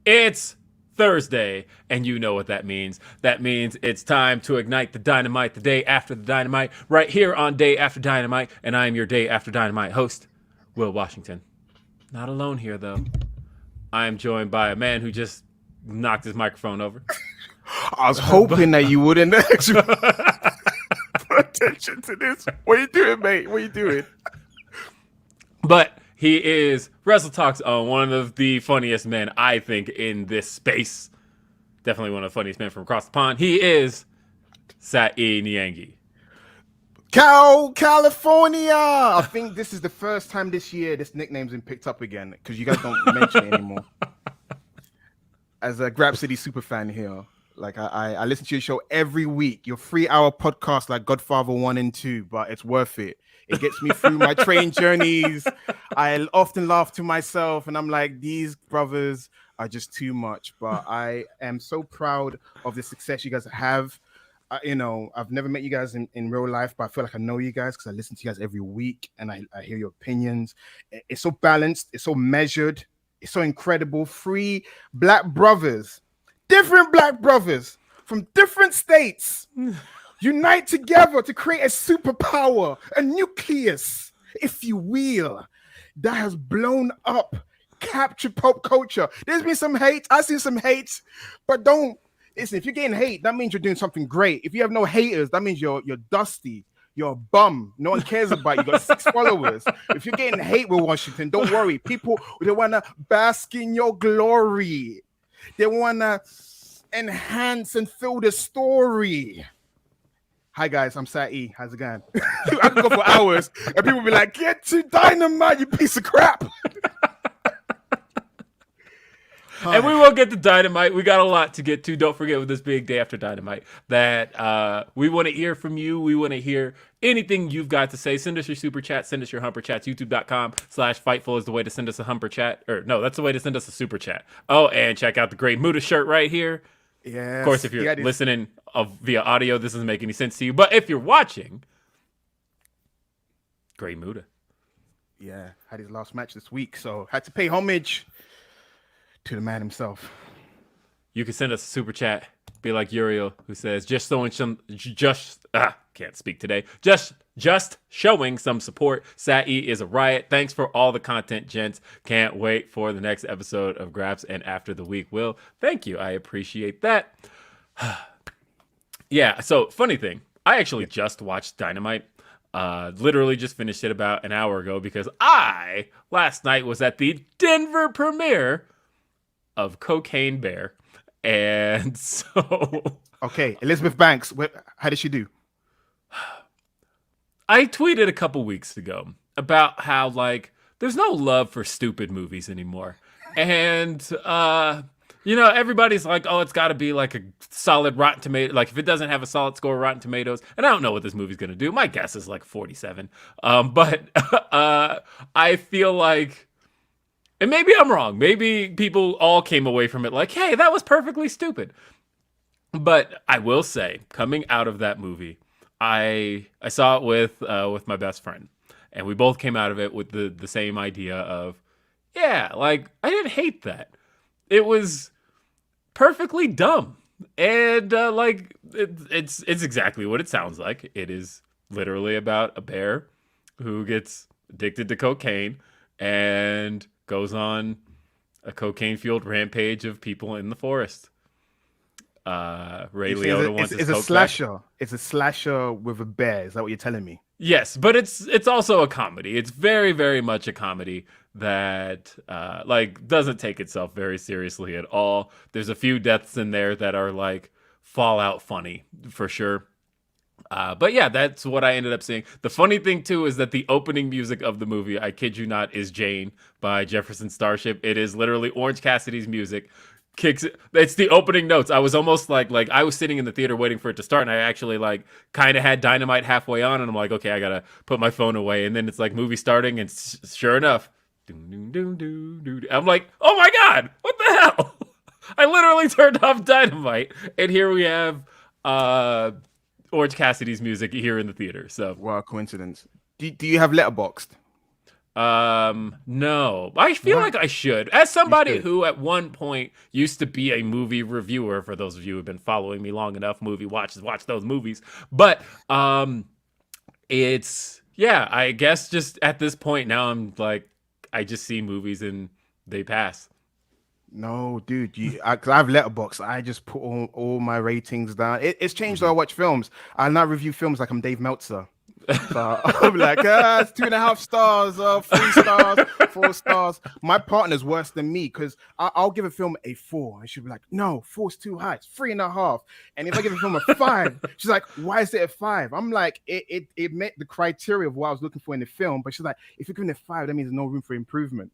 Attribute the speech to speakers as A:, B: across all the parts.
A: It's Thursday, and you know what that means. That means it's time to ignite the dynamite the day after the dynamite, right here on Day After Dynamite, and I am your Day After Dynamite host, Will Washington. Not alone here, though. I am joined by a man who just knocked his microphone over.
B: I was hoping that you wouldn't actually pay attention to this. What are you doing, mate? What are you doing?
A: But he is WrestleTalk's own, one of the funniest men, I think, in this space. Definitely one of the funniest men from across the pond. He is Niangi.
B: California! I think this is the first time this year this nickname's been picked up again because you guys don't mention it anymore. As a Grab City super fan here, like I listen to your show every week. Your 3-hour podcast like Godfather 1 and 2, but it's worth it. It gets me through my train journeys. I often laugh to myself, and I'm like, these brothers are just too much. But I am so proud of the success you guys have. I've never met you guys in real life, but I feel like I know you guys because I listen to you guys every week, and I hear your opinions. It's so balanced. It's so measured. It's so incredible. 3 black brothers, different black brothers from different states. Unite together to create a superpower, a nucleus, if you will, that has blown up, captured pop culture. There's been some hate. I've seen some hate, but listen, if you're getting hate, that means you're doing something great. If you have no haters, that means you're dusty. You're a bum. No one cares about you. You got 6 followers. If you're getting hate with Washington, don't worry. People, they want to bask in your glory. They want to enhance and fill the story. Hi guys, I'm Sai. How's it going? I can go for hours and people will be like, get to Dynamite, you piece of crap.
A: And we will get to Dynamite. We got a lot to get to. Don't forget with this big Day After Dynamite that we want to hear from you. We want to hear anything you've got to say. Send us your super chat. Send us your humper chats. YouTube.com/Fightful is the way to send us a humper chat. Or no, that's the way to send us a super chat. Oh, and check out the great Muda shirt right here.
B: Yes.
A: Of course, if you're listening via audio, this doesn't make any sense to you. But if you're watching, great Muda.
B: Yeah, had his last match this week, so had to pay homage to the man himself.
A: You can send us a super chat. Be like Uriel, who says, can't speak today. Just showing some support. Sai is a riot. Thanks for all the content, gents. Can't wait for the next episode of Grabs and After the Week. Will, thank you. I appreciate that. Yeah, so funny thing. I actually just watched Dynamite. Literally just finished it about an hour ago because I, last night, was at the Denver premiere of Cocaine Bear. And so...
B: Okay, Elizabeth Banks, how did she do?
A: I tweeted a couple weeks ago about how, like, there's no love for stupid movies anymore. And, everybody's like, oh, it's got to be like a solid Rotten Tomato. Like, if it doesn't have a solid score of Rotten Tomatoes, and I don't know what this movie's going to do. My guess is like 47. But I feel like, and maybe I'm wrong. Maybe people all came away from it like, hey, that was perfectly stupid. But I will say, coming out of that movie, I saw it with my best friend, and we both came out of it with the same idea of, yeah, like, I didn't hate that. It was perfectly dumb, and it's exactly what it sounds like. It is literally about a bear who gets addicted to cocaine and goes on a cocaine-fueled rampage of people in the forest. Ray Liotta wants his
B: It's a slasher. Back. It's a slasher with a bear. Is that what you're telling me?
A: Yes, but it's also a comedy. It's very, very much a comedy that doesn't take itself very seriously at all. There's a few deaths in there that are like Fallout funny for sure. But yeah, that's what I ended up seeing. The funny thing too is that the opening music of the movie, I kid you not, is Jane by Jefferson Starship. It is literally Orange Cassidy's music. It's the opening notes. I was almost like I was sitting in the theater waiting for it to start, and I actually like kind of had Dynamite halfway on, and I'm like, okay, I gotta put my phone away, and then it's like movie starting, and sure enough, I'm like, oh my God, what the hell? I literally turned off Dynamite, and here we have Orange Cassidy's music here in the theater. So,
B: Wow, coincidence. Do you have Letterboxd?
A: no, I feel
B: What?
A: like I should. As somebody
B: should.
A: who at one point used to be a movie reviewer, for those of you who have been following me long enough, movie watchers, watch those movies. But yeah, I guess just at this point now I'm like, I just see movies and they pass.
B: No, dude, cause I have Letterboxd. I just put all my ratings down. It's changed how I watch films. I now review films like I'm Dave Meltzer. So I'm like, it's 2.5 stars, 3 stars, 4 stars. My partner's worse than me because I'll give a film a 4, and she'll be like, "No, 4's too high. It's 3.5." And if I give a film a 5, she's like, "Why is it a 5?" I'm like, it met the criteria of what I was looking for in the film, but she's like, "If you're giving it a 5, that means there's no room for improvement."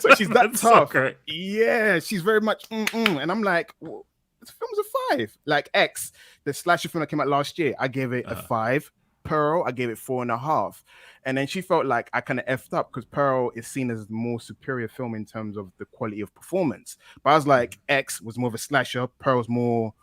B: So she's that tough. So yeah, she's very much, and I'm like, well, this film's a 5. Like X, the slasher film that came out last year, I gave it a 5. Pearl, I gave it 4.5. And then she felt like I kind of effed up because Pearl is seen as the more superior film in terms of the quality of performance. But I was like, X was more of a slasher. Pearl's more,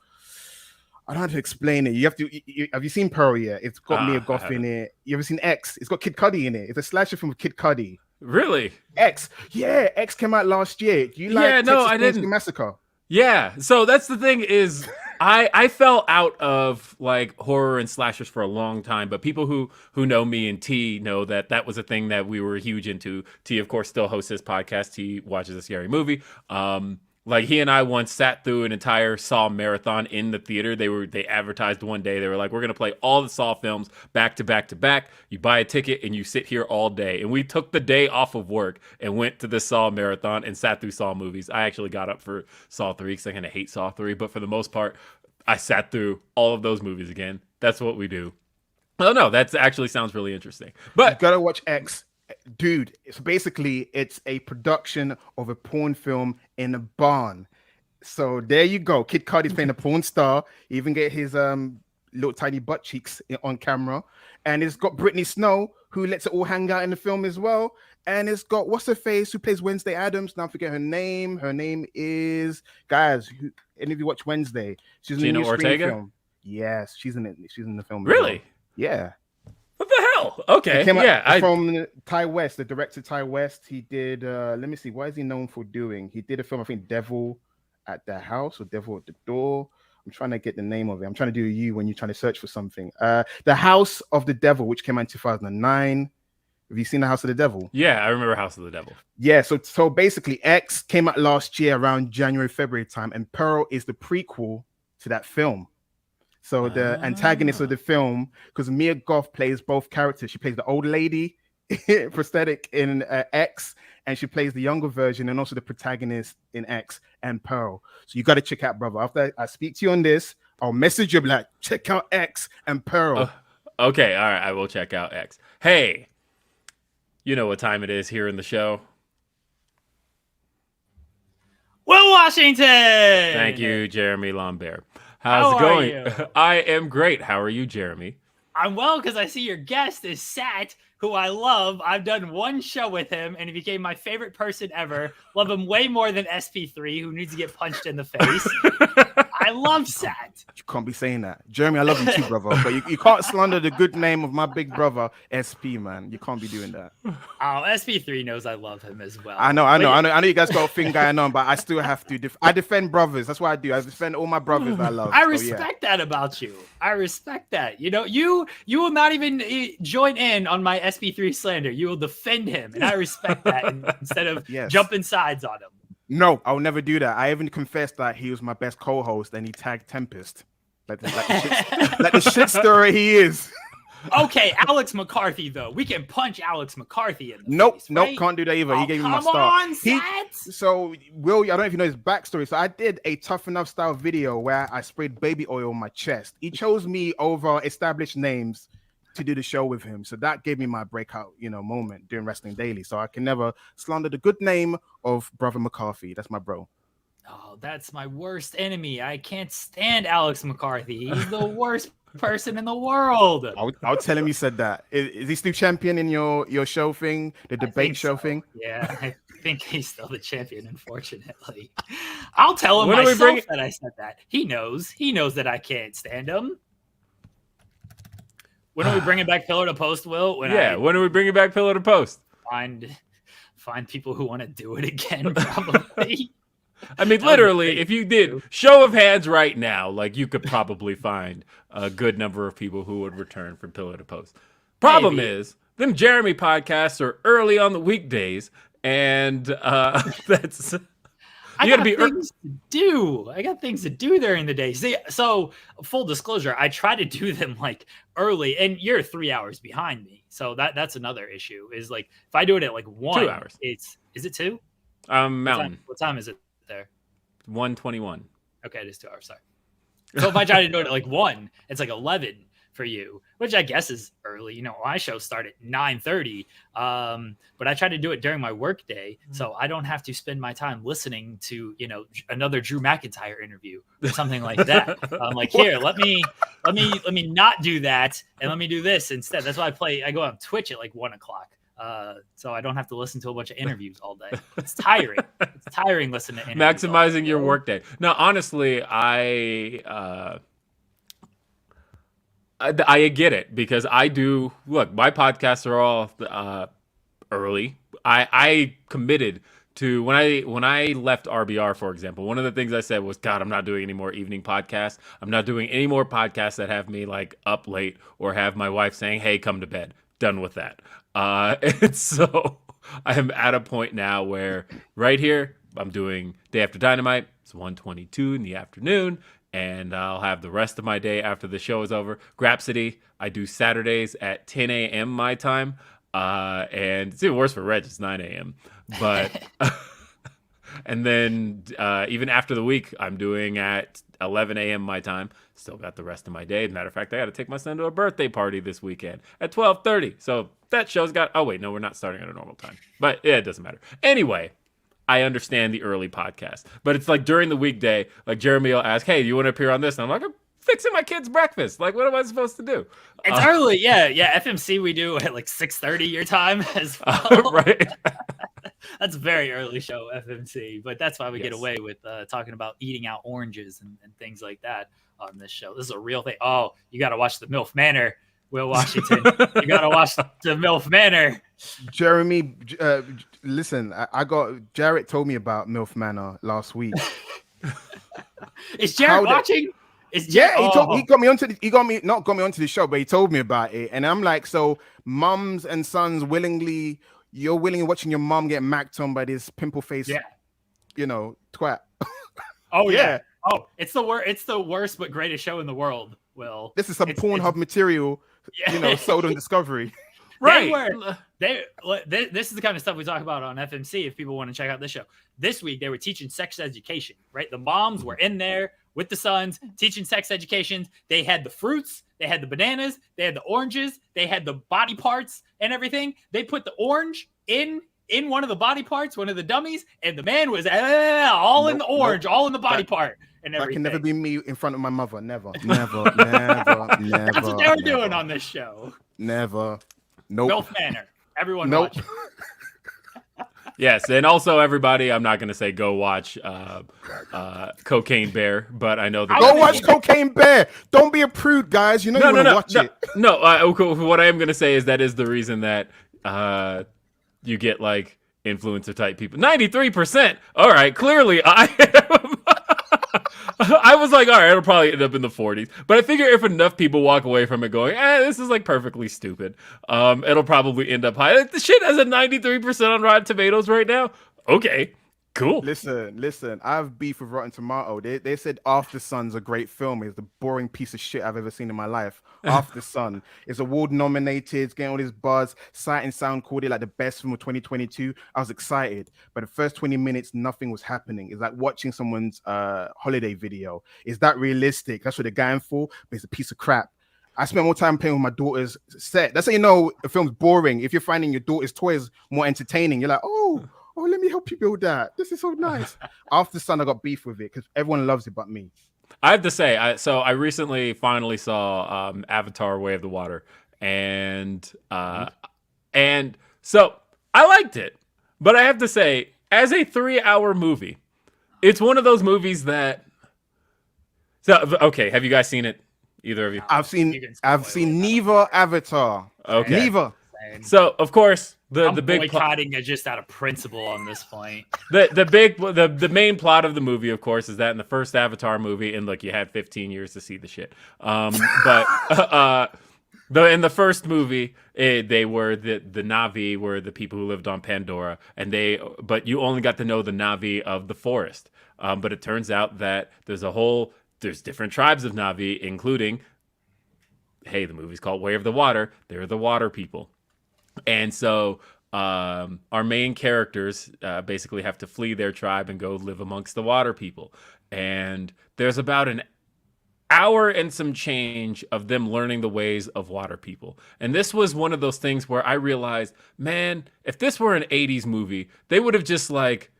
B: I don't know how to explain it. You have to, have you seen Pearl yet? It's got Mia Goth in it. You ever seen X? It's got Kid Cudi in it. It's a slasher film with Kid Cudi.
A: Really?
B: X. Yeah, X came out last year. Do you like Texas
A: I didn't.
B: Massacre?
A: Yeah. So that's the thing is I fell out of like horror and slashers for a long time, but people who know me and T know that was a thing that we were huge into. T, of course, still hosts this podcast. He watches a scary movie. Like he and I once sat through an entire Saw marathon in the theater. They advertised one day. They were like, we're gonna play all the Saw films back to back to back. You buy a ticket and you sit here all day. And we took the day off of work and went to the Saw marathon and sat through Saw movies. I actually got up for Saw 3 because I kind of hate Saw 3, but for the most part, I sat through all of those movies again. That's what we do. Oh no, that actually sounds really interesting. But
B: you gotta watch X. Dude, it's a production of a porn film in a barn. So there you go. Kid Cudi's playing a porn star. He even get his little tiny butt cheeks on camera. And it's got Brittany Snow, who lets it all hang out in the film as well. And it's got what's her face, who plays Wednesday Addams. Now I forget her name. Her name is, guys, any of you watch Wednesday? She's in
A: Gina
B: the new
A: Ortega?
B: film. Yes, she's in it. She's in the film.
A: Really?
B: Well. Yeah.
A: What the hell? Okay.
B: From Ty West, the director Ty West. He did let me see, what is he known for doing? He did a film, I think Devil at the House or Devil at the Door. I'm trying to get the name of it. I'm trying to do you when you're trying to search for something. The House of the Devil, which came out in 2009. Have you seen The House of the Devil?
A: Yeah, I remember House of the Devil.
B: Yeah, so basically X came out last year around January, February time, and Pearl is the prequel to that film. So the antagonist of the film, because Mia Goth plays both characters. She plays the old lady prosthetic in X, and she plays the younger version and also the protagonist in X and Pearl. So you got to check out, brother. After I speak to you on this, I'll message you like, check out X and Pearl.
A: Okay, all right, I will check out X. Hey, you know what time it is here in the show.
C: Will Washington!
A: Thank you, Jeremy Lambert. How's it going? I am great. How are you, Jeremy?
C: I'm well because I see your guest is Sat, who I love. I've done one show with him, and he became my favorite person ever. Love him way more than SP3, who needs to get punched in the face. I love Sat.
B: You can't be saying that. Jeremy, I love him too, brother. But you can't slander the good name of my big brother, SP, man. You can't be doing that.
C: Oh, SP3 knows I love him as well.
B: I know you guys got a thing going on, but I still have to. I defend brothers. That's what I do. I defend all my brothers I love.
C: I respect that about you. I respect that. You know, you will not even join in on my SP3 slander. You will defend him, and I respect that instead of jumping sides on him.
B: No, I'll never do that. I even confessed that he was my best co-host, and he tagged Tempest, like the shit story he is.
C: Okay, Alex McCarthy though. We can punch Alex McCarthy in the face,
B: Nope,
C: right?
B: can't do that either. He gave me my start. So Will, I don't know if you know his backstory. So I did a Tough Enough style video where I sprayed baby oil on my chest. He chose me over established names to do the show with him. So that gave me my breakout, moment during Wrestling Daily. So I can never slander the good name of Brother McCarthy. That's my bro.
C: Oh, that's my worst enemy. I can't stand Alex McCarthy. He's the worst person in the world.
B: I'll tell him you said that. Is he still champion in your show thing, the debate show thing?
C: Yeah, I think he's still the champion, unfortunately. I'll tell him
A: When are we
C: myself that I said that. He knows that I can't stand him. When are we bringing back Pillar to Post, Will?
A: When are we bringing back Pillar to Post?
C: Find people who want to do it again, probably.
A: I mean, literally, if you did show of hands right now, like you could probably find a good number of people who would return from Pillar to Post. Problem is, them Jeremy podcasts are early on the weekdays, and that's
C: I got things to do. I got things to do during the day. See, so full disclosure, I try to do them like early, and you're 3 hours behind me. So that's another issue. Is like if I do it at like 1
A: 2 hours.
C: Is it 2?
A: Mountain.
C: What time is it there?
A: 1:21.
C: Okay, it is 2 hours. Sorry. So if I try to do it at like 1, it's like 11 for you, which I guess is early. You know, my shows start at 9:30. But I try to do it during my work day, so I don't have to spend my time listening to, you know, another Drew McIntyre interview or something like that. I'm like, here, let me not do that and let me do this instead. That's why I go on Twitch at like 1 o'clock. So I don't have to listen to a bunch of interviews all day. It's tiring. It's tiring listening to interviews.
A: Maximizing your workday. No, honestly, I get it because I do. Look, my podcasts are all early. I committed to when I left RBR, for example. One of the things I said was, God, I'm not doing any more evening podcasts. I'm not doing any more podcasts that have me like up late or have my wife saying, "Hey, come to bed." Done with that. And so I am at a point now where right here I'm doing Day After Dynamite. It's 1:22 in the afternoon. And I'll have the rest of my day after the show is over. Grapsity, I do Saturdays at 10 a.m. my time. And it's even worse for Reg, it's 9 a.m. But, and then even after the week, I'm doing at 11 a.m. my time. Still got the rest of my day. As a matter of fact, I got to take my son to a birthday party this weekend at 12:30. So that show's got, oh wait, no, we're not starting at a normal time. But yeah, it doesn't matter. Anyway. I understand the early podcast, but it's like during the weekday, like Jeremy will ask, "Hey, do you want to appear on this?" And I'm like, "I'm fixing my kid's breakfast. Like, what am I supposed to do?"
C: It's early, yeah. FMC we do at like 6:30 your time as well.
A: Right.
C: That's a very early show, FMC, but that's why we get away with talking about eating out oranges and things like that on this show. This is a real thing. Oh, you got to watch the MILF Manor, Will Washington. You got to watch the MILF Manor.
B: Jeremy, listen, I got Jarrett told me about MILF Manor last week.
C: Is Jarrett watching?
B: He got me onto the show, but he told me about it, and I'm like, so mums and sons you're willingly watching your mom get macked on by this pimple face, you know, twat.
C: Oh yeah. Oh, it's the worst but greatest show in the world. Will,
B: this is some Pornhub material, you know, sold on Discovery.
C: Right. This is the kind of stuff we talk about on FMC if people want to check out this show. This week, they were teaching sex education, right? The moms were in there with the sons teaching sex education. They had the fruits, they had the bananas, they had the oranges, they had the body parts and everything. They put the orange in one of the body parts, one of the dummies, and the man was all in the orange, all in the body part. And everything.
B: That can never be me in front of my mother. Never. That's what
C: they were doing on this show.
B: Never. Nope.
C: MILF Manor. Everyone watch it.
A: Yes, and also everybody, I'm not going to say go watch Cocaine Bear, but I know that
B: go watch Cocaine Bear. Don't be a prude, guys. You know you want to watch it.
A: No, what I am going to say is that is the reason that you get like influencer type people. 93%. All right, clearly I was like, all right, it'll probably end up in the 40s. But I figure if enough people walk away from it going, this is like perfectly stupid, it'll probably end up high. Like, the shit has a 93% on Rotten Tomatoes right now. Okay, cool.
B: Listen, I have beef with Rotten Tomato. They said After Sun's a great film. It's the boring piece of shit I've ever seen in my life. After Sun is award nominated, it's getting all this buzz. Sight and Sound called it like the best film of 2022. I was excited, but the first 20 minutes, nothing was happening. It's like watching someone's holiday video. Is that realistic? That's what they're going for, but it's a piece of crap. I spent more time playing with my daughter's set. That's how you know the film's boring. If you're finding your daughter's toys more entertaining, you're like, oh, let me help you build that. This is so nice. After Sun, I got beef with it because everyone loves it but me.
A: I have to say, I recently finally saw Avatar: Way of the Water, and so I liked it, but I have to say, as a 3-hour movie, it's one of those movies that. So okay, have you guys seen it? Either of you?
B: I've seen neither Avatar.
A: Okay.
B: Neither.
A: So of course
C: I'm
A: the big
C: boycotting it just out of principle on this point.
A: the main plot of the movie, of course, is that in the first Avatar movie, and look, you had 15 years to see the shit. But in the first movie, they were the Na'vi were the people who lived on Pandora, but you only got to know the Na'vi of the forest. But it turns out that there's different tribes of Na'vi, including, hey, the movie's called Way of the Water. They're the water people. And so our main characters basically have to flee their tribe and go live amongst the water people. And there's about an hour and some change of them learning the ways of water people. And this was one of those things where I realized, man, if this were an 80s movie, they would have just like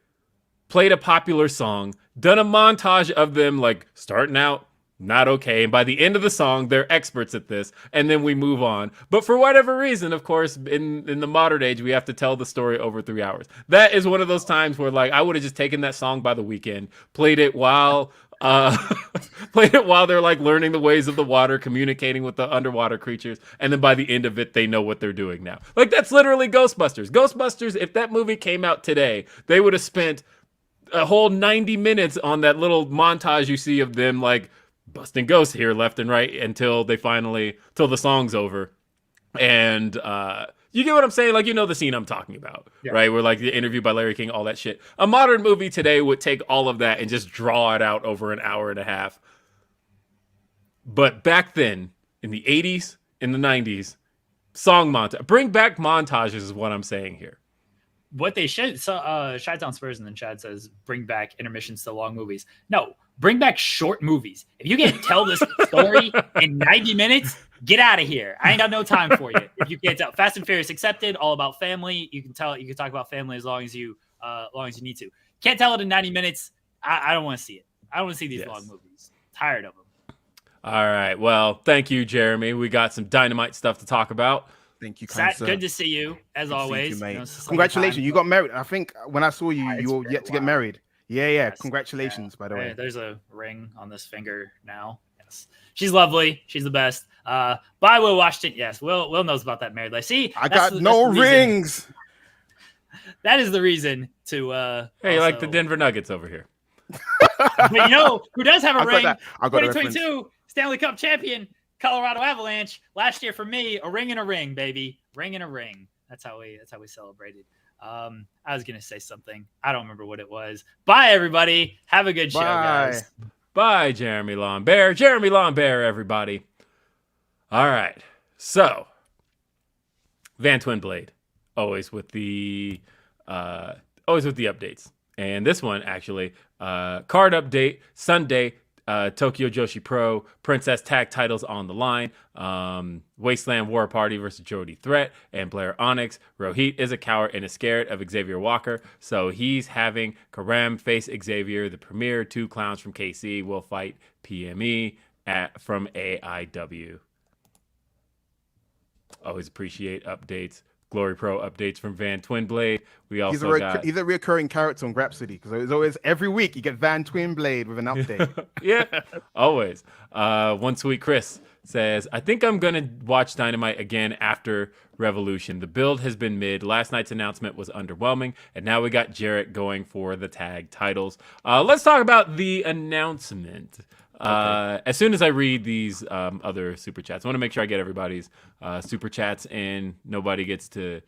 A: played a popular song, done a montage of them like starting out not okay, and by the end of the song they're experts at this, and then we move on. But for whatever reason, of course, in the modern age, we have to tell the story over 3 hours. That is one of those times where like I would have just taken that song by the weekend, played it while they're like learning the ways of the water, communicating with the underwater creatures, and then by the end of it they know what they're doing now. Like that's literally Ghostbusters. If that movie came out today, they would have spent a whole 90 minutes on that little montage you see of them like busting ghosts here left and right until the song's over. And you get what I'm saying? Like, you know the scene I'm talking about, right? Where like the interview by Larry King, all that shit. A modern movie today would take all of that and just draw it out over an hour and a half. But back then, in the 80s, in the 90s, song montage. Bring back montages is what I'm saying here.
C: What they should, Shad's on Spurs, and then Shad says, bring back intermissions to long movies. No, bring back short movies. If you can't tell this story in 90 minutes, get out of here. I ain't got no time for you. If you can't tell, Fast and Furious accepted, all about family. You can talk about family as long as you need to. Can't tell it in 90 minutes. I don't want to see it. I don't want to see these long movies. Tired of them.
A: All right. Well, thank you, Jeremy. We got some Dynamite stuff to talk about.
B: Thank you,
C: Sat, good to see you, as always.
B: You, mate. Congratulations. You got married. I think when I saw you, you were yet to get married. Yeah. Yes. Congratulations, by the way.
C: There's a ring on this finger now. Yes. She's lovely. She's the best. Bye, Will Washington. Yes, Will knows about that married life. See?
B: I got no rings.
C: That is the reason to...
A: hey, like the Denver Nuggets over here.
C: But you know who does have a ring?
B: I got
C: 2022 Stanley Cup champion. Colorado Avalanche last year for me, a ring and a ring, baby. Ring and a ring. That's how we celebrated. I was gonna say something. I don't remember what it was. Bye, everybody. Have a good show, guys.
A: Bye, Jeremy Lambert. Jeremy Lambert, everybody. All right. So, Van Twinblade, always with the updates. And this one actually, card update Sunday. Tokyo Joshi Pro Princess Tag titles on the line. Wasteland War Party versus Jody Threat and Blair Onyx. Rohit is a coward and is scared of Xavier Walker, so he's having Karam face Xavier. The premier 2 clowns from KC will fight PME from AIW. Always appreciate updates. Glory Pro updates from Van Twinblade. We also
B: he's a recurring character on Grapsody because it's always every week you get Van Twinblade with an update.
A: Yeah, always. One Sweet Chris says, I think I'm gonna watch Dynamite again after Revolution. The build has been mid. Last night's announcement was underwhelming, and now we got Jarrett going for the tag titles. Let's talk about the announcement. Okay. As soon as I read these other super chats, I want to make sure I get everybody's super chats and nobody gets to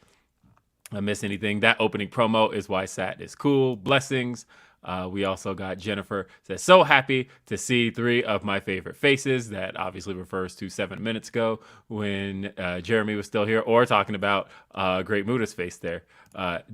A: miss anything. That opening promo is why Sat is cool. Blessings. We also got Jennifer says, so happy to see 3 of my favorite faces. That obviously refers to 7 minutes ago when Jeremy was still here, or talking about Great Muda's face there.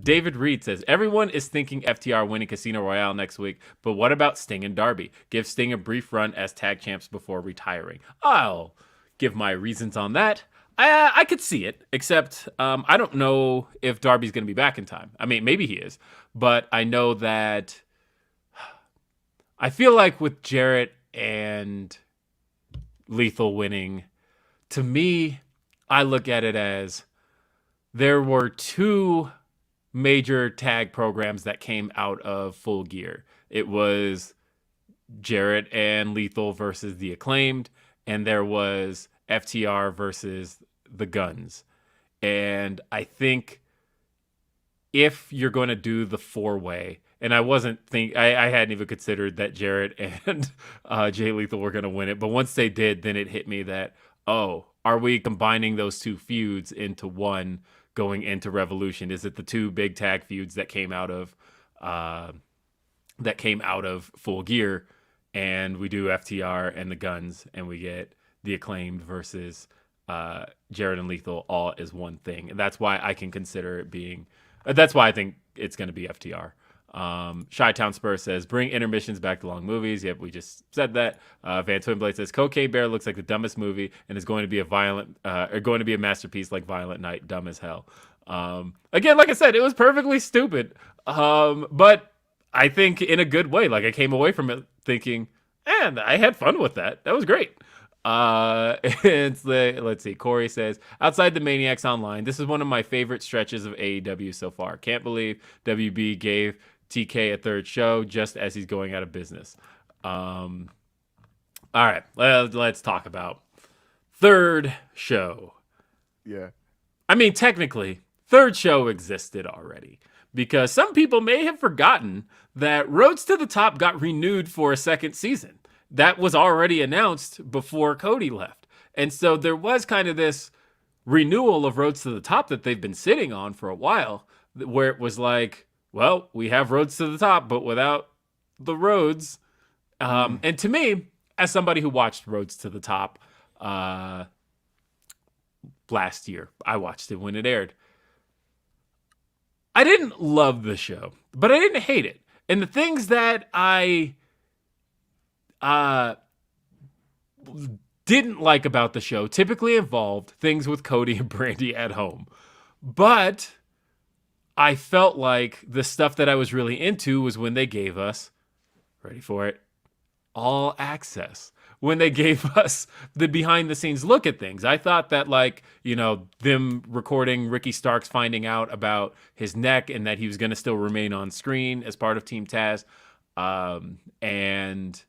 A: David Reed says, everyone is thinking FTR winning Casino Royale next week, but what about Sting and Darby? Give Sting a brief run as tag champs before retiring. I'll give my reasons on that. I could see it, except I don't know if Darby's going to be back in time. I mean, maybe he is, but I know that I feel like with Jarrett and Lethal winning, to me, I look at it as there were two major tag programs that came out of Full Gear. It was Jarrett and Lethal versus the Acclaimed, and there was FTR versus the Guns. And I think if you're going to do the four-way, and I hadn't even considered that Jarrett and Jay Lethal were going to win it, but once they did, then it hit me that, oh, are we combining those two feuds into one going into Revolution? Is it the two big tag feuds that came out of Full Gear, and we do FTR and the Guns, and we get the Acclaimed versus Jarrett and Lethal all as one thing? And that's why I can consider it being. That's why I think it's going to be FTR. Chi-Town Spur says, bring intermissions back to long movies. Yep, we just said that. Van Twinblade says, Cocaine Bear looks like the dumbest movie and is going to be a masterpiece like Violent Night, dumb as hell. Again, like I said, it was perfectly stupid. But I think in a good way. Like, I came away from it thinking, and I had fun with that. That was great. Let's see. Corey says, outside the Maniacs Online, this is one of my favorite stretches of AEW so far. Can't believe WB gave TK a third show just as he's going out of business. All right, let's talk about third show.
B: Yeah.
A: I mean, technically, third show existed already because some people may have forgotten that Roads to the Top got renewed for a second season. That was already announced before Cody left. And so there was kind of this renewal of Roads to the Top that they've been sitting on for a while, where it was like, well, we have Roads to the Top, but without the roads. And to me, as somebody who watched Roads to the Top last year, I watched it when it aired. I didn't love the show, but I didn't hate it. And the things that I didn't like about the show typically involved things with Cody and Brandy at home. But I felt like the stuff that I was really into was when they gave us, ready for it, All Access. When they gave us the behind the scenes look at things. I thought that, like, you know, them recording Ricky Starks finding out about his neck and that he was going to still remain on screen as part of Team Taz, and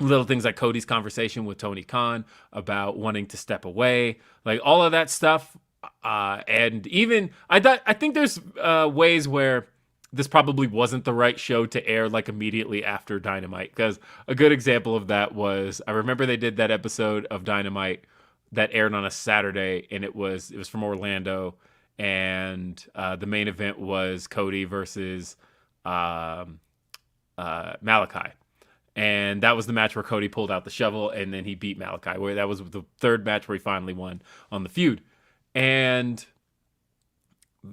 A: little things like Cody's conversation with Tony Khan about wanting to step away, like all of that stuff. And even I think there's ways where this probably wasn't the right show to air like immediately after Dynamite, because a good example of that was, I remember they did that episode of Dynamite that aired on a Saturday, and it was from Orlando, and the main event was Cody versus Malachi. And that was the match where Cody pulled out the shovel and then he beat Malachi, where that was the third match where he finally won on the feud. And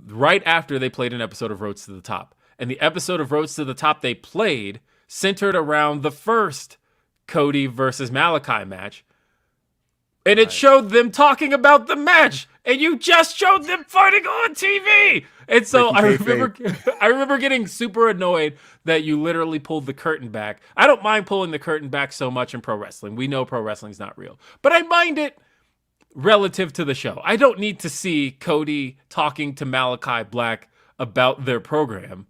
A: right after, they played an episode of Roads to the Top. And the episode of Roads to the Top they played centered around the first Cody versus Malachi match. And it showed them talking about the match. And you just showed them fighting on TV. And so I remember getting super annoyed that you literally pulled the curtain back. I don't mind pulling the curtain back so much in pro wrestling. We know pro wrestling's not real. But I mind it relative to the show. I don't need to see Cody talking to Malachi Black about their program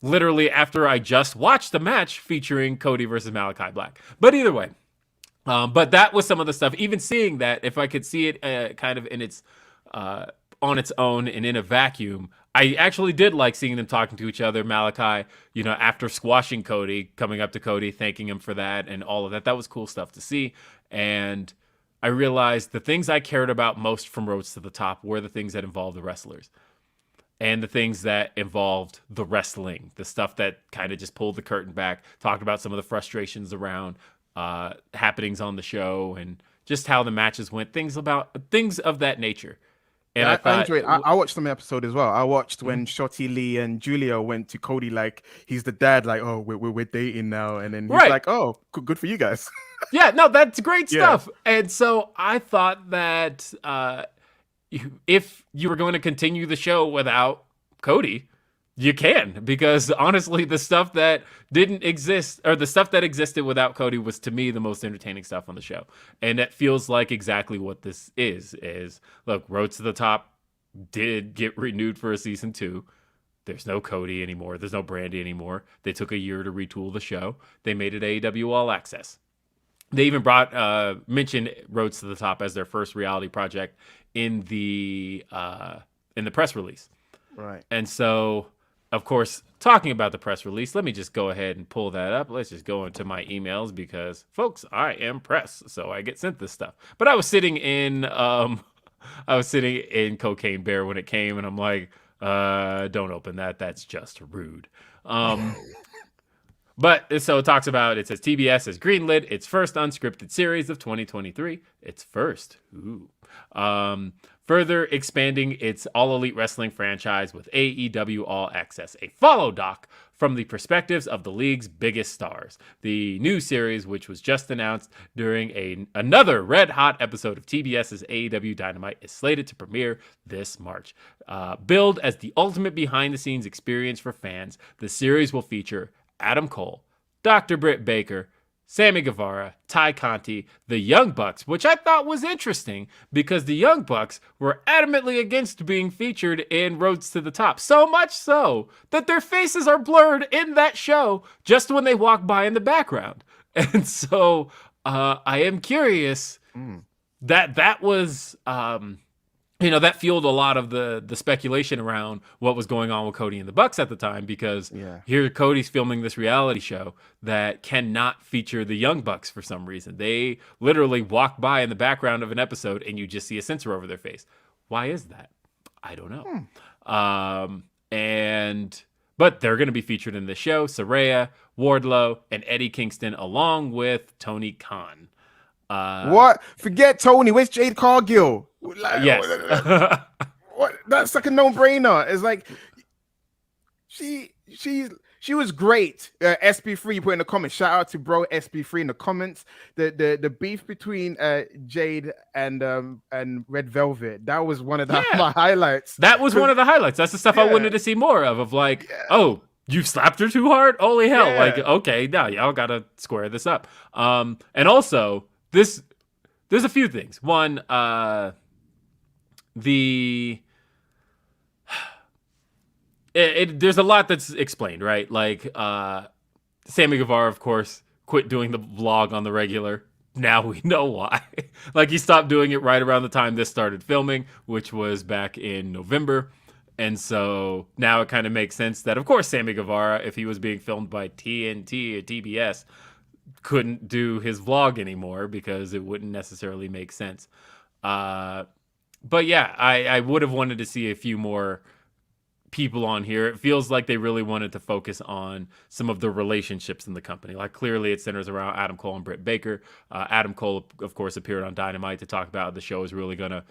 A: literally after I just watched the match featuring Cody versus Malachi Black. But either way, but that was some of the stuff. Even seeing that, if I could see it kind of in its on its own and in a vacuum, I actually did like seeing them talking to each other. Malachi, you know, after squashing Cody, coming up to Cody, thanking him for that and all of that. That was cool stuff to see. And I realized the things I cared about most from Roads to the Top were the things that involved the wrestlers and the things that involved the wrestling, the stuff that kind of just pulled the curtain back, talked about some of the frustrations around happenings on the show and just how the matches went, things of that nature. And I
B: enjoyed. I watched some episode as well. I watched when Shotty Lee and Julia went to Cody, like he's the dad, like, oh, we're dating now, and then he's like, oh, good for you guys.
A: Yeah, no, that's great stuff. And so I thought that if you were going to continue the show without Cody, You can, because honestly, the stuff that didn't exist, or the stuff that existed without Cody, was to me the most entertaining stuff on the show. And it feels like exactly what this is look, Road to the Top did get renewed for a season 2. There's no Cody anymore. There's no Brandy anymore. They took a year to retool the show. They made it AEW All Access. They even mentioned Roads to the Top as their first reality project in the press release.
B: Right.
A: And so, of course, talking about the press release, let me just go ahead and pull that up. Let's just go into my emails because, folks, I am press, so I get sent this stuff. But I was sitting in Cocaine Bear when it came, and I'm like, don't open that. That's just rude. But so it talks about, it says TBS has greenlit its first unscripted series of 2023. Its first. Ooh. Further expanding its All Elite Wrestling franchise with AEW All Access, a follow doc from the perspectives of the league's biggest stars. The new series, which was just announced during another red-hot episode of TBS's AEW Dynamite, is slated to premiere this March. Billed as the ultimate behind-the-scenes experience for fans, the series will feature Adam Cole, Dr. Britt Baker, Sammy Guevara, Ty Conti, the Young Bucks, which I thought was interesting because the Young Bucks were adamantly against being featured in Roads to the Top. So much so that their faces are blurred in that show just when they walk by in the background. And so I am curious that was... that fueled a lot of the speculation around what was going on with Cody and the Bucks at the time, because here Cody's filming this reality show that cannot feature the Young Bucks for some reason. They literally walk by in the background of an episode and you just see a censor over their face. Why is that? I don't know. But they're going to be featured in the show. Saraya, Wardlow, and Eddie Kingston, along with Tony Khan.
B: What? Forget Tony. Where's Jade Cargill?
A: Yes.
B: What? That's like a no-brainer. It's like she was great. SB3, you put in the comments. Shout out to bro SB3 in the comments. The beef between Jade and Red Velvet. That was one of my highlights.
A: That was one of the highlights. That's the stuff I wanted to see more of like, oh, you slapped her too hard? Holy hell.
B: Yeah.
A: Like, okay, now y'all gotta square this up. And also, there's a few things. One, there's a lot that's explained, right? Like, Sammy Guevara, of course, quit doing the vlog on the regular. Now we know why. Like, he stopped doing it right around the time this started filming, which was back in November. And so now it kind of makes sense that, of course, Sammy Guevara, if he was being filmed by TNT or TBS, couldn't do his vlog anymore because it wouldn't necessarily make sense. But yeah, I would have wanted to see a few more people on here. It feels like they really wanted to focus on some of the relationships in the company. Like, clearly it centers around Adam Cole and Britt Baker. Adam Cole, of course, appeared on Dynamite to talk about the show is really going to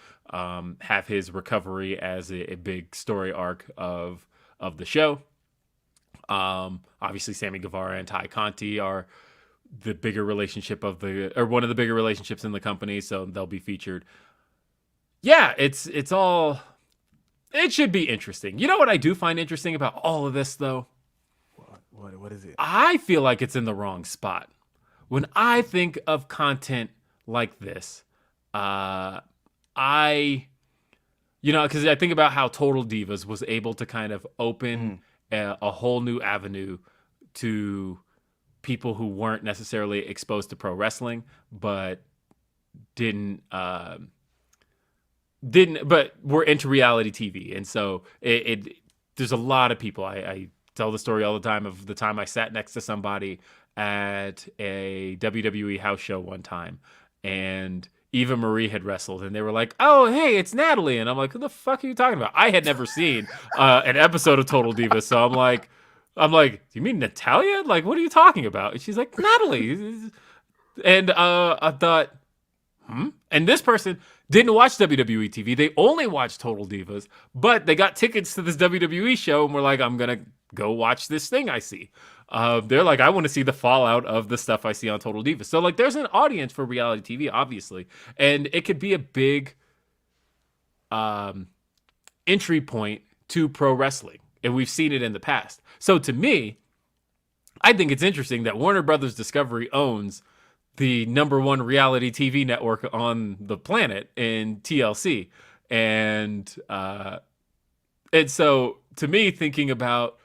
A: have his recovery as a big story arc of the show. Obviously, Sammy Guevara and Ty Conti are the bigger relationship one of the bigger relationships in the company, so they'll be featured. Yeah, it's all, it should be interesting. You know what I do find interesting about all of this, though?
B: What is it?
A: I feel like it's in the wrong spot. When I think of content like this, because I think about how Total Divas was able to kind of open a whole new avenue to people who weren't necessarily exposed to pro wrestling, but but were into reality TV. And so there's a lot of people. I tell the story all the time of the time I sat next to somebody at a WWE house show one time, and Eva Marie had wrestled, and they were like, "Oh, hey, it's Natalie." And I'm like, "Who the fuck are you talking about?" I had never seen an episode of Total Divas, so I'm like, "Do you mean Natalia? Like, what are you talking about?" And she's like, "Natalie." And I thought, And this person didn't watch WWE TV. They only watched Total Divas, but they got tickets to this WWE show and were like, I'm going to go watch this thing I see. They're like, I want to see the fallout of the stuff I see on Total Divas. So, like, there's an audience for reality TV, obviously. And it could be a big entry point to pro wrestling. and we've seen it in the past. So to me, I think it's interesting that Warner Brothers Discovery owns the #1 reality TV network on the planet in TLC. And so to me, thinking about,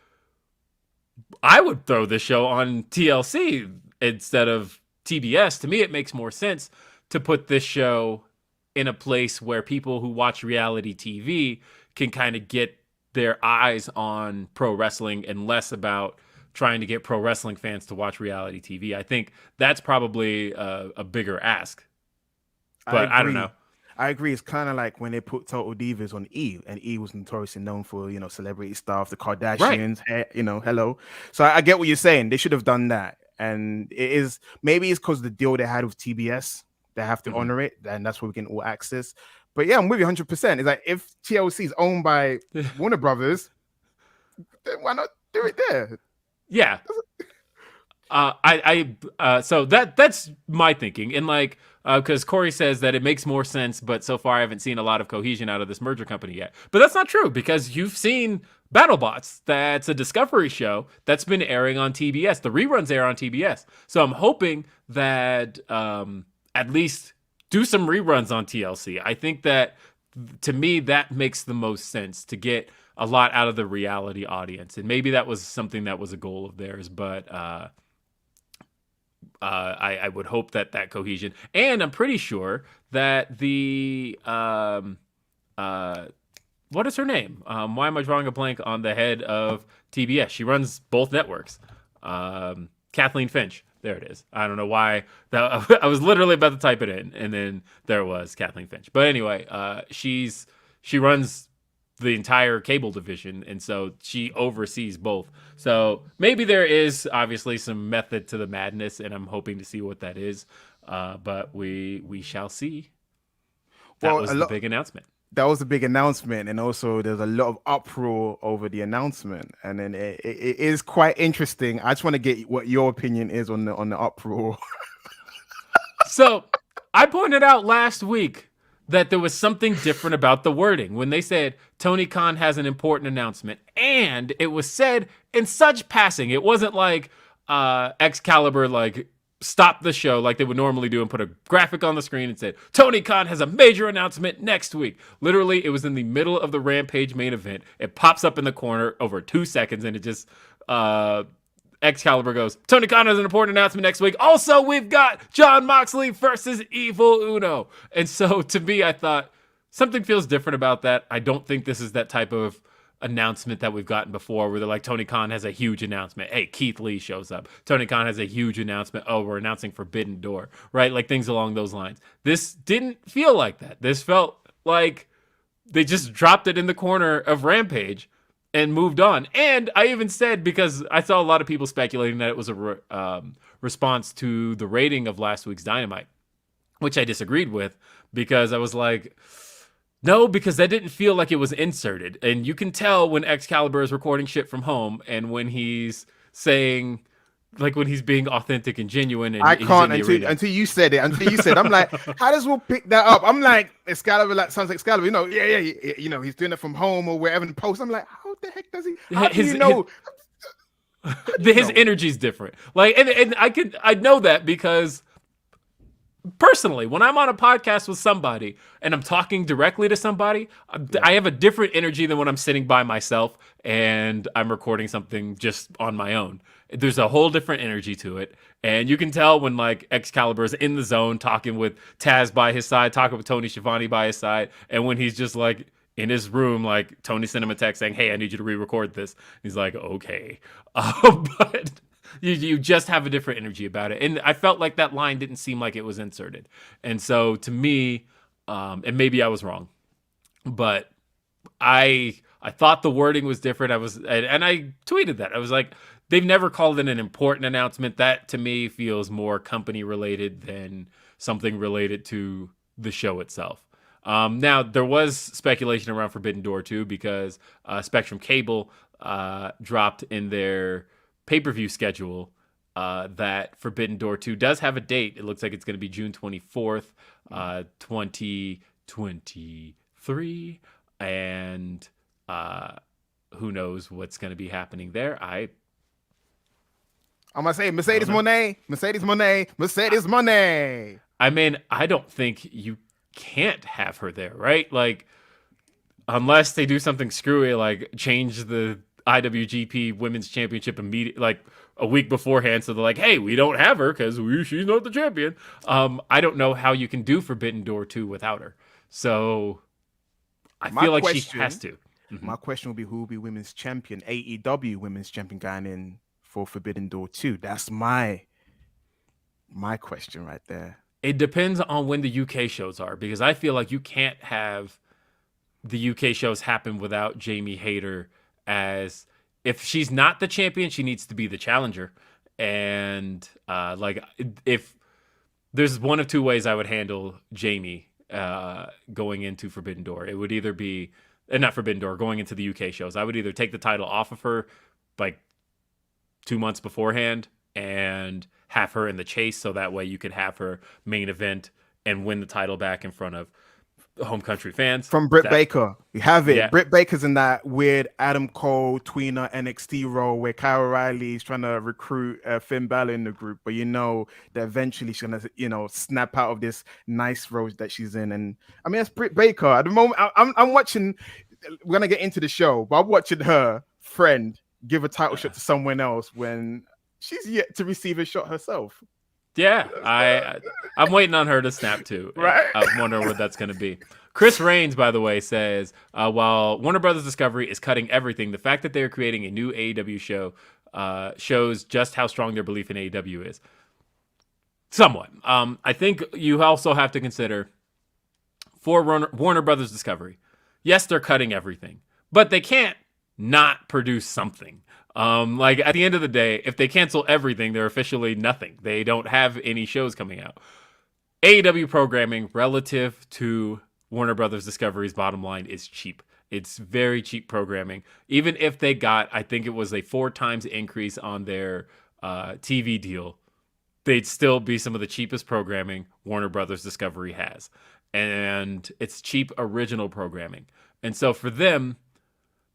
A: I would throw this show on TLC instead of TBS. To me, it makes more sense to put this show in a place where people who watch reality TV can kind of get their eyes on pro wrestling and less about trying to get pro wrestling fans to watch reality TV. I think that's probably a bigger ask. But I don't know.
B: I agree. It's kind of like when they put Total Divas on E, and E was notoriously known for, celebrity stuff, the Kardashians, hello. So I get what you're saying. They should have done that. And maybe it's because the deal they had with TBS, they have to honor it, and that's where we can all access. But yeah, I'm with you 100%. It's like, if TLC is owned by Warner Brothers, then why not do it there?
A: Yeah. So that's my thinking. And like, because Corey says that it makes more sense, but so far I haven't seen a lot of cohesion out of this merger company yet. But that's not true, because you've seen BattleBots. That's a Discovery show that's been airing on TBS. The reruns air on TBS. So I'm hoping that at least do some reruns on TLC. I think that, to me, that makes the most sense to get a lot out of the reality audience. And maybe that was something that was a goal of theirs, but I would hope that cohesion, and I'm pretty sure that the what is her name? Why am I drawing a blank on the head of TBS? She runs both networks. Kathleen Finch. There it is. I don't know why. I was literally about to type it in, and then there it was, Kathleen Finch. But anyway, she runs the entire cable division, and so she oversees both. So maybe there is obviously some method to the madness, and I'm hoping to see what that is. But we shall see. That was the big announcement.
B: That was a big announcement, and also there's a lot of uproar over the announcement, and then it is quite interesting. I just want to get what your opinion is on the uproar.
A: So I pointed out last week that there was something different about the wording when they said Tony Khan has an important announcement, and it was said in such passing. It wasn't like Excalibur like stopped the show like they would normally do and put a graphic on the screen and said Tony Khan has a major announcement next week. Literally, it was in the middle of the Rampage main event. It pops up in the corner over 2 seconds, and it just Excalibur goes, Tony Khan has an important announcement next week. Also, we've got Jon Moxley versus Evil Uno. And so to me, I thought something feels different about that. I don't think this is that type of announcement that we've gotten before where they're like, Tony Khan has a huge announcement. Hey, Keith Lee shows up. Tony Khan has a huge announcement. Oh, we're announcing Forbidden Door, right? Like things along those lines. This didn't feel like that. This felt like they just dropped it in the corner of Rampage and moved on. And I even said, because I saw a lot of people speculating that it was a response to the rating of last week's Dynamite, which I disagreed with, because I was like, no, because that didn't feel like it was inserted. And you can tell when Excalibur is recording shit from home and when he's saying, like when he's being authentic and genuine. And
B: I can't until you said it. Until you said, I'm like, how does Will pick that up? I'm like, Excalibur, like sounds like Excalibur. He's doing it from home or wherever in the post. I'm like, how the heck does he? How do you know?
A: His energy's different. Like, and I know that because personally, when I'm on a podcast with somebody and I'm talking directly to somebody, I have a different energy than when I'm sitting by myself and I'm recording something just on my own. There's a whole different energy to it. And you can tell when like Excalibur is in the zone, talking with Taz by his side, talking with Tony Schiavone by his side. And when he's just like in his room, like Tony sent him a text saying, hey, I need you to re-record this. He's like, okay. But you just have a different energy about it. And I felt like that line didn't seem like it was inserted. And so to me, and maybe I was wrong, but I thought the wording was different. And I tweeted that. I was like, they've never called it an important announcement. That to me feels more company related than something related to the show itself. Now there was speculation around Forbidden Door too, because Spectrum Cable dropped in their pay-per-view schedule that Forbidden Door 2 does have a date. It looks like it's going to be June 24th, 2023. And who knows what's going to be happening there.
B: I'm gonna say Mercedes Moné.
A: I mean, I don't think you can't have her there, right? Like, unless they do something screwy, like change the IWGP Women's Championship immediately, like a week beforehand, so they're like, "Hey, we don't have her because she's not the champion." I don't know how you can do Forbidden Door 2 without her. So I feel like she has to.
B: My question will be, who will be women's champion? AEW women's champion going in for Forbidden Door 2. That's my question right there.
A: It depends on when the UK shows are, because I feel like you can't have the UK shows happen without Jamie Hayter as, if she's not the champion, she needs to be the challenger. And like, if there's one of two ways I would handle Jamie going into Forbidden Door, it would either be not Forbidden Door, going into the UK shows. I would either take the title off of her like 2 months beforehand and have her in the chase, so that way you could have her main event and win the title back in front of home country fans.
B: From Britt Baker. You have it.
A: Yeah.
B: Britt Baker's in that weird Adam Cole, tweener NXT role where Kyle O'Reilly is trying to recruit Finn Balor in the group, but you know that eventually she's going to, snap out of this nice role that she's in. And I mean, that's Britt Baker. At the moment, I'm watching, we're going to get into the show, but I'm watching her friend give a title shot to someone else when she's yet to receive a shot herself.
A: Yeah, I'm waiting on her to snap too.
B: Right?
A: I'm wondering what that's going to be. Chris Reigns, by the way, says, while Warner Brothers Discovery is cutting everything, the fact that they're creating a new AEW show shows just how strong their belief in AEW is. Somewhat. I think you also have to consider, for Warner Brothers Discovery, yes, they're cutting everything, but they can't not produce something. Like, at the end of the day, if they cancel everything, they're officially nothing. They don't have any shows coming out. AEW programming relative to Warner Brothers Discovery's bottom line is cheap. It's very cheap programming. Even if they got, I think it was a 4 times increase on their TV deal, they'd still be some of the cheapest programming Warner Brothers Discovery has. And it's cheap original programming. And so for them,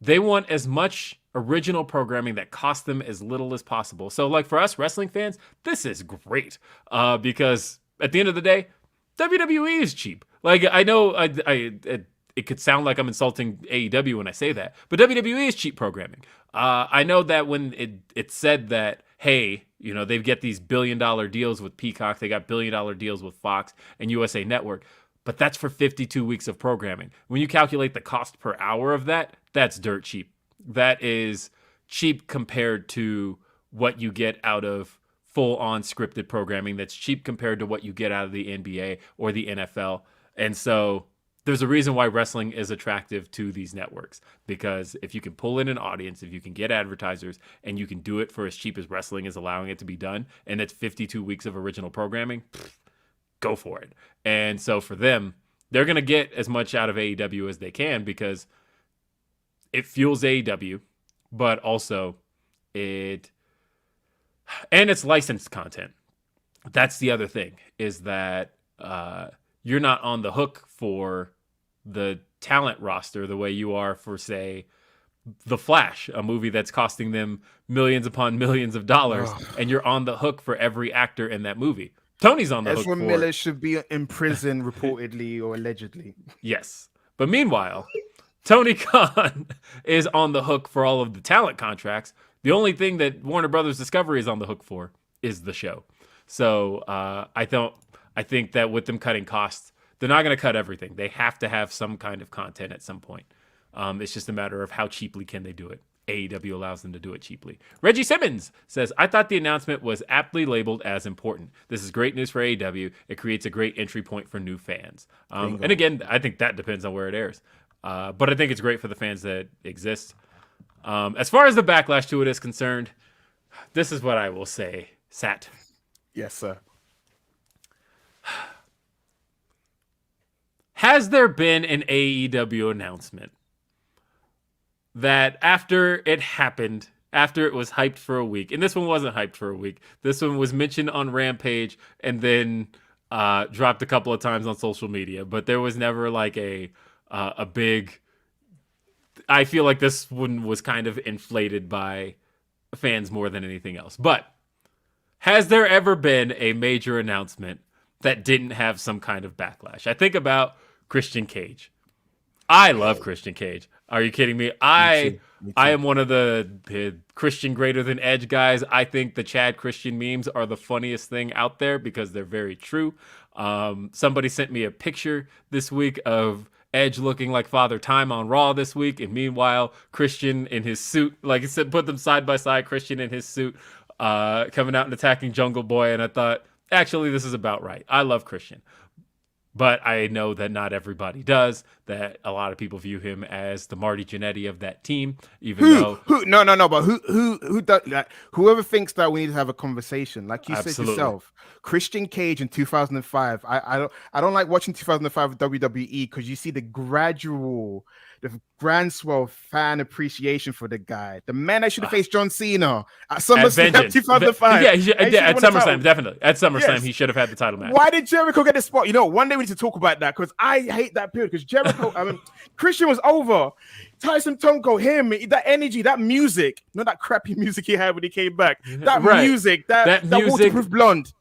A: they want as much original programming that costs them as little as possible. So, like, for us wrestling fans, this is great because at the end of the day, WWE is cheap. Like, I know it could sound like I'm insulting AEW when I say that, but WWE is cheap programming. I know that when it said that, hey, they get these $1 billion deals with Peacock, they got $1 billion deals with Fox and USA Network, but that's for 52 weeks of programming. When you calculate the cost per hour of that, that's dirt cheap. That is cheap compared to what you get out of full-on scripted programming. That's cheap compared to what you get out of the NBA or the NFL. And so there's a reason why wrestling is attractive to these networks, because if you can pull in an audience, if you can get advertisers, and you can do it for as cheap as wrestling is allowing it to be done, and it's 52 weeks of original programming, go for it. And so for them, they're going to get as much out of AEW as they can because it fuels AEW, but also it's licensed content. That's the other thing, is that you're not on the hook for the talent roster the way you are for, say, The Flash, a movie that's costing them millions upon millions of dollars, and you're on the hook for every actor in that movie. Tony's on the hook for...
B: Ezra Miller should be in prison, reportedly or allegedly.
A: Yes. But meanwhile, Tony Khan is on the hook for all of the talent contracts. The only thing that Warner Brothers Discovery is on the hook for is the show. So I think that with them cutting costs, they're not going to cut everything. They have to have some kind of content at some point. It's just a matter of how cheaply can they do it. AEW allows them to do it cheaply. Reggie Simmons says, I thought the announcement was aptly labeled as important. This is great news for AEW. It creates a great entry point for new fans. And again, I think that depends on where it airs. But I think it's great for the fans that exist. As far as the backlash to it is concerned, this is what I will say, Sat.
B: Yes, sir.
A: Has there been an AEW announcement that after it happened, after it was hyped for a week, and this one wasn't hyped for a week, this one was mentioned on Rampage and then dropped a couple of times on social media, but there was never like a big I feel like this one was kind of inflated by fans more than anything else. But has there ever been a major announcement that didn't have some kind of backlash? I think about Christian Cage. I love Christian Cage. Are you kidding me?
B: Me
A: I
B: too.
A: am one of the Christian greater than Edge guys. I think the Chad Christian memes are the funniest thing out there because they're very true. Somebody sent me a picture this week of Edge looking like Father Time on Raw this week, and meanwhile Christian in his suit, like I said, put them side by side. Christian in his suit, coming out and attacking Jungle Boy, and I thought, actually, this is about right. I love Christian. But I know that not everybody does, that a lot of people view him as the Marty Jannetty of that team, even though...
B: No, but who does, like, whoever thinks that we need to have a conversation, like you said yourself, Christian Cage in 2005, I don't like watching 2005 WWE because you see the groundswell fan appreciation for the guy. The man that should have faced John Cena at SummerSlam 2005.
A: Yeah, at SummerSlam, definitely. At SummerSlam, he should have had the title match.
B: Why did Jericho get the spot? You know, one day we need to talk about that because I hate that period because Jericho, Christian was over. Tyson Tonko, him, that energy, that music, not that crappy music he had when he came back. That music, that music, waterproof blonde.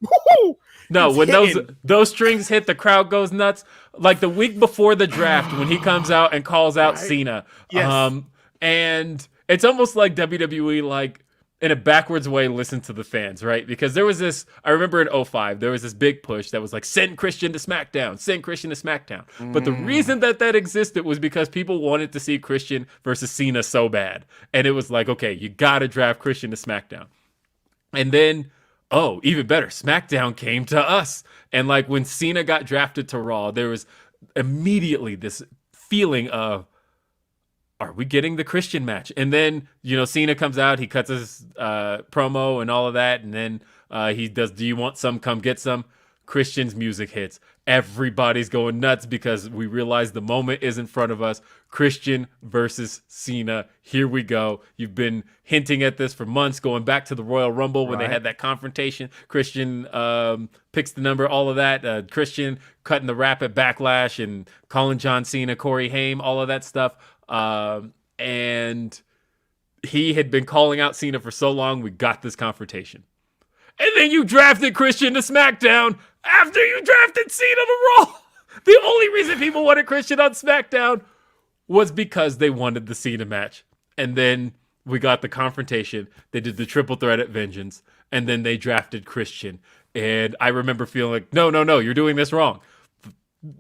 A: No, when those strings hit, the crowd goes nuts. Like the week before the draft, when he comes out and calls out Cena.
B: Yes.
A: And it's almost like WWE, like in a backwards way, listen to the fans, right? Because there was this, I remember in 05, there was this big push that was like, send Christian to SmackDown, send Christian to SmackDown. But the reason that existed was because people wanted to see Christian versus Cena so bad. And it was like, okay, you got to draft Christian to SmackDown. And then, oh, even better, SmackDown came to us. And like when Cena got drafted to Raw, there was immediately this feeling of, are we getting the Christian match? And then, Cena comes out, he cuts his promo and all of that. And then he does, do you want some? Come get some. Christian's music hits. Everybody's going nuts because we realize the moment is in front of us. Christian versus Cena. Here we go. You've been hinting at this for months, going back to the Royal Rumble when they had that confrontation. Christian picks the number, all of that. Christian cutting the rap at Backlash and calling John Cena, Corey Haim, all of that stuff. And he had been calling out Cena for so long, we got this confrontation. And then you drafted Christian to SmackDown after you drafted Cena to Raw. The only reason people wanted Christian on SmackDown was because they wanted the Cena match. And then we got the confrontation. They did the triple threat at Vengeance. And then they drafted Christian. And I remember feeling like, no, you're doing this wrong.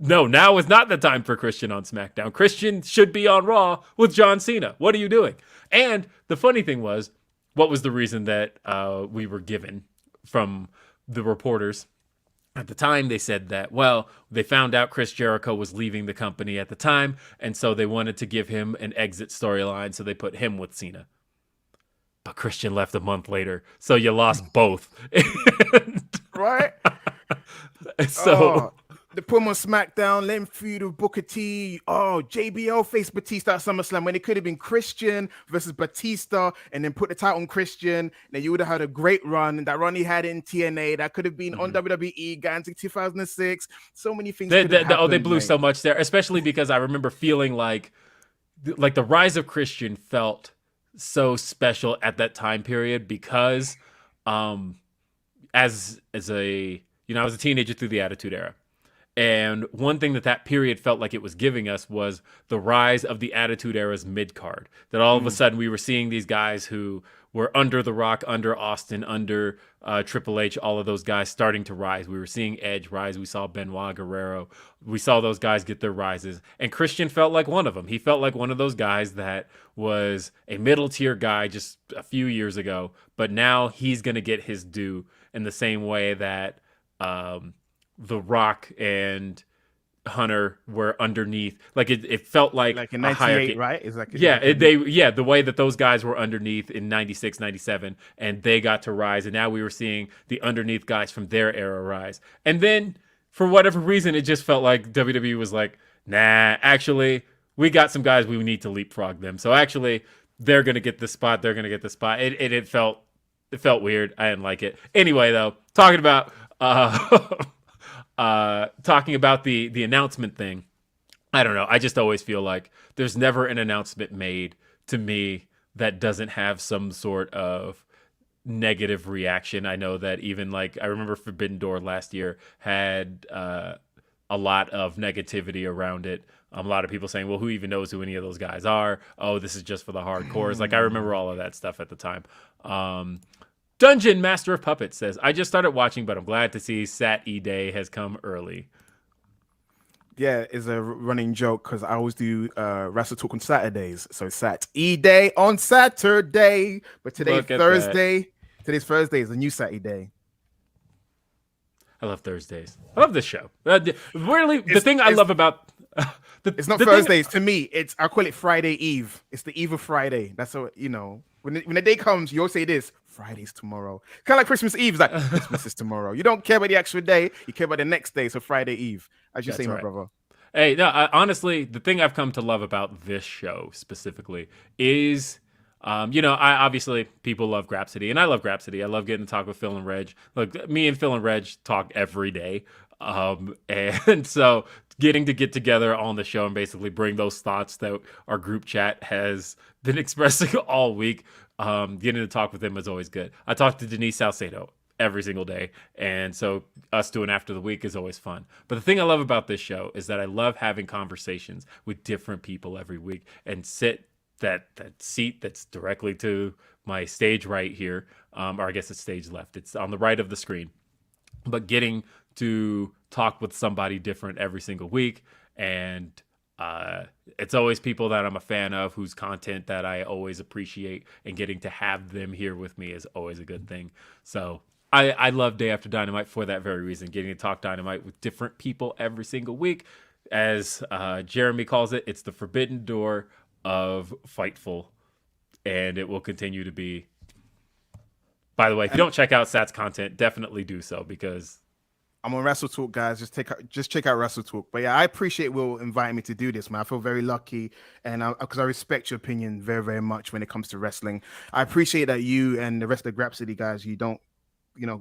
A: No, now is not the time for Christian on SmackDown. Christian should be on Raw with John Cena. What are you doing? And the funny thing was, what was the reason that we were given from the reporters? At the time, they said that, well, they found out Chris Jericho was leaving the company at the time, and so they wanted to give him an exit storyline, so they put him with Cena. But Christian left a month later, so you lost both.
B: Right?
A: So...
B: They put him on SmackDown, let him feud with Booker T. Oh, JBL faced Batista at SummerSlam when it could have been Christian versus Batista, and then put the title on Christian. Then you would have had a great run. That run he had in TNA, that could have been on WWE, got into 2006. So many things.
A: They blew so much there, especially because I remember feeling like the rise of Christian felt so special at that time period because as a I was a teenager through the Attitude Era. And one thing that period felt like it was giving us was the rise of the Attitude Era's mid-card. That all of a sudden we were seeing these guys who were under The Rock, under Austin, under Triple H, all of those guys starting to rise. We were seeing Edge rise. We saw Benoit, Guerrero. We saw those guys get their rises. And Christian felt like one of them. He felt like one of those guys that was a middle-tier guy just a few years ago. But now he's going to get his due in the same way that... The Rock and Hunter were underneath. Like it felt like
B: in
A: a
B: 98,
A: hierarchy.
B: right? It's like
A: the way that those guys were underneath in 96, 97, and they got to rise, and now we were seeing the underneath guys from their era rise. And then for whatever reason, it just felt like WWE was like, nah, actually, we got some guys we need to leapfrog them. So actually, they're gonna get the spot. They're gonna get the spot. It felt weird. I didn't like it. Anyway, though, talking about the announcement thing, I don't know. I just always feel like there's never an announcement made to me that doesn't have some sort of negative reaction. I know that even like I remember Forbidden Door last year had a lot of negativity around it. A lot of people saying, "Well, who even knows who any of those guys are? Oh, this is just for the hardcores." Like I remember all of that stuff at the time. Dungeon Master of Puppets says, "I just started watching, but I'm glad to see Sat E Day has come early."
B: Yeah, it's a running joke because I always do WrestleTalk on Saturdays. So Sat E Day on Saturday. But today's Thursday. Today's Thursday is a new Saturday day.
A: I love Thursdays. I love this show. Really, the thing I love about
B: it's not Thursdays to me. I call it Friday Eve. It's the eve of Friday. That's what when the day comes, you always say this. Friday's tomorrow. Kind of like Christmas Eve. It's like Christmas is tomorrow. You don't care about the actual day. You care about the next day. So Friday Eve, as you say, my brother.
A: Hey, no, honestly, the thing I've come to love about this show specifically is, I obviously people love Grapsody, and I love Grapsody. I love getting to talk with Phil and Reg. Look, me and Phil and Reg talk every day, and so getting to get together on the show and basically bring those thoughts that our group chat has been expressing all week. Getting to talk with them is always good. I talk to Denise Salcedo every single day, and so us doing After the Week is always fun. But the thing I love about this show is that I love having conversations with different people every week and sit that seat that's directly to my stage right here, or I guess it's stage left. It's on the right of the screen. But getting to talk with somebody different every single week, and it's always people that I'm a fan of, whose content that I always appreciate, and getting to have them here with me is always a good thing. So I love Day After Dynamite for that very reason, getting to talk Dynamite with different people every single week. As Jeremy calls it, it's the forbidden door of Fightful, and it will continue to be. By the way, if you don't check out Sat's content, definitely do so, because
B: I'm on WrestleTalk, guys. Just check out WrestleTalk. But yeah, I appreciate Will inviting me to do this, man. I feel very lucky, and because I respect your opinion very, very much when it comes to wrestling. I appreciate that you and the rest of the Grapsody guys, you don't,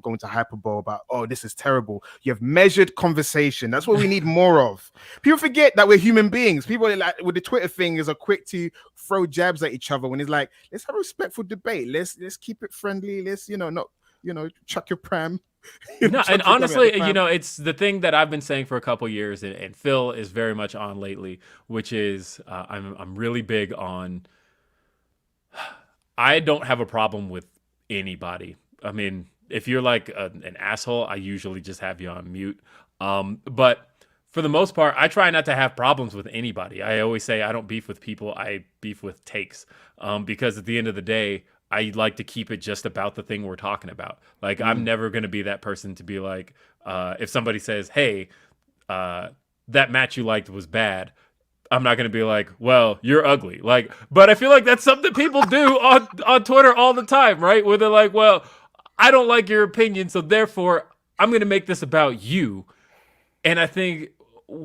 B: go into hyperbole about, oh, this is terrible. You have measured conversation. That's what we need more of. People forget that we're human beings. People like with the Twitter thing are quick to throw jabs at each other when it's like, let's have a respectful debate. Let's keep it friendly. Let's not chuck your pram.
A: No, and honestly, it's the thing that I've been saying for a couple years, and Phil is very much on lately, which is I'm really big on. I don't have a problem with anybody. I mean, if you're like an asshole, I usually just have you on mute. But for the most part, I try not to have problems with anybody. I always say I don't beef with people. I beef with takes, because at the end of the day, I like to keep it just about the thing we're talking about. Like, I'm never going to be that person to be like, if somebody says, hey, that match you liked was bad, I'm not going to be like, well, you're ugly. Like, but I feel like that's something people do on Twitter all the time, right? Where they're like, well, I don't like your opinion, so therefore I'm going to make this about you. And I think,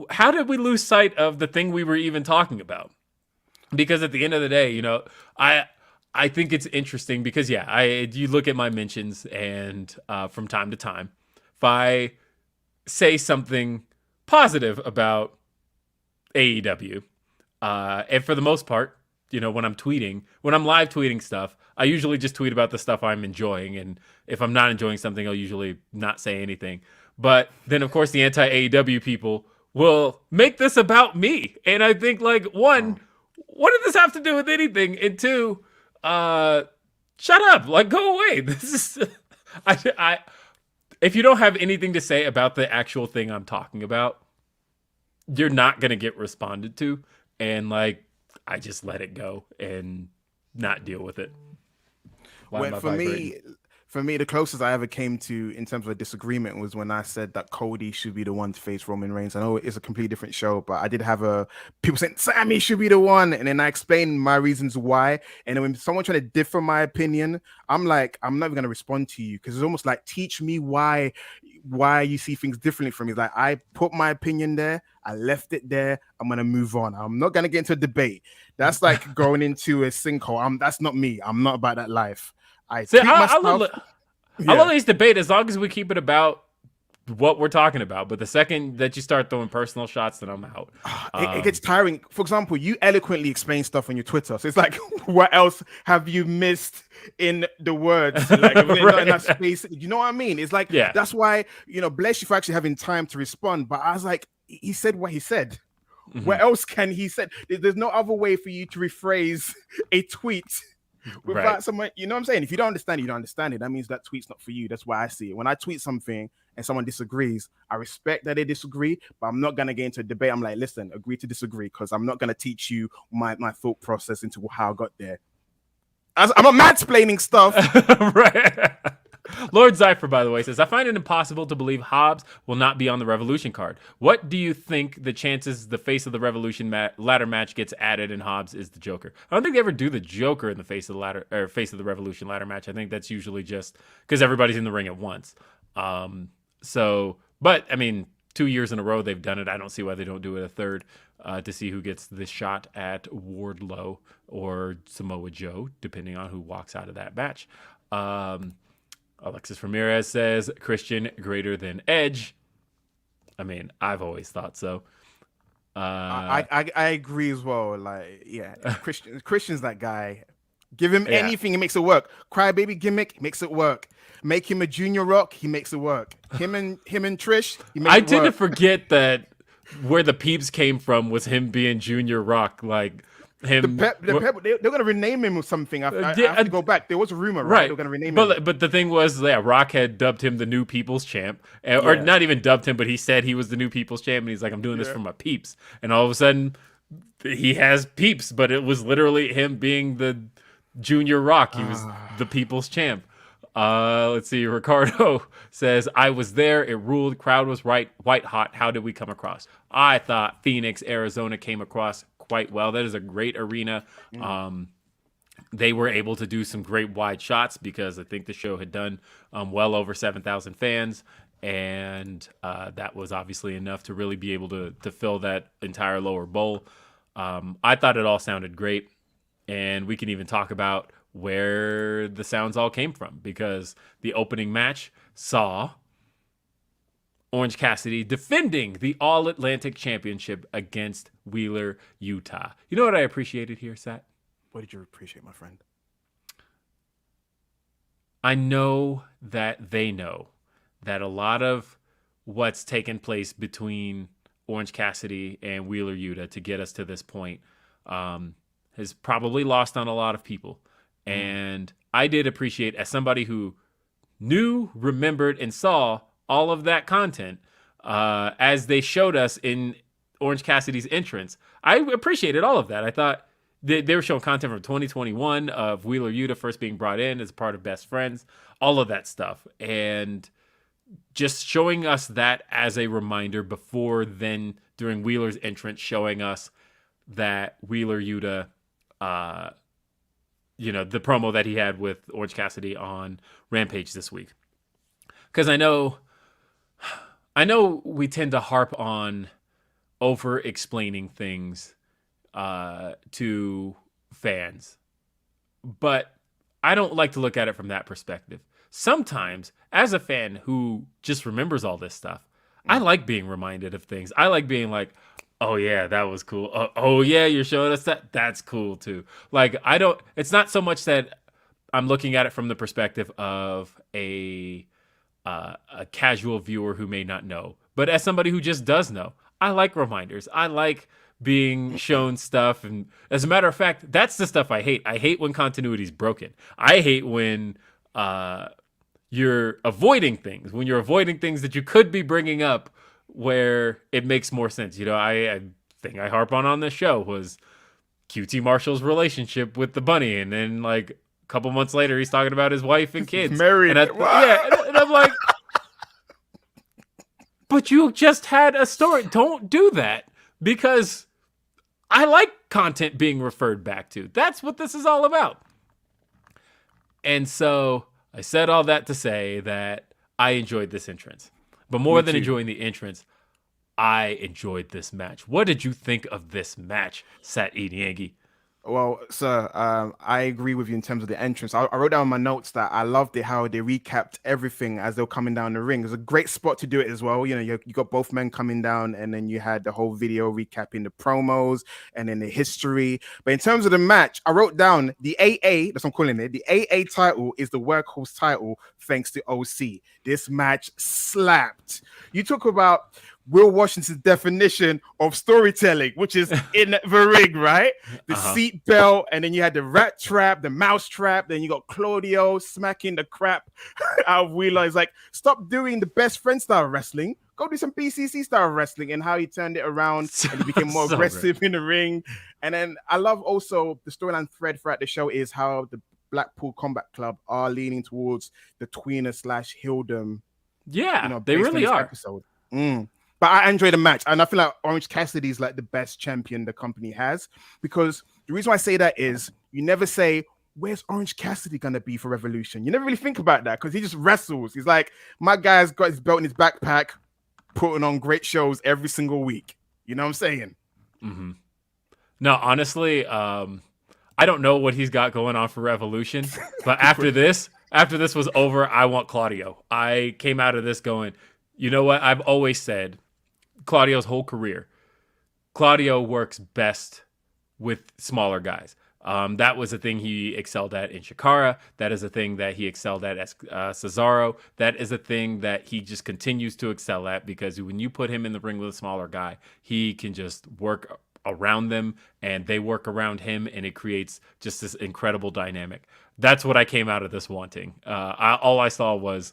A: how did we lose sight of the thing we were even talking about? Because at the end of the day, I think it's interesting because, you look at my mentions, and from time to time, if I say something positive about AEW, and for the most part, when I'm live tweeting stuff, I usually just tweet about the stuff I'm enjoying. And if I'm not enjoying something, I'll usually not say anything. But then, of course, the anti-AEW people will make this about me. And I think, like, one, what did this have to do with anything? And two, shut up, like, go away. This is I if you don't have anything to say about the actual thing I'm talking about, you're not gonna get responded to, and like, I just let it go and not deal with it.
B: For me, the closest I ever came to in terms of a disagreement was when I said that Cody should be the one to face Roman Reigns. I know it's a completely different show, but I did have people saying Sammy should be the one, and then I explained my reasons why. And then when someone trying to differ my opinion, I'm like, I'm not even going to respond to you, because it's almost like, teach me why you see things differently from me. It's like, I put my opinion there, I left it there, I'm going to move on. I'm not going to get into a debate. That's like going into a sinkhole. That's not me. I'm not about that life. I love these debate as long as we keep it about
A: what we're talking about. But the second that you start throwing personal shots, then I'm out.
B: It gets tiring. For example, you eloquently explain stuff on your Twitter. So it's like, what else have you missed in the words? Like, not in that space. You know what I mean? It's like, that's why, bless you for actually having time to respond. But I was like, he said what he said. Mm-hmm. What else can he say? There's no other way for you to rephrase a tweet without someone, you know what I'm saying? If you don't understand it, you don't understand it. That means that tweet's not for you. That's why I see it. When I tweet something and someone disagrees, I respect that they disagree, but I'm not going to get into a debate. I'm like, listen, agree to disagree, because I'm not going to teach you my thought process into how I got there. I'm not mansplaining stuff.
A: Right. Lord Zypher, by the way, says, I find it impossible to believe Hobbs will not be on the Revolution card. What do you think the chances the face of the Revolution ladder match gets added and Hobbs is the Joker? I don't think they ever do the Joker in the face of the ladder or face of the Revolution ladder match. I think that's usually just because everybody's in the ring at once. But I mean, 2 years in a row they've done it. I don't see why they don't do it a third to see who gets the shot at Wardlow or Samoa Joe, depending on who walks out of that match. Alexis Ramirez says Christian greater than Edge. I mean, I've always thought so.
B: I agree as well. Like, Christian's that guy. Give him anything, he makes it work. Crybaby gimmick, makes it work. Make him a Junior Rock, he makes it work. Him and Trish, he makes it work.
A: I tend to forget that where the peeps came from was him being Junior Rock, like. They're going to rename him or something. I have to go back. There was a rumor, right? They're going to rename him. But the thing was, Rock had dubbed him the new People's Champ. Or not even dubbed him, but he said he was the new People's Champ. And he's like, I'm doing this for my peeps. And all of a sudden, he has peeps. But it was literally him being the Junior Rock. He was the People's Champ. Let's see. Ricardo says, I was there. It ruled. Crowd was white hot. How did we come across? I thought Phoenix, Arizona came across quite well. That is a great arena. They were able to do some great wide shots because I think the show had done well over 7,000 fans. And that was obviously enough to really be able to fill that entire lower bowl. I thought it all sounded great. And we can even talk about where the sounds all came from, because the opening match saw Orange Cassidy defending the All-Atlantic Championship against Wheeler, Utah. You know what I appreciated here, Sat?
B: What did you appreciate, my friend?
A: I know that they know that a lot of what's taken place between Orange Cassidy and Wheeler Yuta to get us to this point has probably lost on a lot of people. And I did appreciate, as somebody who knew, remembered, and saw all of that content as they showed us in Orange Cassidy's entrance, I appreciated all of that. I thought they were showing content from 2021 of Wheeler Yuta first being brought in as part of Best Friends, all of that stuff. And just showing us that as a reminder before then, during Wheeler's entrance, showing us that Wheeler Yuta, the promo that he had with Orange Cassidy on Rampage this week. Because I know we tend to harp on over-explaining things to fans, but I don't like to look at it from that perspective. Sometimes, as a fan who just remembers all this stuff, I like being reminded of things. I like being like, oh yeah, that was cool. Oh yeah, you're showing us that. That's cool too. Like, it's not so much that I'm looking at it from the perspective of a casual viewer who may not know, but as somebody who just does know, I like reminders. I like being shown stuff. And as a matter of fact, that's the stuff I hate. I hate when continuity is broken. I hate when you're avoiding things, that you could be bringing up where it makes more sense. I think I harp on this show was QT Marshall's relationship with the bunny. And then like a couple months later, he's talking about his wife and kids.
B: Married.
A: And I'm like, but you just had a story. Don't do that, because I like content being referred back to. That's what this is all about. And so I said all that to say that I enjoyed this entrance. But more than enjoying the entrance, I enjoyed this match. What did you think of this match, Sat Niangi?
B: Well, sir, I agree with you in terms of the entrance. I wrote down in my notes that I loved it how they recapped everything as they were coming down the ring. It was a great spot to do it as well. You know, you got both men coming down, and then you had the whole video recapping the promos and then the history. But in terms of the match, I wrote down the AA, that's what I'm calling it. The AA title is the workhorse title thanks to OC. This match slapped. You talk about Will Washington's definition of storytelling, which is in the ring, right? The seat belt, and then you had the rat trap, the mouse trap, then you got Claudio smacking the crap out of Wheeler. It's like, stop doing the best friend style wrestling. Go do some BCC style wrestling, and how he turned it around and he became more aggressive in the ring. And then I love also the storyline thread throughout the show is how the Blackpool Combat Club are leaning towards the tweener / Hildem.
A: Yeah, they really are.
B: Episode. But I enjoy the match, and I feel like Orange Cassidy is like the best champion the company has, because the reason why I say that is you never say, where's Orange Cassidy going to be for Revolution? You never really think about that because he just wrestles. He's like, my guy's got his belt in his backpack, putting on great shows every single week. You know what I'm saying?
A: Mm-hmm. No, honestly, I don't know what he's got going on for Revolution, but after this was over, I want Claudio. I came out of this going, you know what? I've always said, Claudio's whole career, Claudio works best with smaller guys. That was a thing he excelled at in Shikara. That is a thing that he excelled at as Cesaro. That is a thing that he just continues to excel at, because when you put him in the ring with a smaller guy, he can just work around them and they work around him, and it creates just this incredible dynamic. That's what I came out of this wanting. All I saw was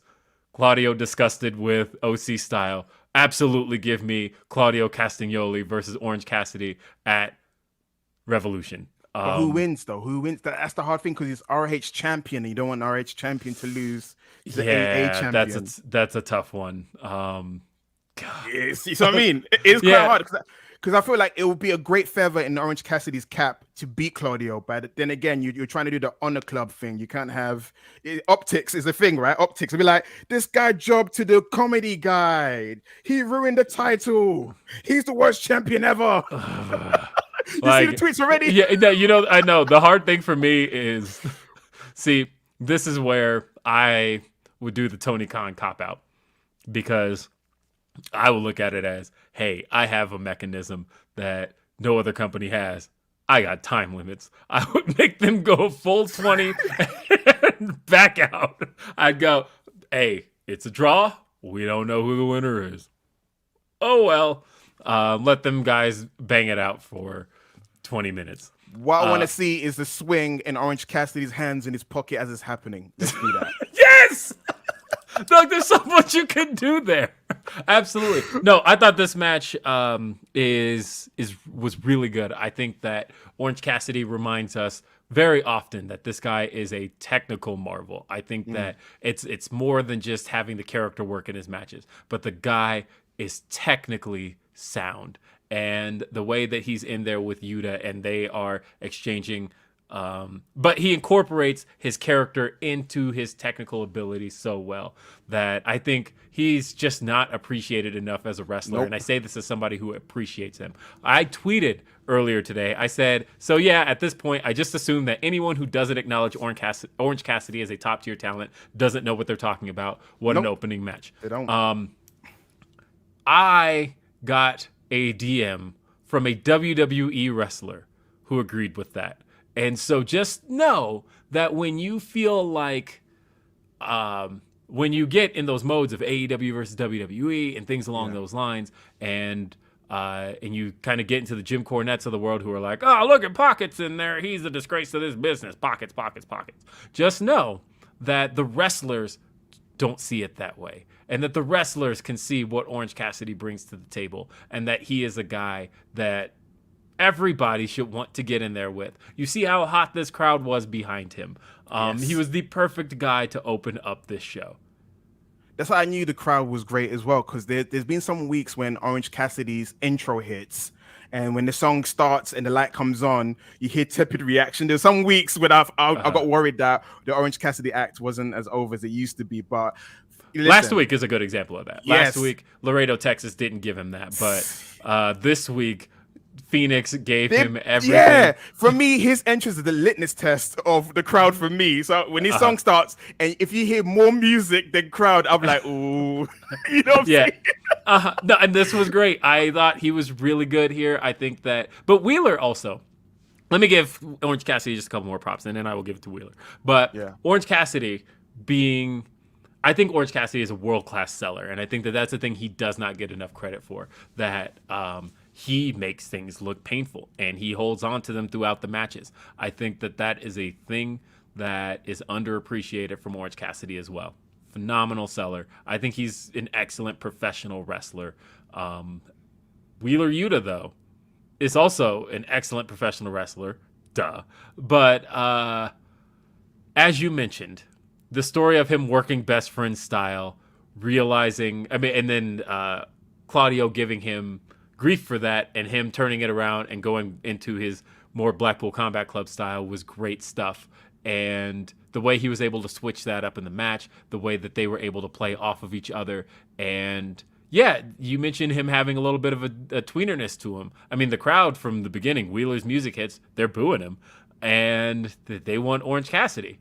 A: Claudio disgusted with OC style. Absolutely give me Claudio Castagnoli versus Orange Cassidy at Revolution.
B: But who wins, though? Who wins? That's the hard thing, because he's RH champion, and you don't want RH champion to lose. He's the AA champion.
A: That's a tough one.
B: You see what I mean? It's quite hard, because I feel like it would be a great feather in Orange Cassidy's cap to beat Claudio. But then again, you're trying to do the honor club thing. You can't have optics is a thing, right? Optics. It'd be like, this guy jobbed to the comedy guide. He ruined the title. He's the worst champion ever. You see the tweets already?
A: Yeah, no, I know. The hard thing for me is, see, this is where I would do the Tony Khan cop-out, because I will look at it as, hey, I have a mechanism that no other company has. I got time limits. I would make them go full 20 and back out. I'd go, hey, it's a draw. We don't know who the winner is. Oh, well. Let them guys bang it out for 20 minutes.
B: What I want to see is the swing in Orange Cassidy's hands in his pocket as it's happening. Let's do that.
A: Yes! Doug, there's so much you can do there. Absolutely. No, I thought this match was really good. I think that Orange Cassidy reminds us very often that this guy is a technical marvel. I think that it's more than just having the character work in his matches, but the guy is technically sound. And the way that he's in there with Yuta and they are exchanging, but he incorporates his character into his technical ability so well that I think he's just not appreciated enough as a wrestler. Nope. And I say this as somebody who appreciates him. I tweeted earlier today, I said, so yeah, at this point, I just assume that anyone who doesn't acknowledge Orange Cassidy as a top tier talent doesn't know what they're talking about. What an opening match.
B: They don't.
A: I got a DM from a WWE wrestler who agreed with that. And so just know that when you feel like, when you get in those modes of AEW versus WWE and things along those lines, and you kind of get into the Jim Cornettes of the world who are like, oh, look at Pockets in there. He's a disgrace to this business. Pockets, Pockets, Pockets. Just know that the wrestlers don't see it that way, and that the wrestlers can see what Orange Cassidy brings to the table, and that he is a guy that everybody should want to get in there with. You see how hot this crowd was behind him. Yes. He was the perfect guy to open up this show.
B: That's why I knew the crowd was great as well, because there's been some weeks when Orange Cassidy's intro hits, and when the song starts and the light comes on, you hear tepid reaction. There's some weeks when I got worried that the Orange Cassidy act wasn't as over as it used to be, but listen.
A: Last week is a good example of that.
B: Yes.
A: Last week, Laredo, Texas didn't give him that, but this week, Phoenix gave him everything.
B: Yeah, for me, his entrance is the litmus test of the crowd for me. So when his song starts, and if you hear more music than crowd, I'm like, ooh, you know what I'm saying?
A: No, and this was great. I thought he was really good here. I think that, but Wheeler also. Let me give Orange Cassidy just a couple more props, and then I will give it to Wheeler. But Orange Cassidy being, I think Orange Cassidy is a world-class seller, and I think that that's the thing he does not get enough credit for, that he makes things look painful, and he holds on to them throughout the matches. I think that that is a thing that is underappreciated from Orange Cassidy as well. Phenomenal seller. I think he's an excellent professional wrestler. Wheeler Yuta, though, is also an excellent professional wrestler. Duh. But as you mentioned, the story of him working best friend style, realizing, and then Claudio giving him grief for that and him turning it around and going into his more Blackpool Combat Club style was great stuff. And the way he was able to switch that up in the match, the way that they were able to play off of each other. And yeah, you mentioned him having a little bit of a tweenerness to him. I mean, the crowd from the beginning, Wheeler's music hits, they're booing him. And they want Orange Cassidy.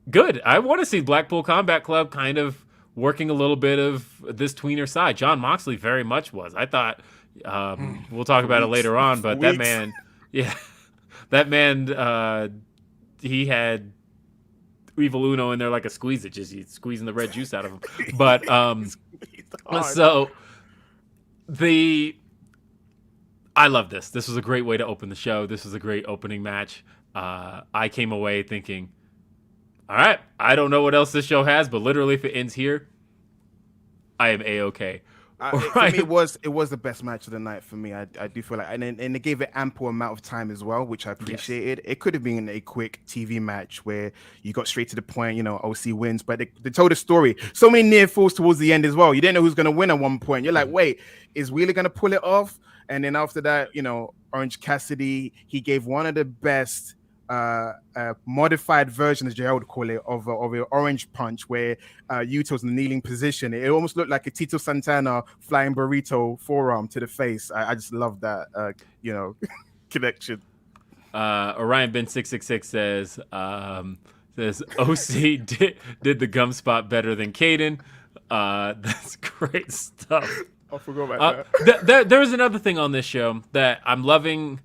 A: Good. I want to see Blackpool Combat Club kind of working a little bit of this tweener side. John Moxley very much was. I thought, we'll talk about it later on, but that man, he had Evil Uno in there like a squeeze it, just squeezing the red juice out of him. But I love this. This was a great way to open the show. This was a great opening match. I came away thinking, all right, I don't know what else this show has, but literally if it ends here, I am A-okay.
B: For me, it was the best match of the night for me. I do feel like, and they gave it ample amount of time as well, which I appreciated. Yes. It could have been a quick TV match where you got straight to the point, OC wins, but they told a story. So many near falls towards the end as well. You didn't know who's going to win at one point. You're like, wait, is Wheeler going to pull it off? And then after that, Orange Cassidy, he gave one of the best modified version, as Jay would call it, of an orange punch where Yuta was in a kneeling position. It almost looked like a Tito Santana flying burrito forearm to the face. I just love that, connection.
A: Orion Ben 666 says OC did the gum spot better than Caden. That's great stuff.
B: I forgot about that.
A: There was another thing on this show that I'm loving.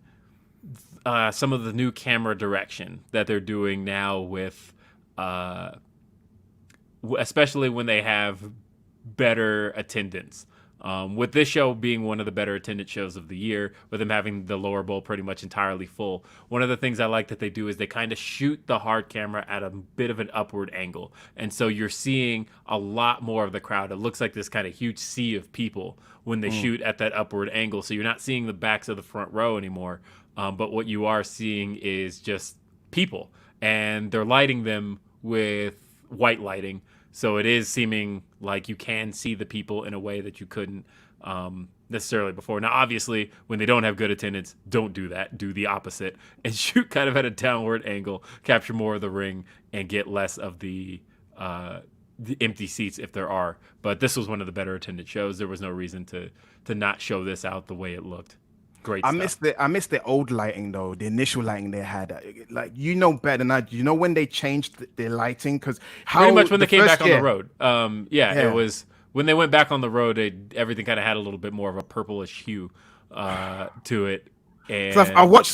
A: Some of the new camera direction that they're doing now with, especially when they have better attendance. With this show being one of the better attended shows of the year, with them having the lower bowl pretty much entirely full, one of the things I like that they do is they kind of shoot the hard camera at a bit of an upward angle. And so you're seeing a lot more of the crowd. It looks like this kind of huge sea of people when they shoot at that upward angle. So you're not seeing the backs of the front row anymore. But what you are seeing is just people, and they're lighting them with white lighting. So it is seeming like you can see the people in a way that you couldn't necessarily before. Now, obviously, when they don't have good attendance, don't do that. Do the opposite and shoot kind of at a downward angle, capture more of the ring, and get less of the empty seats if there are. But this was one of the better attended shows. There was no reason to not show this out the way it looked. Great stuff.
B: I missed the old lighting though, the initial lighting they had. Like better than I. When they changed the lighting, because
A: pretty much when they came back on the road. It was when they went back on the road. Everything kind of had a little bit more of a purplish hue to it. And
B: so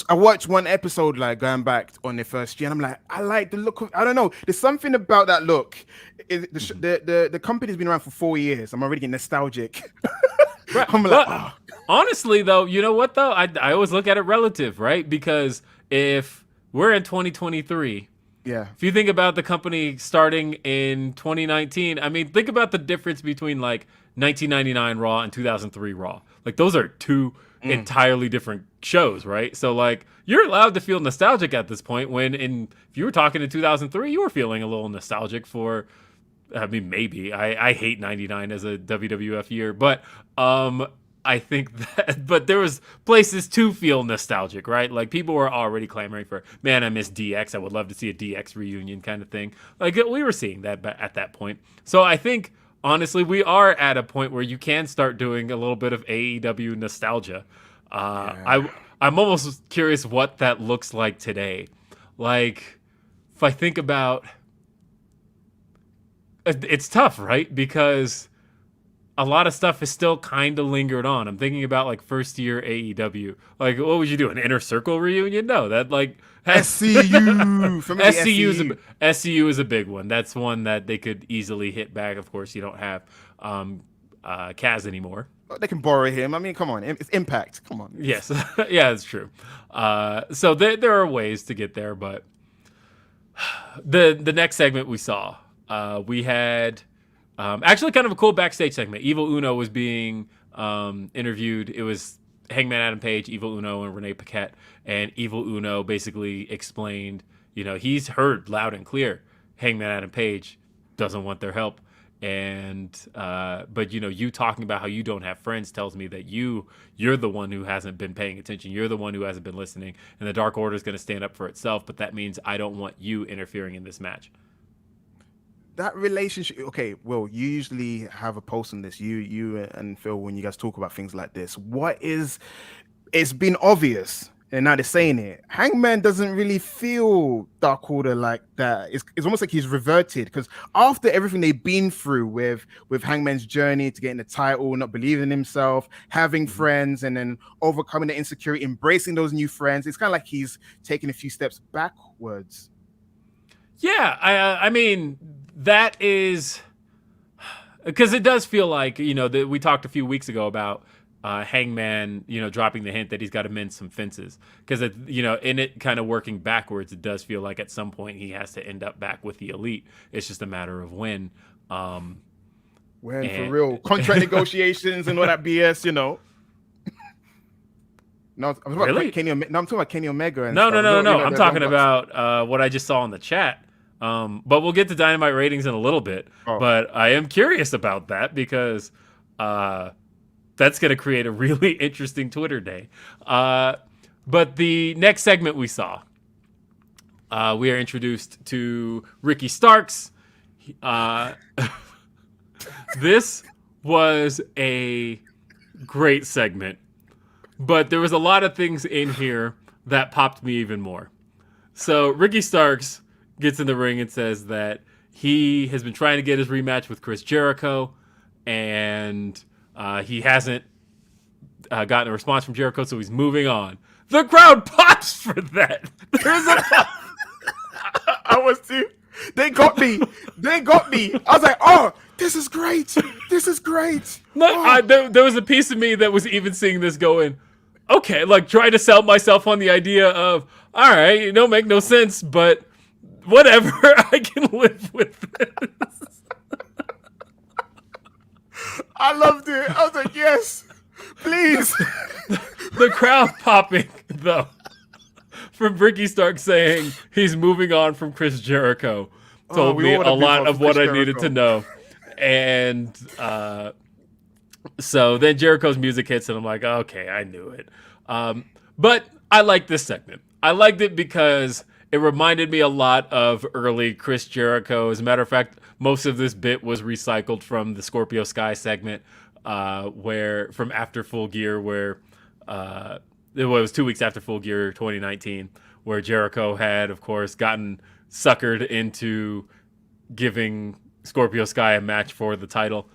B: I watched one episode like going back on the first year, and I'm like, I like the look of. I don't know. There's something about that look. The company's been around for 4 years. I'm already getting nostalgic.
A: Right. I'm like, honestly, though, you know what, though? I always look at it relative, right? Because if we're in 2023, if you think about the company starting in 2019, I mean, think about the difference between like 1999 Raw and 2003 Raw. Like, those are two entirely different shows, right? So, like, you're allowed to feel nostalgic at this point when if you were talking in 2003, you were feeling a little nostalgic for... I mean, maybe. I hate 99 as a WWF year, but I think that, but there was places to feel nostalgic, right? Like people were already clamoring for, man, I miss DX. I would love to see a DX reunion kind of thing. Like we were seeing that at that point. So I think, honestly, we are at a point where you can start doing a little bit of AEW nostalgia. I'm almost curious what that looks like today. Like, if I think about, it's tough, right? Because a lot of stuff is still kind of lingered on. I'm thinking about like first year AEW. Like, what would you do? An Inner Circle reunion? No, that like
B: SCU. For me,
A: SCU is a big one. That's one that they could easily hit back. Of course, you don't have Kaz anymore.
B: They can borrow him. I mean, come on, it's Impact. Come on.
A: Yes, yeah, that's true. So there are ways to get there, but the next segment we saw, we had actually kind of a cool backstage segment. Evil Uno was being interviewed. It was Hangman Adam Page, Evil Uno, and Renee Paquette. And Evil Uno basically explained, he's heard loud and clear Hangman Adam Page doesn't want their help. And but you talking about how you don't have friends tells me that you're the one who hasn't been paying attention. You're the one who hasn't been listening, and the Dark Order is going to stand up for itself. But that means I don't want you interfering in this match.
B: That relationship. Okay, well, you usually have a post on this. You and Phil, when you guys talk about things like this, it's been obvious. And now they're saying it. Hangman doesn't really feel Dark Order like that. It's almost like he's reverted, because after everything they've been through with Hangman's journey to getting the title, not believing in himself, having friends, and then overcoming the insecurity, embracing those new friends, it's kind of like he's taking a few steps backwards.
A: Yeah, I mean, that is because it does feel like, we talked a few weeks ago about Hangman, dropping the hint that he's got to mend some fences, because in it kind of working backwards, it does feel like at some point he has to end up back with the Elite. It's just a matter of when.
B: When, for real, contract negotiations and all that BS, No, I'm talking
A: really?
B: I'm talking about Kenny Omega. And
A: no. I'm talking about what I just saw in the chat. But we'll get to Dynamite ratings in a little bit. Oh. But I am curious about that, because that's going to create a really interesting Twitter day. But the next segment we saw, we are introduced to Ricky Starks. This was a great segment, but there was a lot of things in here that popped me even more. So Ricky Starks gets in the ring and says that he has been trying to get his rematch with Chris Jericho, and he hasn't gotten a response from Jericho, so he's moving on. The crowd pops for that. There's a
B: I was too. They got me. I was like, oh, this is great.
A: No, there was a piece of me that was even seeing this going, okay, like trying to sell myself on the idea of, all right, it don't make no sense, but whatever, I can live with this.
B: I loved it. I was like, yes, please.
A: The crowd popping, though, from Ricky Stark saying he's moving on from Chris Jericho told me a lot of what I needed to know. And so then Jericho's music hits, and I'm like, okay, I knew it. But I liked this segment. I liked it because it reminded me a lot of early Chris Jericho. As a matter of fact, most of this bit was recycled from the Scorpio Sky segment, from After Full Gear, where it was 2 weeks after Full Gear 2019, where Jericho had, of course, gotten suckered into giving Scorpio Sky a match for the title.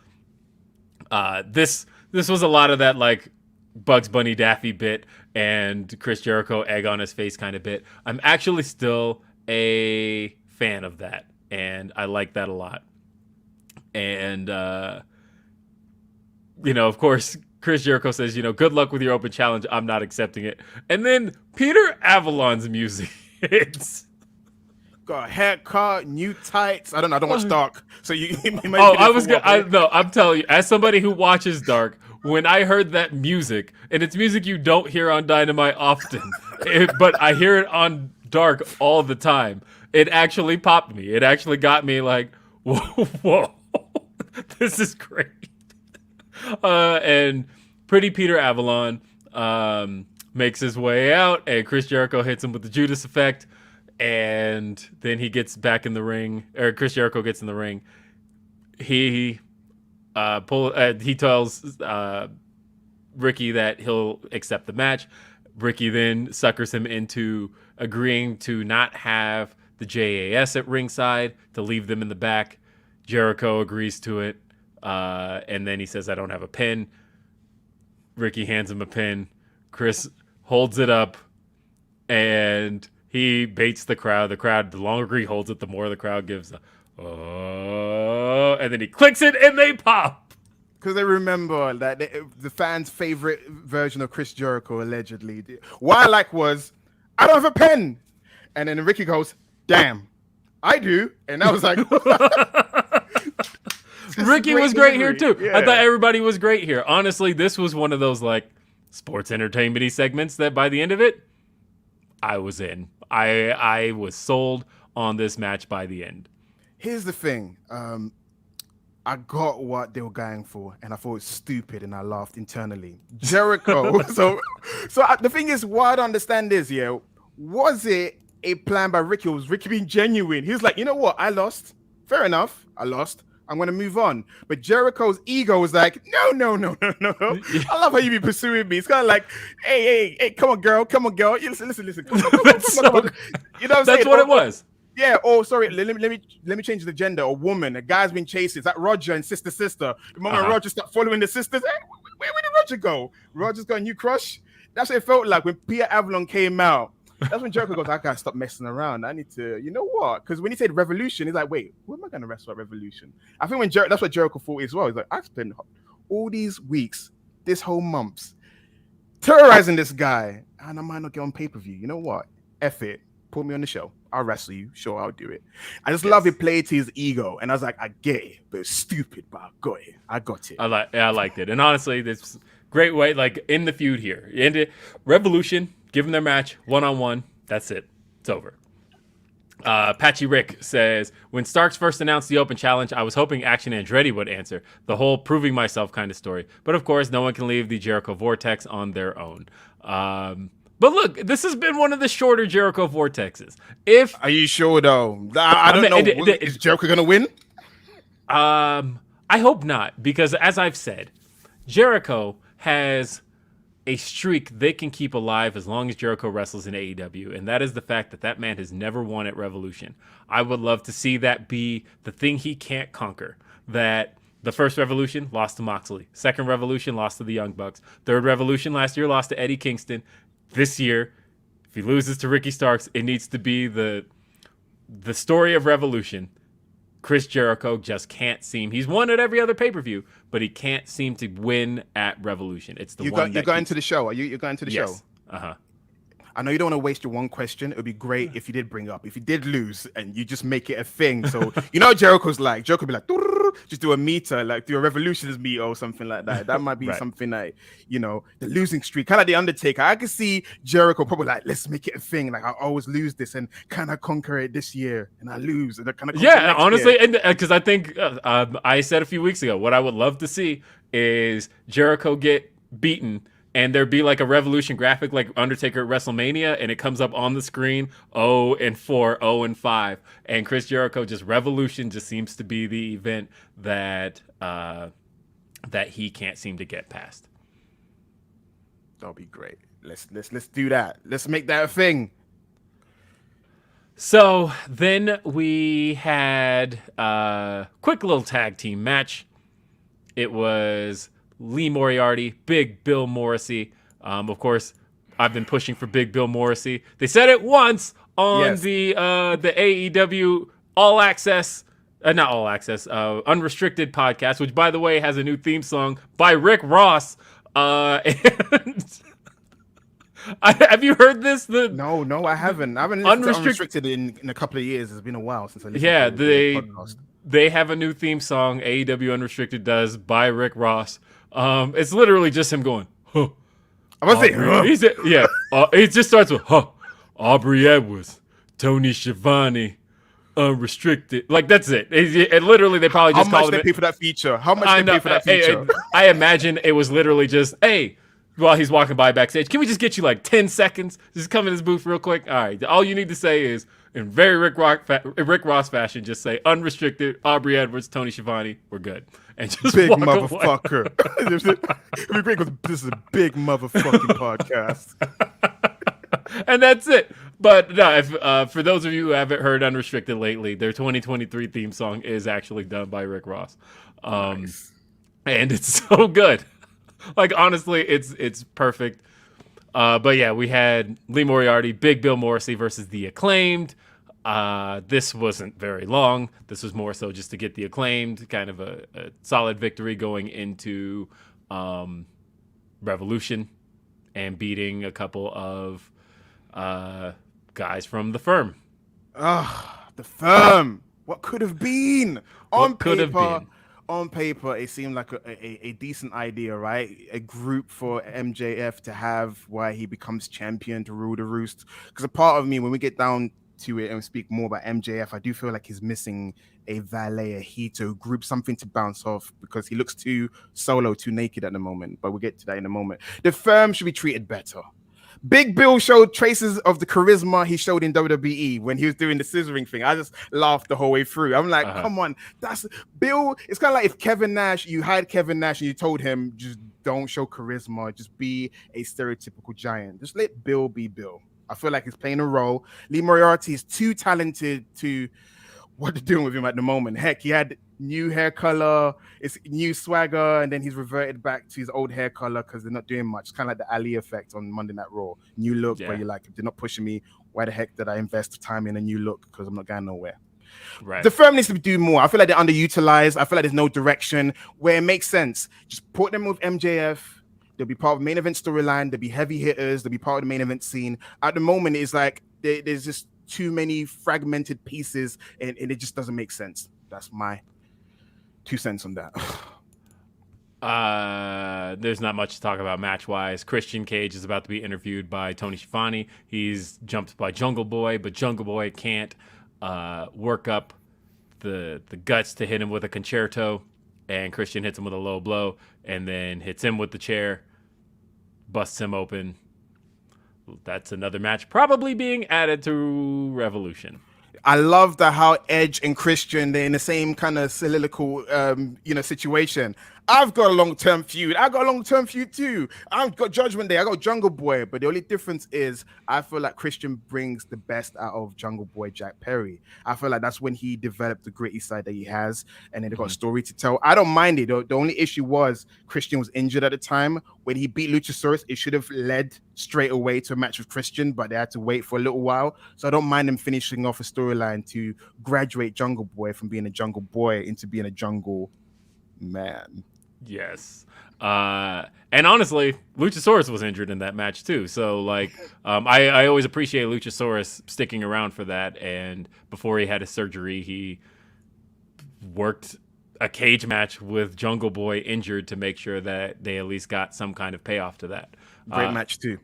A: This was a lot of that, like, Bugs Bunny Daffy bit and Chris Jericho egg on his face kind of bit. I'm actually still a fan of that, and I like that a lot. And of course, Chris Jericho says, good luck with your open challenge. I'm not accepting it. And then Peter Avalon's music hits.
B: Got a haircut, new tights. I don't watch Dark, so you.
A: I'm telling you, as somebody who watches Dark, when I heard that music, and it's music you don't hear on Dynamite often, but I hear it on Dark all the time, it actually popped me. It actually got me like, whoa, this is great. And Pretty Peter Avalon makes his way out, and Chris Jericho hits him with the Judas effect. And then he gets back in the ring, or Chris Jericho gets in the ring. He tells Ricky that he'll accept the match. Ricky then suckers him into agreeing to not have the JAS at ringside, to leave them in the back. Jericho agrees to it. And then he says, I don't have a pin. Ricky hands him a pin. Chris holds it up and he baits the crowd. The longer he holds it, the more the crowd gives and then he clicks it and they pop.
B: Because they remember that the fans' favorite version of Chris Jericho, allegedly. What I like was, I don't have a pen. And then Ricky goes, damn, I do. And I was like,
A: Ricky was great here too.
B: Yeah.
A: I thought everybody was great here. Honestly, this was one of those like sports entertainment-y segments that by the end of it, I was in. I was sold on this match by the end.
B: Here's the thing. I got what they were going for, and I thought it was stupid, and I laughed internally. Jericho. so the thing is, what I don't understand is, was it a plan by Ricky? Or was Ricky being genuine? He was like, you know what? I lost. Fair enough. I lost. I'm going to move on. But Jericho's ego was like, no. I love how you be pursuing me. It's kind of like, hey, come on, girl. You listen. Come on. You know what I'm saying?
A: That's what it was.
B: Yeah. Oh, sorry. Let me change the gender. A woman. A guy's been chasing. It's like Roger and sister. The moment Roger start following the sisters, hey, where did Roger go? Roger's got a new crush. That's what it felt like when Peter Avalon came out. That's when Jericho goes, I gotta stop messing around. I need to, you know what? Because when he said Revolution, he's like, wait, who am I gonna wrestle at Revolution? I think that's what Jericho thought as well. He's like, I spent all these weeks, this whole months, terrorizing this guy, and I might not get on pay-per-view. You know what? F it. Put me on the show. I'll wrestle you. Sure, I'll do it. I just love it played to his ego. And I was like, I get it, but it's stupid, but I got it.
A: I liked it. And honestly, this great way, like in the feud here. Ended Revolution, give them their match, one-on-one. That's it. It's over. Patchy Rick says, when Starks first announced the open challenge, I was hoping Action Andretti would answer. The whole proving myself kind of story. But of course, no one can leave the Jericho Vortex on their own. But look, this has been one of the shorter Jericho Vortexes.
B: Are you sure though? I don't know. Is Jericho gonna win?
A: I hope not, because as I've said, Jericho has a streak they can keep alive as long as Jericho wrestles in AEW, and that is the fact that man has never won at Revolution. I would love to see that be the thing he can't conquer. That the first Revolution lost to Moxley, second Revolution lost to the Young Bucks, third Revolution last year lost to Eddie Kingston. This year, if he loses to Ricky Starks, it needs to be the story of Revolution. Chris Jericho just can't seem. He's won at every other pay-per-view, but he can't seem to win at Revolution. It's
B: you're going to the show. You're going to the show?
A: Uh-huh.
B: I know you don't want to waste your one question. It would be great if you did bring up, if you did lose and you just make it a thing. So, you know, Jericho's like, Jericho would be like, just do a meter, like do a Revolutionist meter or something like that. That might be
A: right.
B: Something like, you know, the losing streak, kind of like the Undertaker. I could see Jericho probably like, let's make it a thing. Like I always lose this and kind of conquer it this year and I lose. And I kind of
A: honestly,
B: year.
A: And because I think I said a few weeks ago, what I would love to see is Jericho get beaten and there'd be like a Revolution graphic like Undertaker at WrestleMania, and it comes up on the screen 0-4, 0-5. And Chris Jericho Revolution just seems to be the event that he can't seem to get past.
B: That'll be great. Let's do that. Let's make that a thing.
A: So then we had a quick little tag team match. It was Lee Moriarty, Big Bill Morrissey. Of course, I've been pushing for Big Bill Morrissey. They said it once on the AEW All Access, not All Access, Unrestricted podcast, which, by the way, has a new theme song by Rick Ross. And have you heard this?
B: No, I haven't. I haven't listened to Unrestricted in a couple of years. It's been a while since I listened to the podcast.
A: They have a new theme song, AEW Unrestricted does, by Rick Ross. It's literally just him going, huh.
B: I was saying,
A: it just starts with, huh. Aubrey Edwards, Tony Schiavone, Unrestricted. Like, that's it. It literally, they probably just called it.
B: How much they pay for that feature? How much they pay for that feature?
A: I imagine it was literally just, hey, while he's walking by backstage, can we just get you like 10 seconds? Just come in his booth real quick. All right. All you need to say is, in very Rick Ross fashion, just say unrestricted, Aubrey Edwards, Tony Schiavone, we're good. And just
B: Big
A: walk
B: motherfucker. It'd be great because this is a big motherfucking podcast.
A: And that's it. But no, if, for those of you who haven't heard Unrestricted lately, their 2023 theme song is actually done by Rick Ross.
B: Nice.
A: And it's so good. Like, honestly, it's perfect. But yeah, we had Lee Moriarty, Big Bill Morrissey versus The Acclaimed. This wasn't very long. This was more so just to get The Acclaimed, kind of a solid victory going into Revolution and beating a couple of guys from The Firm.
B: The Firm. What could have been? On paper, it seemed like a decent idea, right? A group for MJF to have where he becomes champion to rule the roost. Because a part of me, when we get down to it and speak more about MJF, I do feel like he's missing a valet, a hito group, something to bounce off, because he looks too solo, too naked at the moment. But we'll get to that in a moment. The Firm should be treated better. Big Bill showed traces of the charisma he showed in WWE when he was doing the scissoring thing. I just laughed the whole way through. I'm like, come on, that's Bill. It's kind of like if Kevin Nash, you hired Kevin Nash and you told him, just don't show charisma, just be a stereotypical giant. Just let Bill be Bill. I feel like he's playing a role. Lee Moriarty is too talented to what they're doing with him at the moment. Heck, he had new hair color, it's new swagger, and then he's reverted back to his old hair color because they're not doing much. It's kind of like the Ali effect on Monday Night Raw. New look where you're like, if they're not pushing me, why the heck did I invest time in a new look? Because I'm not going nowhere.
A: Right.
B: The Firm needs to do more. I feel like they're underutilized. I feel like there's no direction where it makes sense. Just put them with MJF. They'll be part of the main event storyline. They'll be heavy hitters. They'll be part of the main event scene. At the moment, it's like there's just too many fragmented pieces, and it just doesn't make sense. That's my 2 cents on that.
A: There's not much to talk about match-wise. Christian Cage is about to be interviewed by Tony Schiavone. He's jumped by Jungle Boy, but Jungle Boy can't work up the guts to hit him with a concerto, and Christian hits him with a low blow and then hits him with the chair, busts him open. That's another match probably being added to Revolution.
B: I love how Edge and Christian, they're in the same kind of soliloquial, situation. I've got a long-term feud. I got a long-term feud too. I've got Judgment Day. I got Jungle Boy. But the only difference is I feel like Christian brings the best out of Jungle Boy Jack Perry. I feel like that's when he developed the gritty side that he has. And then they got a story to tell. I don't mind it. The only issue was Christian was injured at the time. When he beat Luchasaurus, it should have led straight away to a match with Christian, but they had to wait for a little while. So I don't mind them finishing off a storyline to graduate Jungle Boy from being a Jungle Boy into being a Jungle Man.
A: Yes. And honestly, Luchasaurus was injured in that match too. So like, I always appreciate Luchasaurus sticking around for that. And before he had his surgery, he worked a cage match with Jungle Boy injured to make sure that they at least got some kind of payoff to that.
B: Great match too.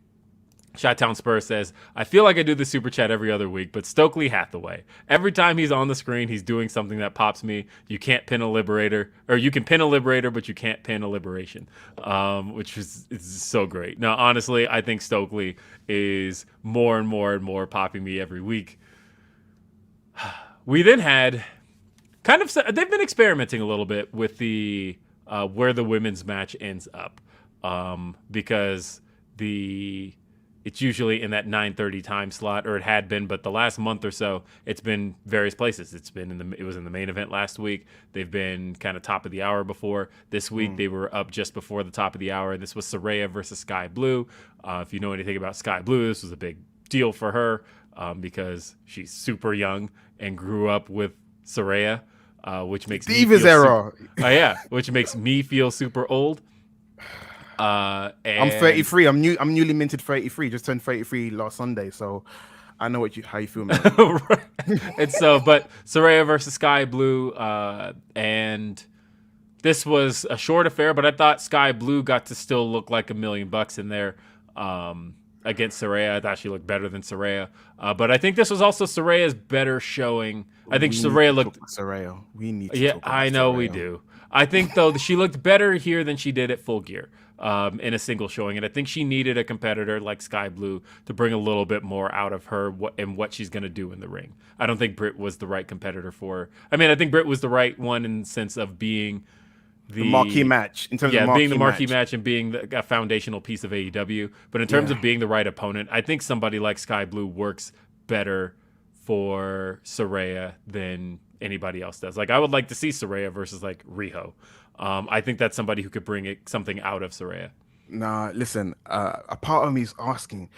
A: Chi-Town Spur says, I feel like I do the super chat every other week, but Stokely Hathaway. Every time he's on the screen, he's doing something that pops me. You can't pin a Liberator, or you can pin a Liberator, but you can't pin a Liberation, which is so great. Now, honestly, I think Stokely is more and more and more popping me every week. We then had they've been experimenting a little bit with the where the women's match ends up, because it's usually in that 9:30 time slot, or it had been, but the last month or so, it's been various places. It was in the main event last week. They've been kind of top of the hour before. This week, they were up just before the top of the hour. This was Saraya versus Sky Blue. If you know anything about Sky Blue, this was a big deal for her because she's super young and grew up with Saraya, which makes
B: Divas era.
A: Which makes me feel super old.
B: I'm 33. I'm newly minted 33. Just turned 33 last Sunday, so I know how you feel, man.
A: Right. And so, but Saraya versus Sky Blue, and this was a short affair, but I thought Sky Blue got to still look like $1 million in there. against Saraya. I thought she looked better than Saraya. But I think this was also Saraya's better showing. I think Saraya looked.
B: Saraya. We need to
A: Yeah,
B: talk about
A: I know
B: Saraya.
A: we do. I think though she looked better here than she did at Full Gear in a single showing, and I think she needed a competitor like Sky Blue to bring a little bit more out of her and what she's going to do in the ring. I don't think Britt was the right competitor for her. I mean, I think Britt was the right one in the sense of being
B: The marquee match in terms of
A: being the marquee match and being a foundational piece of AEW. But in terms of being the right opponent, I think somebody like Sky Blue works better for Saraya than anybody else does. Like, I would like to see Saraya versus like Riho. I think that's somebody who could bring something out of Saraya.
B: Nah, listen, a part of me is asking,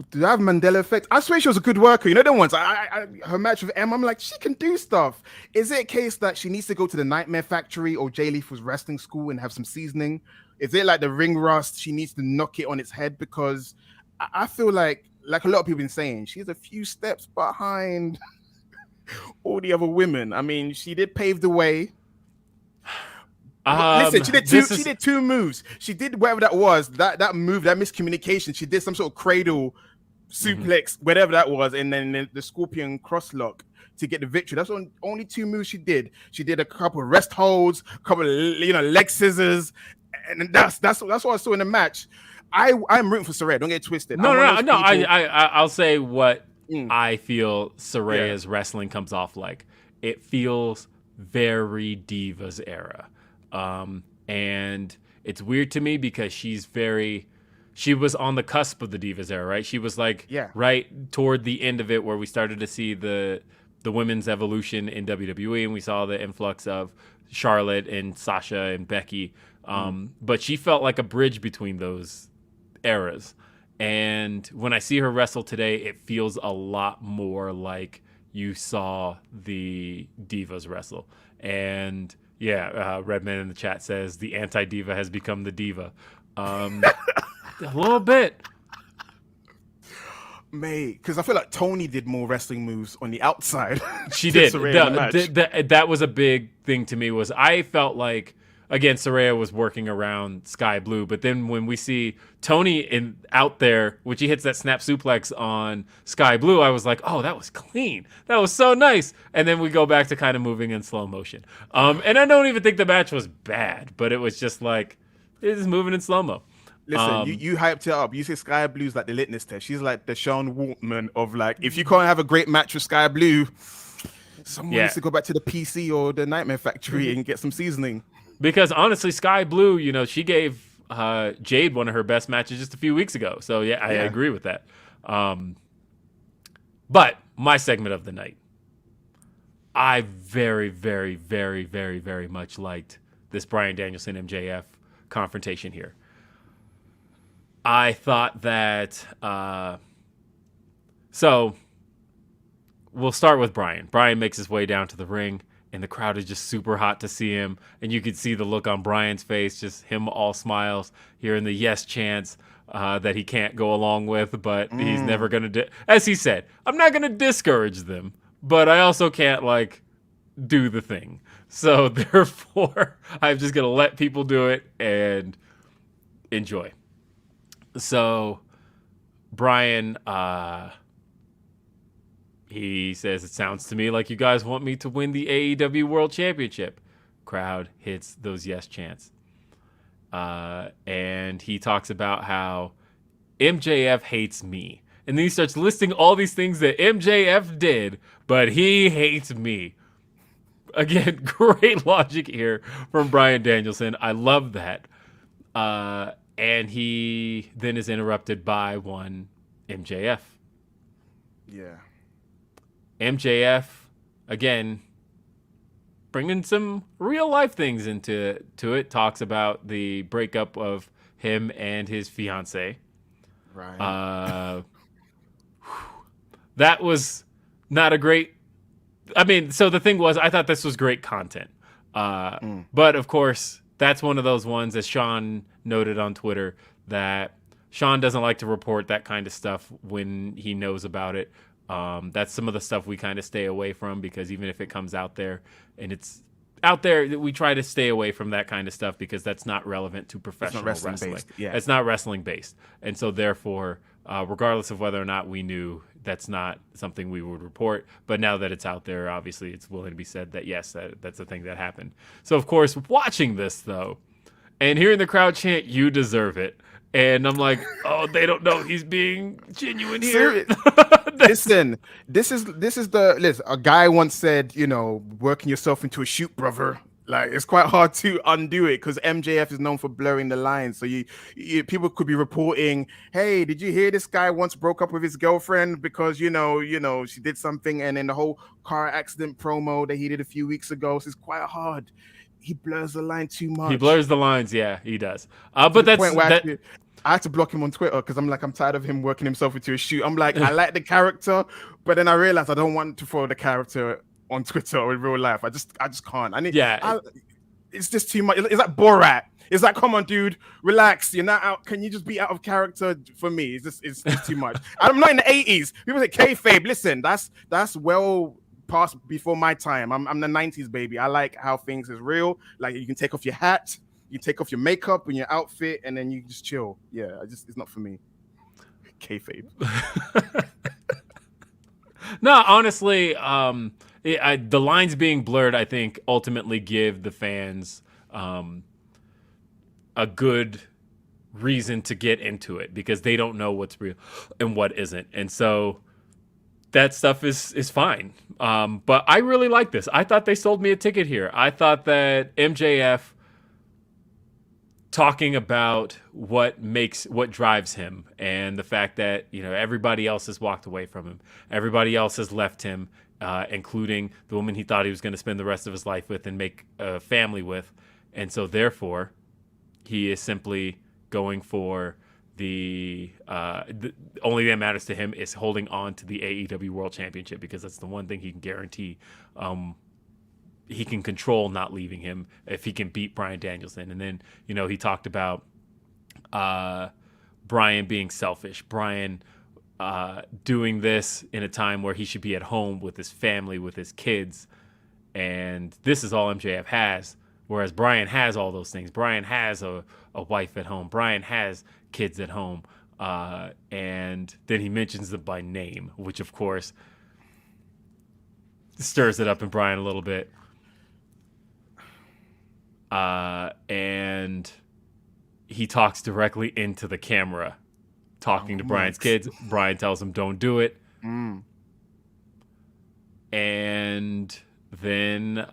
B: do I have Mandela effect? I swear she was a good worker. You know, the ones her match with Emma, I'm like, she can do stuff. Is it a case that she needs to go to the Nightmare Factory or Jay Lethal's wrestling school and have some seasoning? Is it like the ring rust? She needs to knock it on its head? Because I feel like a lot of people have been saying, she's a few steps behind all the other women. I mean, she did pave the way. Listen, she did two moves. She did whatever that was. That move, that miscommunication. She did some sort of cradle suplex, whatever that was, and then the Scorpion crosslock to get the victory. That's only two moves she did. She did a couple of rest holds, a couple of leg scissors, and that's what I saw in the match. I'm rooting for Saraya. Don't get it twisted.
A: No. I'll say what I feel Saraya's wrestling comes off like. It feels very Divas era. And it's weird to me because she was on the cusp of the Divas era, right? She was like right toward the end of it where we started to see the women's evolution in WWE, and we saw the influx of Charlotte and Sasha and Becky. But she felt like a bridge between those eras. And when I see her wrestle today, it feels a lot more like you saw the Divas wrestle. And Redman in the chat says the anti-diva has become the diva. A little bit.
B: Mate, because I feel like Tony did more wrestling moves on the outside.
A: She did. That was a big thing to me. Was I felt like, again, Saraya was working around Sky Blue, but then when we see Tony out there, when she hits that snap suplex on Sky Blue, I was like, oh, that was clean. That was so nice. And then we go back to kind of moving in slow motion. And I don't even think the match was bad, but it was just like, it's moving in slow-mo.
B: Listen, you hyped it up. You say Sky Blue's like the litmus test. She's like the Sean Waltman of like, if you can't have a great match with Sky Blue, someone needs to go back to the PC or the Nightmare Factory and get some seasoning.
A: Because honestly, Sky Blue, she gave Jade one of her best matches just a few weeks ago. So I agree with that. But my segment of the night, I very, very, very, very, very much liked this Bryan Danielson MJF confrontation here. I thought that. So we'll start with Bryan. Bryan makes his way down to the ring. And the crowd is just super hot to see him. And you could see the look on Bryan's face, just him all smiles, hearing the yes chants that he can't go along with, but he's never going to, as he said, I'm not going to discourage them, but I also can't, do the thing. So therefore, I'm just going to let people do it and enjoy. So Bryan, he says, it sounds to me like you guys want me to win the AEW World Championship. Crowd hits those yes chants. And he talks about how MJF hates me. And then he starts listing all these things that MJF did, but he hates me. Again, great logic here from Bryan Danielson. I love that. And he then is interrupted by one MJF.
B: Yeah.
A: MJF, again, bringing some real life things into it. Talks about the breakup of him and his fiance.
B: Right.
A: That was not a great. I mean, so the thing was, I thought this was great content. But of course, that's one of those ones, as Sean noted on Twitter, that Sean doesn't like to report that kind of stuff when he knows about it. That's some of the stuff we kind of stay away from, because even if it comes out there and it's out there, we try to stay away from that kind of stuff because that's not relevant to professional wrestling.
B: Based. Yeah.
A: It's not wrestling based. And so therefore, regardless of whether or not we knew, that's not something we would report. But now that it's out there, obviously it's willing to be said that, yes, that's a thing that happened. So, of course, watching this, though, and hearing the crowd chant, "You deserve it." And I'm like, oh, they don't know he's being genuine here.
B: Listen, this is a guy once said, working yourself into a shoot, brother. Like, it's quite hard to undo it because MJF is known for blurring the lines. So you people could be reporting, hey, did you hear this guy once broke up with his girlfriend because she did something, and then the whole car accident promo that he did a few weeks ago. So it's quite hard. He blurs the line too much.
A: He blurs the lines, yeah, he does. But that's
B: I had to block him on Twitter because I'm tired of him working himself into a shoot. I'm like, I like the character, but then I realized I don't want to follow the character on Twitter or in real life. I just can't. It's just too much. It's like Borat. It's like, come on, dude, relax. You're not out. Can you just be out of character for me? It's too much. I'm not in the 80s. People say kayfabe. Listen, that's well past before my time. I'm the 90s baby. I like how things is real. Like, you can take off your hat, you take off your makeup and your outfit, and then you just chill. Yeah, it's not for me. Kayfabe.
A: No, honestly, the lines being blurred, I think, ultimately give the fans a good reason to get into it because they don't know what's real and what isn't, and so that stuff is fine. But I really like this. I thought they sold me a ticket here. I thought that MJF talking about what drives him and the fact that, everybody else has walked away from him. Everybody else has left him, including the woman he thought he was going to spend the rest of his life with and make a family with. And so therefore, he is simply going for the only thing that matters to him is holding on to the AEW World Championship because that's the one thing he can guarantee he can control not leaving him if he can beat Bryan Danielson. And then, he talked about Bryan being selfish, Bryan doing this in a time where he should be at home with his family, with his kids. And this is all MJF has, whereas Bryan has all those things. Bryan has a wife at home. Bryan has kids at home. And then he mentions them by name, which, of course, stirs it up in Bryan a little bit. And he talks directly into the camera, talking to Bryan's kids. Bryan tells him, don't do it. And then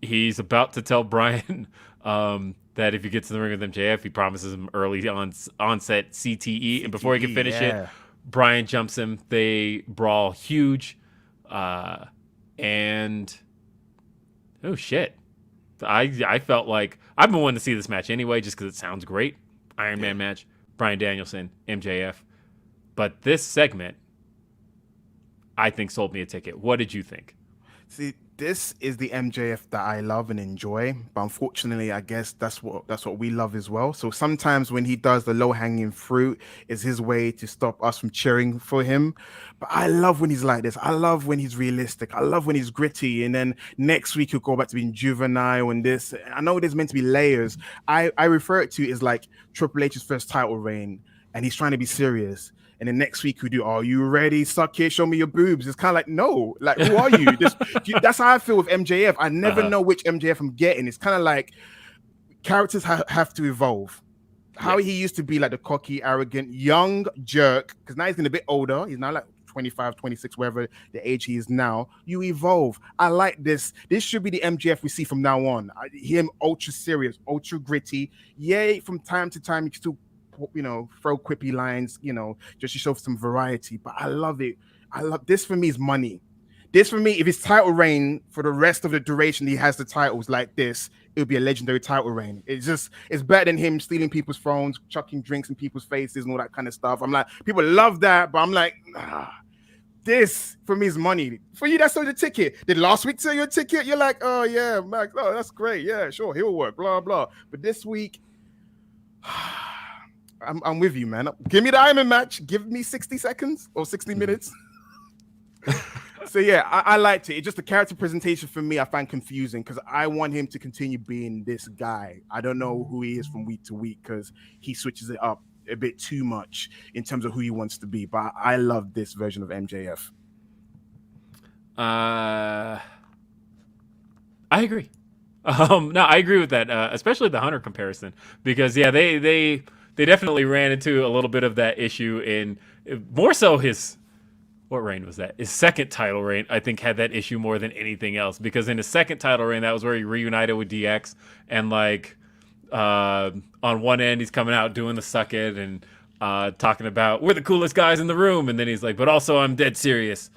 A: he's about to tell Bryan that if he gets in the ring with MJF, he promises him early onset CTE. And before he can finish it, Bryan jumps him. They brawl huge. And oh shit, I felt like I've been wanting to see this match anyway, just because it sounds great. Iron Man match, Bryan Danielson, MJF. But this segment, I think, sold me a ticket. What did you think?
B: See, this is the MJF that I love and enjoy, but unfortunately, I guess that's what we love as well. So sometimes when he does the low-hanging fruit, is his way to stop us from cheering for him. But I love when he's like this. I love when he's realistic. I love when he's gritty. And then next week he'll go back to being juvenile and this. I know there's meant to be layers. I refer it to as like Triple H's first title reign, and he's trying to be serious. And then next week we do, are you ready? Suck it, show me your boobs. It's kind of like, no, like, who are you? That's how I feel with MJF. I never know which MJF I'm getting. It's kind of like characters have to evolve. How he used to be like the cocky, arrogant, young jerk, because now he's getting a bit older. He's now like 25, 26, wherever the age he is now. You evolve. I like this. This should be the MJF we see from now on. Him ultra serious, ultra gritty. Yay, from time to time, you can still throw quippy lines, just to show some variety. But I love it. This for me is money. This for me, if his title reign for the rest of the duration he has the titles like this, it would be a legendary title reign. It's better than him stealing people's phones, chucking drinks in people's faces and all that kind of stuff. I'm like, people love that, but I'm like, this for me is money. For you, that's the ticket. Did last week sell your ticket? You're like, oh yeah, Max, oh that's great. Yeah, sure, he'll work, blah, blah. But this week, I'm with you, man. Give me the Iron Man match. Give me 60 seconds or 60 minutes. So yeah, I liked it. It's just the character presentation for me I find confusing because I want him to continue being this guy. I don't know who he is from week to week because he switches it up a bit too much in terms of who he wants to be. But I love this version of MJF.
A: I agree. No, I agree with that, especially the Hunter comparison, because they definitely ran into a little bit of that issue in more so his. What reign was that? His second title reign, I think, had that issue more than anything else. Because in his second title reign, that was where he reunited with DX. And, like, on one end, he's coming out doing the suck it and talking about, we're the coolest guys in the room. And then he's like, but also I'm dead serious.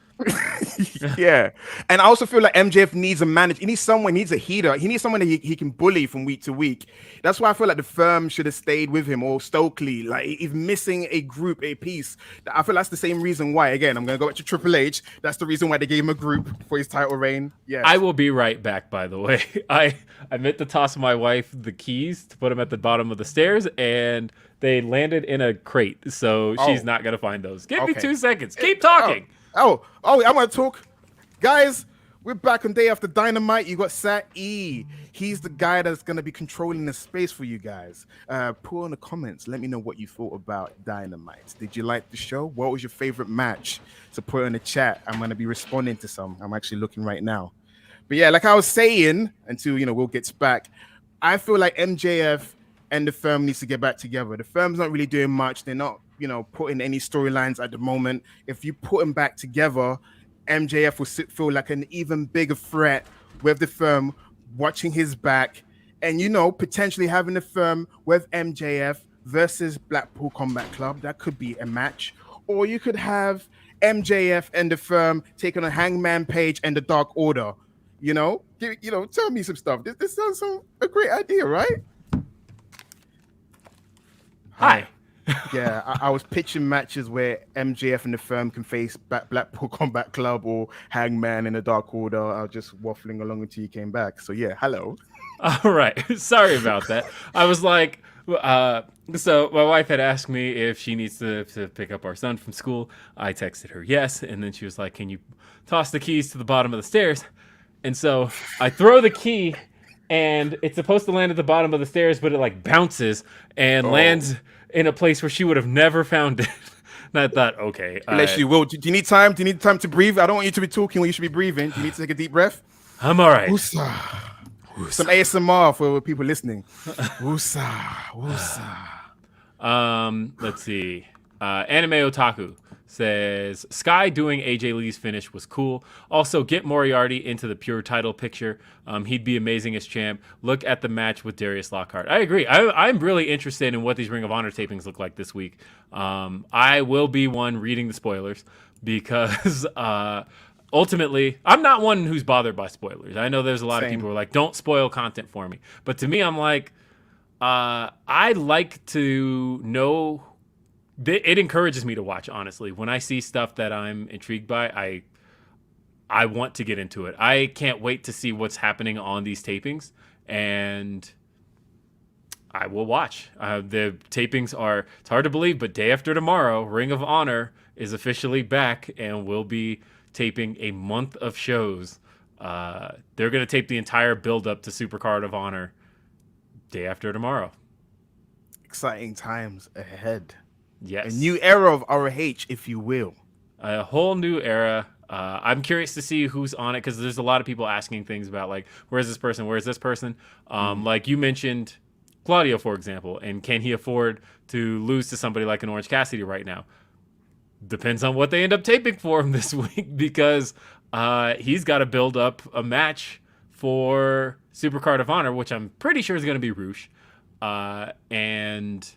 B: Yeah, and I also feel like MJF needs a manager. He needs someone. He needs a heater. He needs someone that he can bully from week to week. That's why I feel like the firm should have stayed with him, or Stokely. Like, he's missing a group, a piece. I feel that's the same reason why. Again, I'm gonna go back to Triple H. That's the reason why they gave him a group for his title reign. Yeah,
A: I will be right back. By the way, I meant to toss my wife the keys to put them at the bottom of the stairs, and they landed in a crate, so she's not gonna find those. Give me 2 seconds. Keep talking.
B: Oh, I'm gonna talk. Guys, we're back on Day After Dynamite. You got Sat E. He's the guy that's gonna be controlling the space for you guys. Put in the comments. Let me know what you thought about Dynamite. Did you like the show? What was your favorite match? So put it in the chat. I'm gonna be responding to some. I'm actually looking right now. But yeah, like I was saying, until Will gets back, I feel like MJF and the firm needs to get back together. The firm's not really doing much. They're not putting any storylines at the moment. If you put them back together, MJF will feel like an even bigger threat with the firm watching his back, and potentially having the firm with MJF versus Blackpool Combat Club. That could be a match. Or you could have MJF and the firm taking on Hangman Page and the Dark Order. Tell me some stuff. This sounds a great idea, right?
A: Hi.
B: Yeah, I was pitching matches where MJF and the firm can face Blackpool Combat Club or Hangman in the Dark Order. I was just waffling along until you came back. So yeah, hello.
A: All right. Sorry about that. I was like, so my wife had asked me if she needs to pick up our son from school. I texted her yes, and then she was like, can you toss the keys to the bottom of the stairs? And so I throw the key, and it's supposed to land at the bottom of the stairs, but it like bounces and lands in a place where she would have never found it. And I thought, okay.
B: Unless you will. Do you need time? Do you need time to breathe? I don't want you to be talking when you should be breathing. Do you need to take a deep breath?
A: I'm all right.
B: Woosah. Some ASMR for people listening. Woosah. Woosah.
A: Let's see. Anime Otaku says, Sky doing AJ Lee's finish was cool. Also, get Moriarty into the pure title picture. He'd be amazing as champ. Look at the match with Darius Lockhart. I agree. I'm really interested in what these Ring of Honor tapings look like this week. I will be one reading the spoilers because ultimately, I'm not one who's bothered by spoilers. I know there's a lot of people who are like, don't spoil content for me. But to me, I'm like, I like to know. It encourages me to watch, honestly. When I see stuff that I'm intrigued by, I want to get into it. I can't wait to see what's happening on these tapings, and I will watch. The tapings are, it's hard to believe, but day after tomorrow, Ring of Honor is officially back, and we'll be taping a month of shows. They're going to tape the entire build-up to Supercard of Honor day after tomorrow.
B: Exciting times ahead.
A: Yes.
B: A new era of ROH, if you will.
A: A whole new era. I'm curious to see who's on it because there's a lot of people asking things about, like, where's this person? Where's this person? Like you mentioned Claudio, for example, and can he afford to lose to somebody like an Orange Cassidy right now? Depends on what they end up taping for him this week because he's got to build up a match for Supercard of Honor, which I'm pretty sure is going to be Roosh. And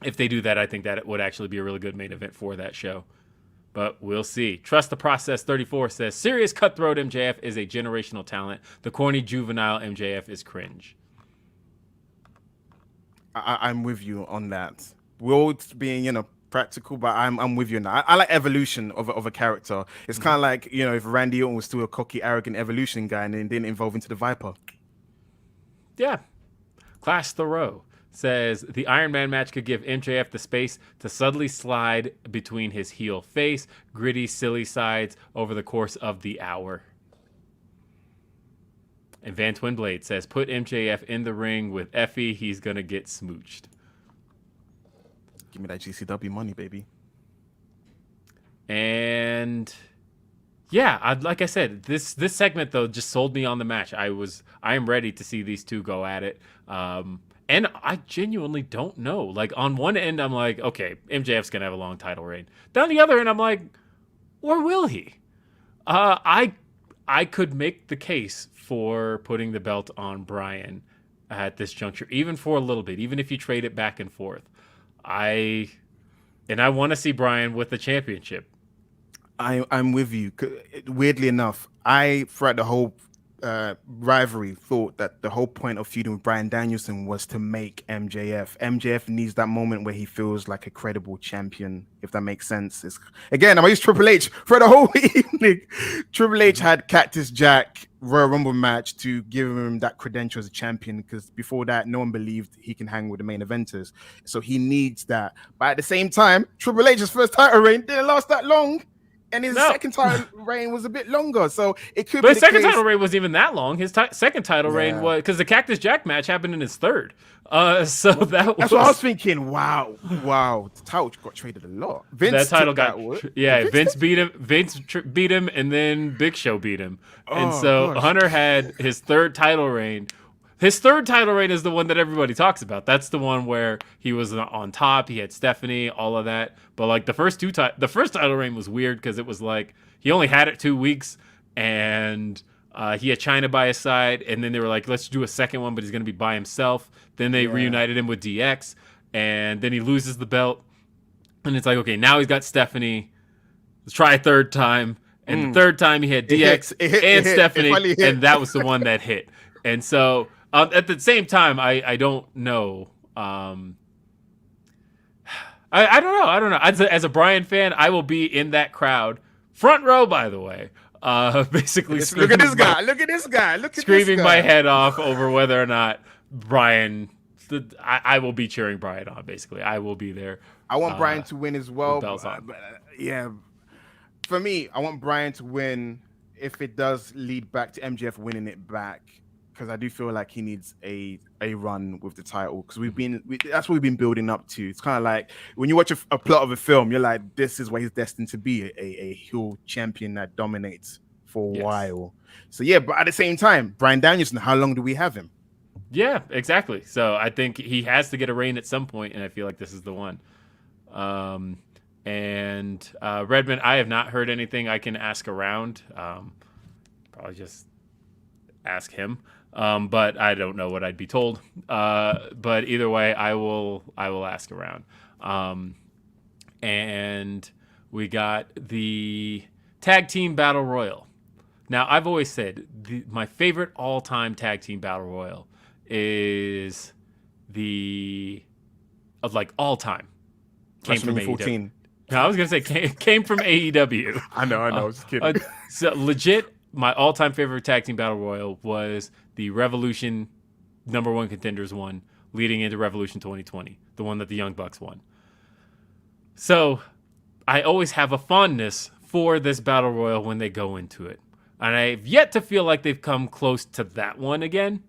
A: if they do that, I think that it would actually be a really good main event for that show. But we'll see. Trust the Process 34 says, serious cutthroat MJF is a generational talent. The corny juvenile MJF is cringe.
B: I'm with you on that. World's being, practical, but I'm with you now. I like evolution of a character. It's kind of like, if Randy Orton was still a cocky, arrogant evolution guy and then didn't evolve into the Viper.
A: Yeah. Clash Thoreau says the Iron Man match could give MJF the space to subtly slide between his heel face, gritty, silly sides over the course of the hour. And Van Twinblade says, put MJF in the ring with Effie. He's going to get smooched.
B: Give me that GCW money, baby.
A: And yeah, like I said, this segment, though, just sold me on the match. I am ready to see these two go at it. And I genuinely don't know. Like, on one end, I'm like, okay, MJF's going to have a long title reign. Down the other end, I'm like, or will he? I could make the case for putting the belt on Bryan at this juncture, even for a little bit, even if you trade it back and forth. I want to see Bryan with the championship.
B: I'm with you. Weirdly enough, throughout the whole rivalry, thought that the whole point of feuding with Bryan Danielson was to make MJF. MJF needs that moment where he feels like a credible champion, if that makes sense. Again, I'm gonna use Triple H for the whole evening. Triple H had Cactus Jack Royal Rumble match to give him that credential as a champion, because before that, no one believed he can hang with the main eventers. So he needs that. But at the same time, Triple H's first title reign didn't last that long. And his second title reign was a bit longer, so it could.
A: But
B: be
A: his second title reign wasn't even that long. His second title reign was because the Cactus Jack match happened in his third. That's what I was
B: thinking. Wow, the title got traded a lot.
A: Vince beat him. Vince beat him, and then Big Show beat him. And Hunter had his third title reign. His third title reign is the one that everybody talks about. That's the one where he was on top. He had Stephanie, all of that. But like the first title reign was weird because it was like he only had it 2 weeks, and he had China by his side. And then they were like, let's do a second one, but he's going to be by himself. Then they reunited him with DX, and then he loses the belt. And it's like, okay, now he's got Stephanie. Let's try a third time. And the third time he had DX and Stephanie, and that was the one that hit. And so at the same time, I don't know. I don't know. As a Bryan fan, I will be in that crowd, front row, by the way. Basically,
B: look at this guy.
A: Screaming my head off over whether or not Bryan. I will be cheering Bryan on. Basically, I will be there.
B: I want Bryan to win as well. For me, I want Bryan to win if it does lead back to MJF winning it back. Because I do feel like he needs a run with the title, because that's what we've been building up to. It's kind of like when you watch a plot of a film, you're like, this is where he's destined to be, a heel champion that dominates for a while. So yeah, but at the same time, Bryan Danielson, how long do we have him?
A: Yeah, exactly. So I think he has to get a reign at some point, and I feel like this is the one. And Redmond, I have not heard anything I can ask around. Probably just ask him. But I don't know what I'd be told. But either way, I will ask around. And we got the Tag Team Battle Royal. Now, I've always said my favorite all-time Tag Team Battle Royal is all-time. Came from AEW. No, I was going to say came from AEW.
B: I know. I was just kidding.
A: So legit, my all-time favorite Tag Team Battle Royal was the Revolution #1 Contenders one leading into Revolution 2020, the one that the Young Bucks won. So I always have a fondness for this Battle Royal when they go into it. And I've yet to feel like they've come close to that one again,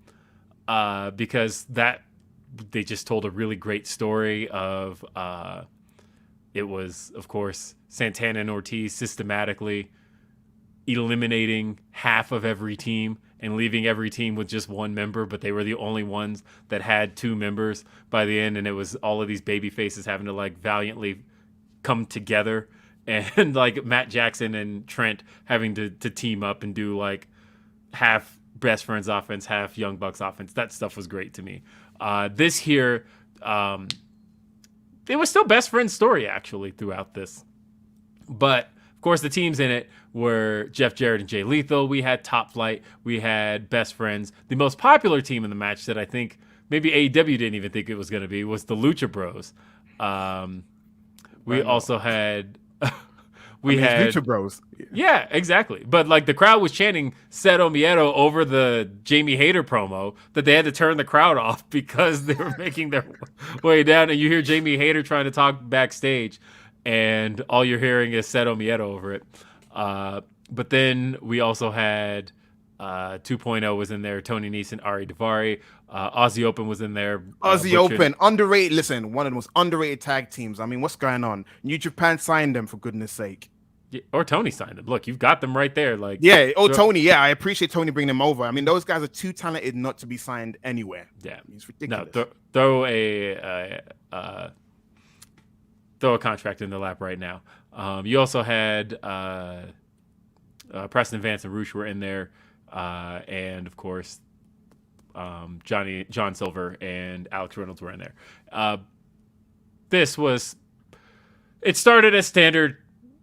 A: because they just told a really great story of it was, of course, Santana and Ortiz systematically eliminating half of every team and leaving every team with just one member, but they were the only ones that had 2 members by the end, and it was all of these baby faces having to like valiantly come together, and like Matt Jackson and Trent having to team up and do like half Best Friends offense, half Young Bucks offense. That stuff was great to me. This here, it was still Best Friends story actually throughout this, but of course, the teams in it were Jeff Jarrett and Jay Lethal. We had Top Flight. We had Best Friends. The most popular team in the match that I think maybe AEW didn't even think it was going to be was the Lucha Bros. We also had We had
B: Lucha Bros.
A: Yeah, exactly. But like the crowd was chanting Cero Miedo over the Jamie Hayter promo that they had to turn the crowd off because they were making their way down. And you hear Jamie Hayter trying to talk backstage, and all you're hearing is Cero Miedo over it. But then we also had 2.0 was in there. Tony Nese, Ari Daivari. Aussie Open was in there.
B: Aussie Open, underrated. Listen, one of the most underrated tag teams. I mean, what's going on? New Japan signed them, for goodness sake.
A: Yeah, or Tony signed them. Look, you've got them right there. Like,
B: yeah. Oh, Tony. Yeah, I appreciate Tony bringing them over. I mean, those guys are too talented not to be signed anywhere.
A: Yeah,
B: it's ridiculous.
A: No, throw a contract in their lap right now. You also had Preston Vance and Roosh were in there, and of course, John Silver and Alex Reynolds were in there. It started as standard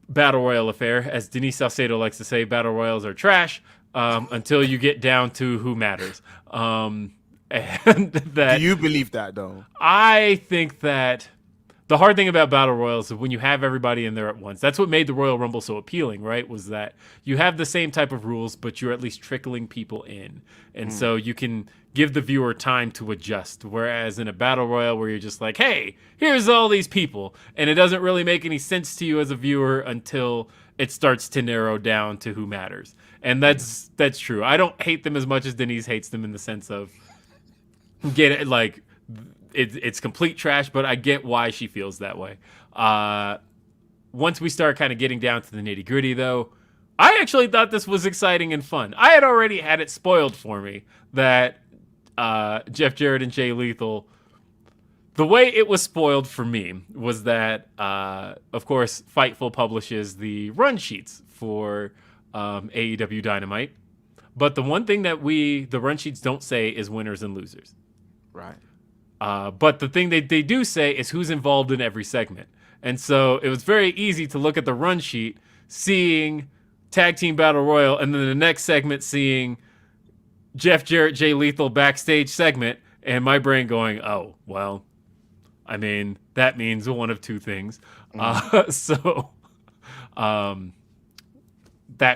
A: Battle Royal affair. As Denise Salcedo likes to say, Battle Royals are trash until you get down to who matters. And that,
B: do you believe that, though?
A: I think that the hard thing about Battle Royals is when you have everybody in there at once. That's what made the Royal Rumble so appealing, right? Was that you have the same type of rules, but you're at least trickling people in. And so you can give the viewer time to adjust. Whereas in a Battle Royal where you're just like, hey, here's all these people. And it doesn't really make any sense to you as a viewer until it starts to narrow down to who matters. And that's true. I don't hate them as much as Denise hates them in the sense of it's complete trash, but I get why she feels that way. Once we start kind of getting down to the nitty gritty, though, I actually thought this was exciting and fun. I had already had it spoiled for me that Jeff Jarrett and Jay Lethal, the way it was spoiled for me was that, of course, Fightful publishes the run sheets for AEW Dynamite. But the one thing that the run sheets don't say is winners and losers.
B: Right.
A: But the thing they do say is who's involved in every segment. And so it was very easy to look at the run sheet, seeing Tag Team Battle Royal, and then the next segment seeing Jeff Jarrett, Jay Lethal backstage segment, and my brain going, oh, well, I mean, that means one of two things. That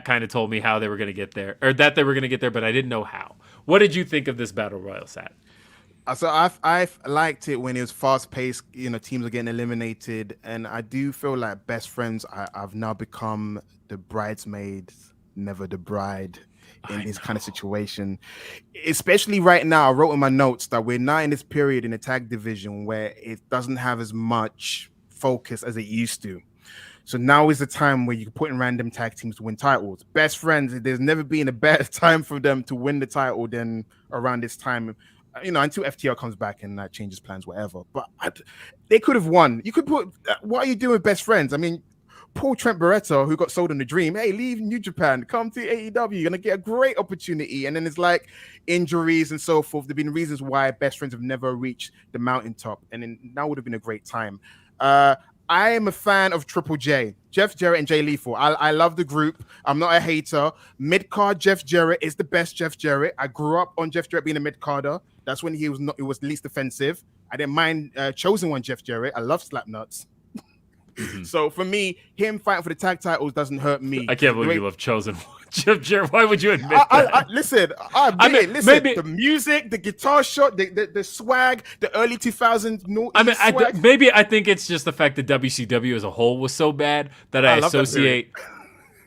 A: kind of told me how they were going to get there, or that they were going to get there, but I didn't know how. What did you think of this Battle Royal, Sat?
B: So I've liked it when it was fast paced, teams are getting eliminated. And I do feel like best friends, I've now become the bridesmaids, never the bride in this kind of situation. Especially right now, I wrote in my notes that we're now in this period in the tag division where it doesn't have as much focus as it used to. So now is the time where you can put in random tag teams to win titles. Best friends, there's never been a better time for them to win the title than around this time. Until FTR comes back and changes plans, whatever. But they could have won. You could put, what are you doing with best friends? I mean, Paul Trent Barretta, who got sold on the dream, hey, leave New Japan, come to AEW, you're going to get a great opportunity. And then it's like injuries and so forth. There have been reasons why best friends have never reached the mountaintop. And then that would have been a great time. I am a fan of Triple J, Jeff Jarrett and Jay Lethal. I love the group. I'm not a hater. Mid-card Jeff Jarrett is the best Jeff Jarrett. I grew up on Jeff Jarrett being a mid-carder. That's when it was least offensive. I didn't mind Chosen One Jeff Jarrett. I love Slapnuts. Mm-hmm. So for me, him fighting for the tag titles doesn't hurt me.
A: I can't believe you love Chosen One Jeff Jarrett. Why would you admit that?
B: Listen, the music, the guitar shot, the swag, the early 2000s.
A: I think it's just the fact that WCW as a whole was so bad that I associate.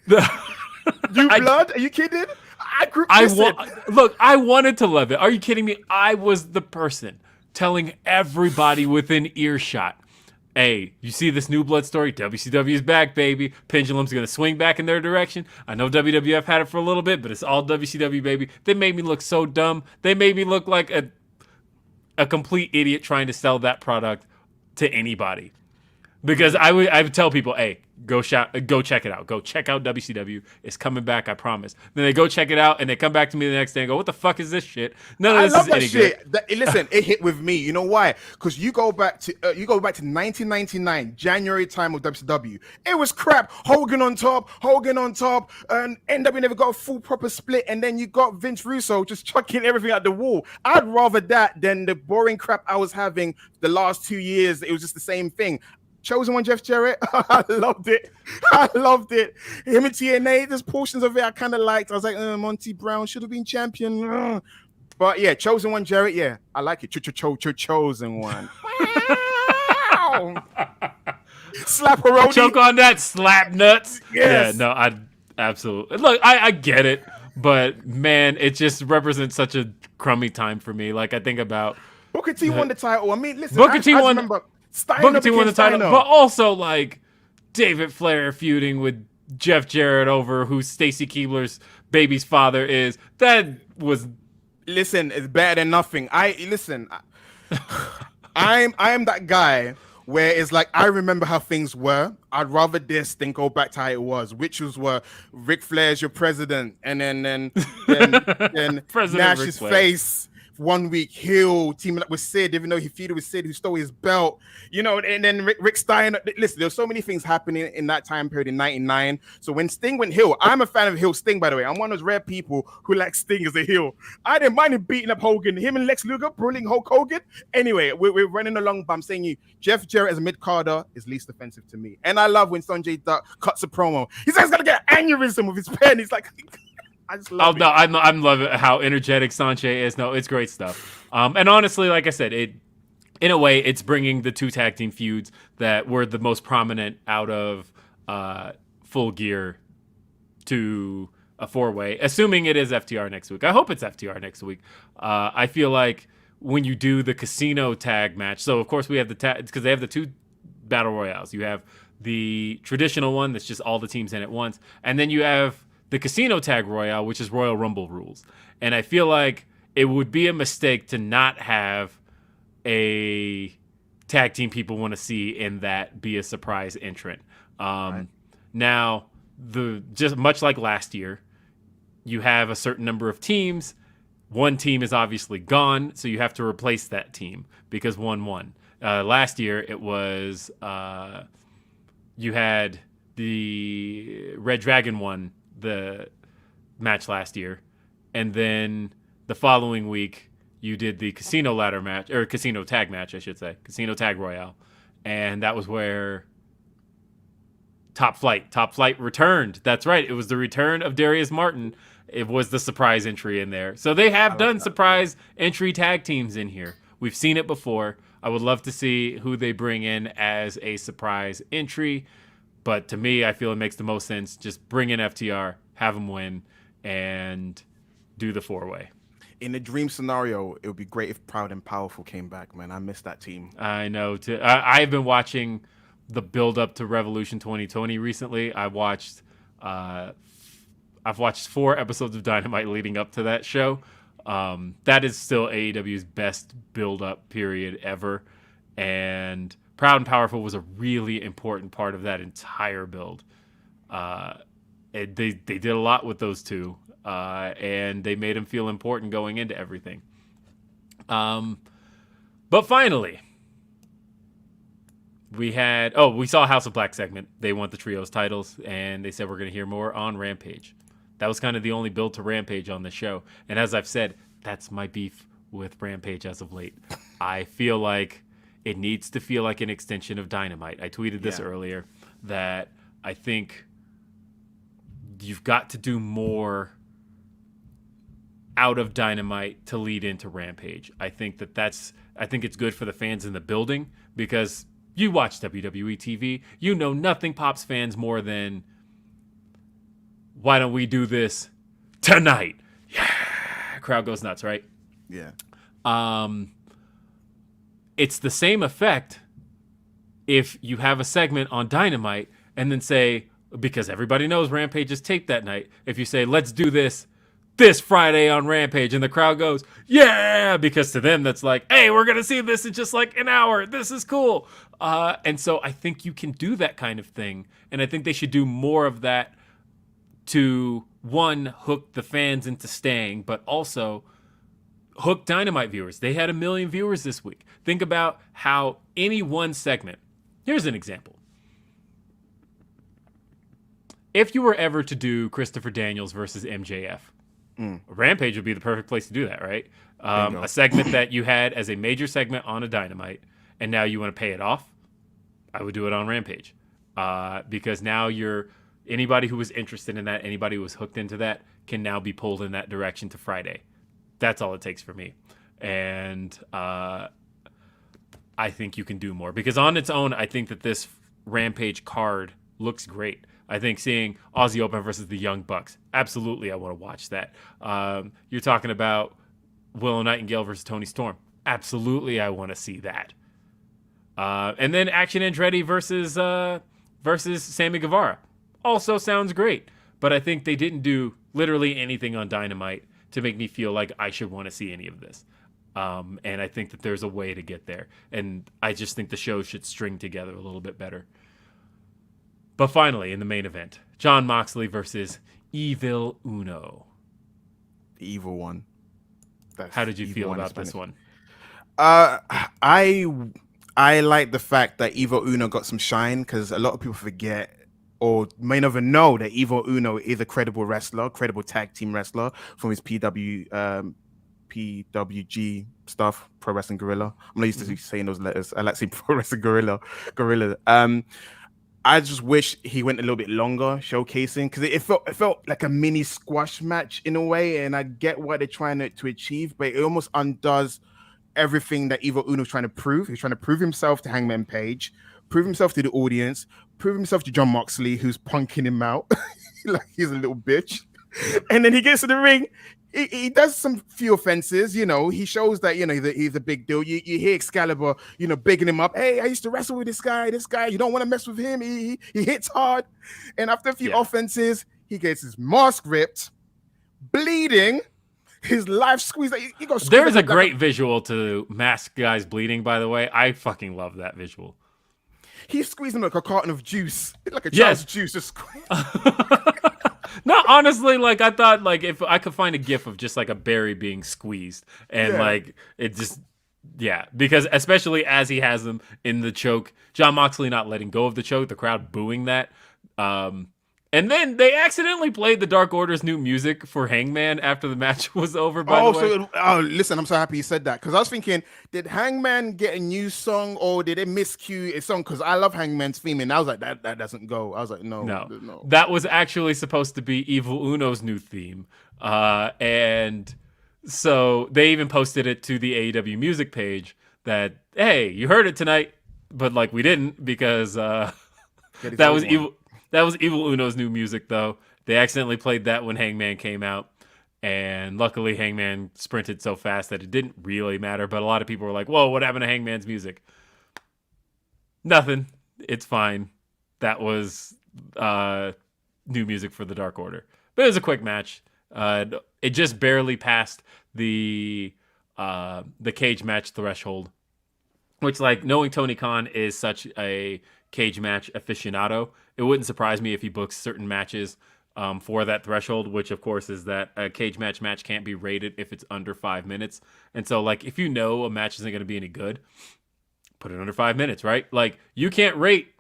B: Blood? Are you kidding?
A: I wanted to love it. Are you kidding me? I was the person telling everybody within earshot, hey, you see this New Blood story? WCW is back, baby. Pendulum's going to swing back in their direction. I know WWF had it for a little bit, but it's all WCW, baby. They made me look so dumb. They made me look like a complete idiot trying to sell that product to anybody. Because I would tell people, hey, go check it out. Go check out WCW. It's coming back, I promise. Then they go check it out, and they come back to me the next day and go, what the fuck is this shit? None of this is any good.
B: Listen, it hit with me. You know why? Because you go back to 1999, January time of WCW. It was crap. Hogan on top, and NW never got a full proper split, and then you got Vince Russo just chucking everything at the wall. I'd rather that than the boring crap I was having the last 2 years. It was just the same thing. Chosen One, Jeff Jarrett. I loved it. I loved it. Him and TNA, there's portions of it I kind of liked. I was like, Monty Brown should have been champion. But yeah, Chosen One, Jarrett. Yeah, I like it. Chosen One. Slap a
A: choke on that, slap nuts.
B: Yes.
A: Yeah, no, I absolutely look. I get it, but man, it just represents such a crummy time for me. Like I think about
B: Booker T won the title. I mean, listen,
A: Booker T won.
B: Remember
A: Booker T won the title, but also like David Flair feuding with Jeff Jarrett over who Stacy Keibler's baby's father is. That was.
B: Listen, it's better than nothing. I am that guy where it's like I remember how things were. I'd rather this than go back to how it was, which was Ric Flair's your president, and then Nash's face 1 week heel teaming up with Sid, even though he feuded with Sid, who stole his belt, and then Rick Steiner. Listen, there's so many things happening in that time period in '99. So when Sting went heel, I'm a fan of heel Sting, by the way. I'm one of those rare people who like Sting as a heel. I didn't mind him beating up Hogan, him and Lex Luger, bullying Hulk Hogan. Anyway, we're running along, but I'm saying Jeff Jarrett as a mid-carder is least offensive to me. And I love when Sanjay Dutt cuts a promo. He's like, he's gonna get an aneurysm with his pen. He's like... I just love it.
A: No, I'm loving how energetic Sanjay is. No, it's great stuff. And honestly, like I said, in a way, it's bringing the two tag team feuds that were the most prominent out of Full Gear to a 4-way, assuming it is FTR next week. I hope it's FTR next week. I feel like when you do the casino tag match, so of course we have the tag, because they have the two battle royales. You have the traditional one that's just all the teams in at once, and then you have the Casino Tag Royale, which is Royal Rumble rules. And I feel like it would be a mistake to not have a tag team people want to see in that be a surprise entrant.
B: Right.
A: Now, just much like last year, you have a certain number of teams. One team is obviously gone, so you have to replace that team because one won. Last year, it was you had the Red Dragon won the match last year, and then the following week you did the casino ladder match, or casino tag match I should say, casino tag royale, and that was where Top Flight returned. That's right, it was the return of Darius Martin. It was the surprise entry in there, so they have done surprise entry tag teams in here. We've seen it before. I would love to see who they bring in as a surprise entry. But to me, I feel it makes the most sense. Just bring in FTR, have them win, and do the 4-way.
B: In a dream scenario, it would be great if Proud and Powerful came back, man. I miss that team.
A: I know. I've been watching the build-up to Revolution 2020 recently. I've watched 4 episodes of Dynamite leading up to that show. That is still AEW's best build-up period ever. And Proud and Powerful was a really important part of that entire build. They did a lot with those two, and they made them feel important going into everything. But finally, we saw a House of Black segment. They want the trios titles, and they said we're going to hear more on Rampage. That was kind of the only build to Rampage on the show. And as I've said, that's my beef with Rampage as of late. I feel like it needs to feel like an extension of Dynamite. I tweeted this earlier that I think you've got to do more out of Dynamite to lead into Rampage. I think it's good for the fans in the building because you watch WWE TV. You know nothing pops fans more than, why don't we do this tonight? Yeah. Crowd goes nuts, right?
B: Yeah.
A: It's the same effect if you have a segment on Dynamite and then say, because everybody knows Rampage is taped that night, if you say, let's do this Friday on Rampage, and the crowd goes, yeah, because to them that's like, hey, we're going to see this in just like an hour. This is cool. And so I think you can do that kind of thing. And I think they should do more of that to, one, hook the fans into staying, but also hook Dynamite viewers. They had 1 million viewers this week. Think about how any one segment. Here's an example. If you were ever to do Christopher Daniels versus MJF, Rampage would be the perfect place to do that, right? A segment that you had as a major segment on a Dynamite, and now you want to pay it off. I would do it on Rampage. Because now anybody who was interested in that, anybody who was hooked into that, can now be pulled in that direction to Friday. That's all it takes for me. And I think you can do more. Because on its own, I think that this Rampage card looks great. I think seeing Aussie Open versus the Young Bucks, absolutely I want to watch that. You're talking about Willow Nightingale versus Tony Storm. Absolutely I want to see that. And then Action Andretti versus Sammy Guevara. Also sounds great. But I think they didn't do literally anything on Dynamite to make me feel like I should want to see any of this. And I think that there's a way to get there. And I just think the show should string together a little bit better. But finally, in the main event, Jon Moxley versus Evil Uno.
B: The evil one.
A: How did you feel about this one?
B: I like the fact that Evil Uno got some shine, because a lot of people forget or may never know that Evil Uno is a credible wrestler, credible tag team wrestler from his PWG stuff, Pro Wrestling Guerrilla. I'm not used to saying those letters. I like saying Pro Wrestling Guerrilla. I just wish he went a little bit longer showcasing, because it felt like a mini squash match in a way, and I get what they're trying to achieve, but it almost undoes everything that Evil Uno's trying to prove. He's trying to prove himself to Hangman Page, prove himself to the audience, prove himself to Jon Moxley, who's punking him out like he's a little bitch. And then he gets to the ring. He does some few offenses, he shows that, he's a big deal. You hear Excalibur, bigging him up. Hey, I used to wrestle with this guy, you don't want to mess with him. He hits hard. And after a few offenses, he gets his mask ripped, bleeding, his life squeezed.
A: There's a great visual to masked guys bleeding, by the way. I fucking love that visual.
B: He squeezed him like a carton of juice, like a child's juice. Just
A: No, honestly, like I thought, like if I could find a gif of just like a berry being squeezed, and like it just, because especially as he has them in the choke, Jon Moxley not letting go of the choke, the crowd booing that, and then they accidentally played the Dark Order's new music for Hangman after the match was over. By the way,
B: listen, I'm so happy you said that, because I was thinking, did Hangman get a new song or did they miscue a song? Because I love Hangman's theme, and I was like, that doesn't go. I was like, no,
A: that was actually supposed to be Evil Uno's new theme, and so they even posted it to the AEW music page that, hey, you heard it tonight, but like we didn't, because that was evil. That was Evil Uno's new music, though. They accidentally played that when Hangman came out. And luckily, Hangman sprinted so fast that it didn't really matter. But a lot of people were like, whoa, what happened to Hangman's music? Nothing. It's fine. That was new music for the Dark Order. But it was a quick match. It just barely passed the cage match threshold. Which, like, knowing Tony Khan is such a cage match aficionado, it wouldn't surprise me if he books certain matches for that threshold, which of course is that a cage match can't be rated if it's under 5 minutes. And so, like, if you know a match isn't going to be any good, put it under 5 minutes, right? Like, you can't rate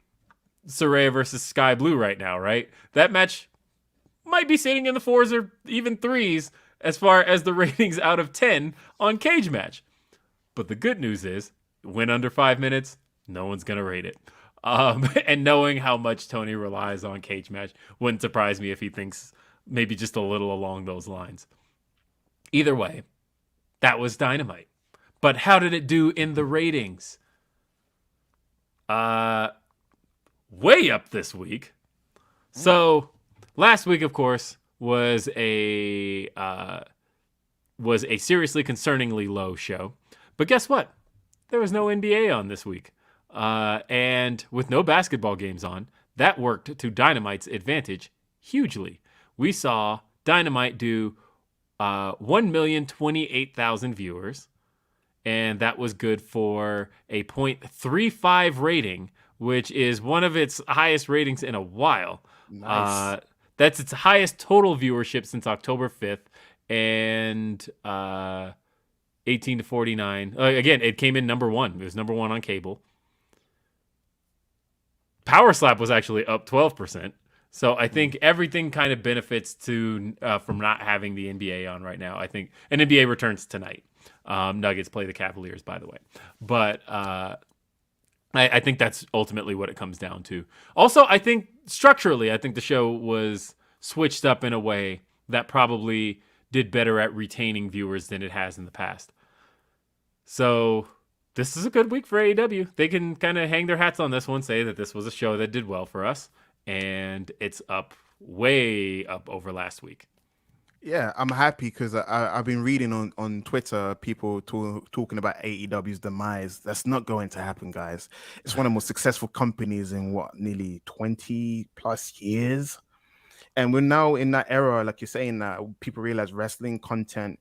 A: Saraya versus Sky Blue right now, right? That match might be sitting in the 4s or even 3s as far as the ratings out of 10 on cage match. But the good news is, went under 5 minutes, no one's going to rate it. And knowing how much Tony relies on cage match wouldn't surprise me if he thinks maybe just a little along those lines. Either way, that was Dynamite. But how did it do in the ratings? Way up this week. So last week, of course, was a seriously concerningly low show. But guess what? There was no NBA on this week. And with no basketball games on, that worked to Dynamite's advantage hugely. We saw Dynamite do 1,028,000 viewers, and that was good for a .35 rating, which is one of its highest ratings in a while.
B: Nice.
A: That's its highest total viewership since October 5th, and 18 to 49. Again, it came in number one. It was number one on cable. Power Slap was actually up 12%. So I think everything kind of benefits from not having the NBA on right now. I think an NBA returns tonight. Nuggets play the Cavaliers, by the way. But I think that's ultimately what it comes down to. Also, I think structurally, I think the show was switched up in a way that probably did better at retaining viewers than it has in the past. So this is a good week for AEW. They can kind of hang their hats on this one, say that this was a show that did well for us, and it's up way up over last week.
B: Yeah, I'm happy because I've been reading on Twitter people talking about AEW's demise. That's not going to happen, guys. It's one of the most successful companies in nearly 20 plus years. And we're now in that era, like you're saying, that people realize wrestling content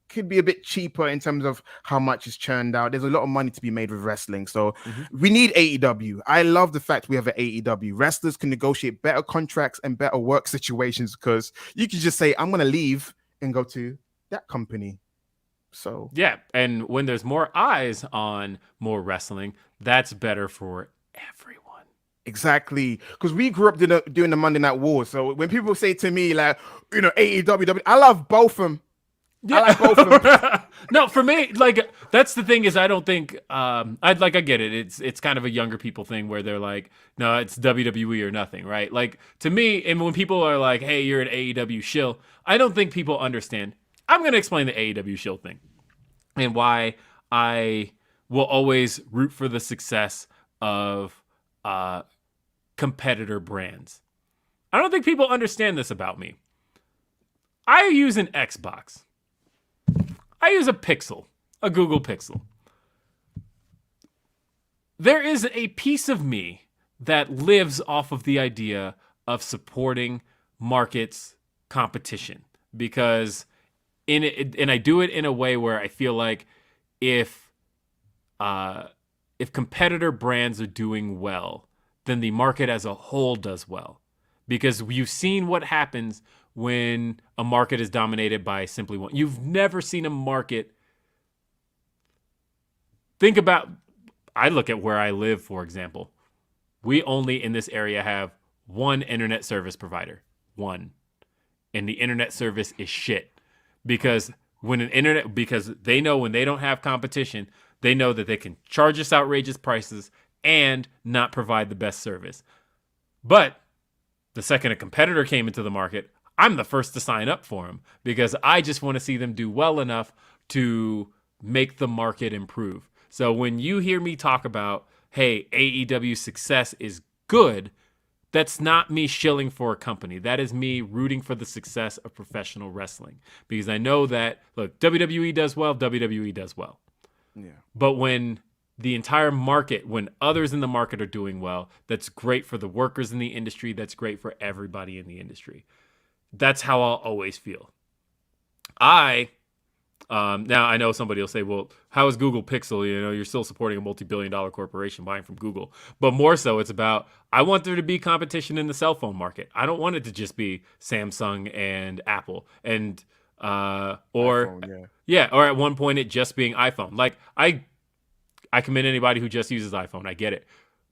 B: could be a bit cheaper in terms of how much is churned out. There's a lot of money to be made with wrestling. So we need AEW. I love the fact we have an AEW. Wrestlers can negotiate better contracts and better work situations because you can just say, I'm going to leave and go to that company. So
A: yeah. And when there's more eyes on more wrestling, that's better for everyone.
B: Exactly. Because we grew up doing the Monday Night Wars. So when people say to me, like, AEW, I love both of them.
A: Yeah.
B: I like both of them.
A: No, for me, like that's the thing is I don't think I get it. It's kind of a younger people thing where they're like, no, it's WWE or nothing, right? Like to me, and when people are like, hey, you're an AEW shill, I don't think people understand. I'm gonna explain the AEW shill thing and why I will always root for the success of competitor brands. I don't think people understand this about me. I use an Xbox. I use a Pixel, a Google Pixel. There is a piece of me that lives off of the idea of supporting markets competition because and I do it in a way where I feel like if competitor brands are doing well, then the market as a whole does well. Because you've seen what happens when a market is dominated by simply one. You've never seen a market. Think about, I look at where I live, for example. We only in this area have one internet service provider. One. And the internet service is shit. Because because they know when they don't have competition, they know that they can charge us outrageous prices and not provide the best service. But the second a competitor came into the market, I'm the first to sign up for them because I just want to see them do well enough to make the market improve. So when you hear me talk about, hey, AEW's success is good, that's not me shilling for a company. That is me rooting for the success of professional wrestling because I know that, look, WWE does well, WWE does well.
B: Yeah.
A: But when the entire market, when others in the market are doing well, that's great for the workers in the industry. That's great for everybody in the industry. That's how I'll always feel. Now I know somebody will say, well, how is Google Pixel? You're still supporting a multi-billion-dollar corporation buying from Google. But more so, it's about, I want there to be competition in the cell phone market. I don't want it to just be Samsung and Apple and, or
B: iPhone,
A: or at one point it just being iPhone. Like I commend anybody who just uses iPhone. I get it.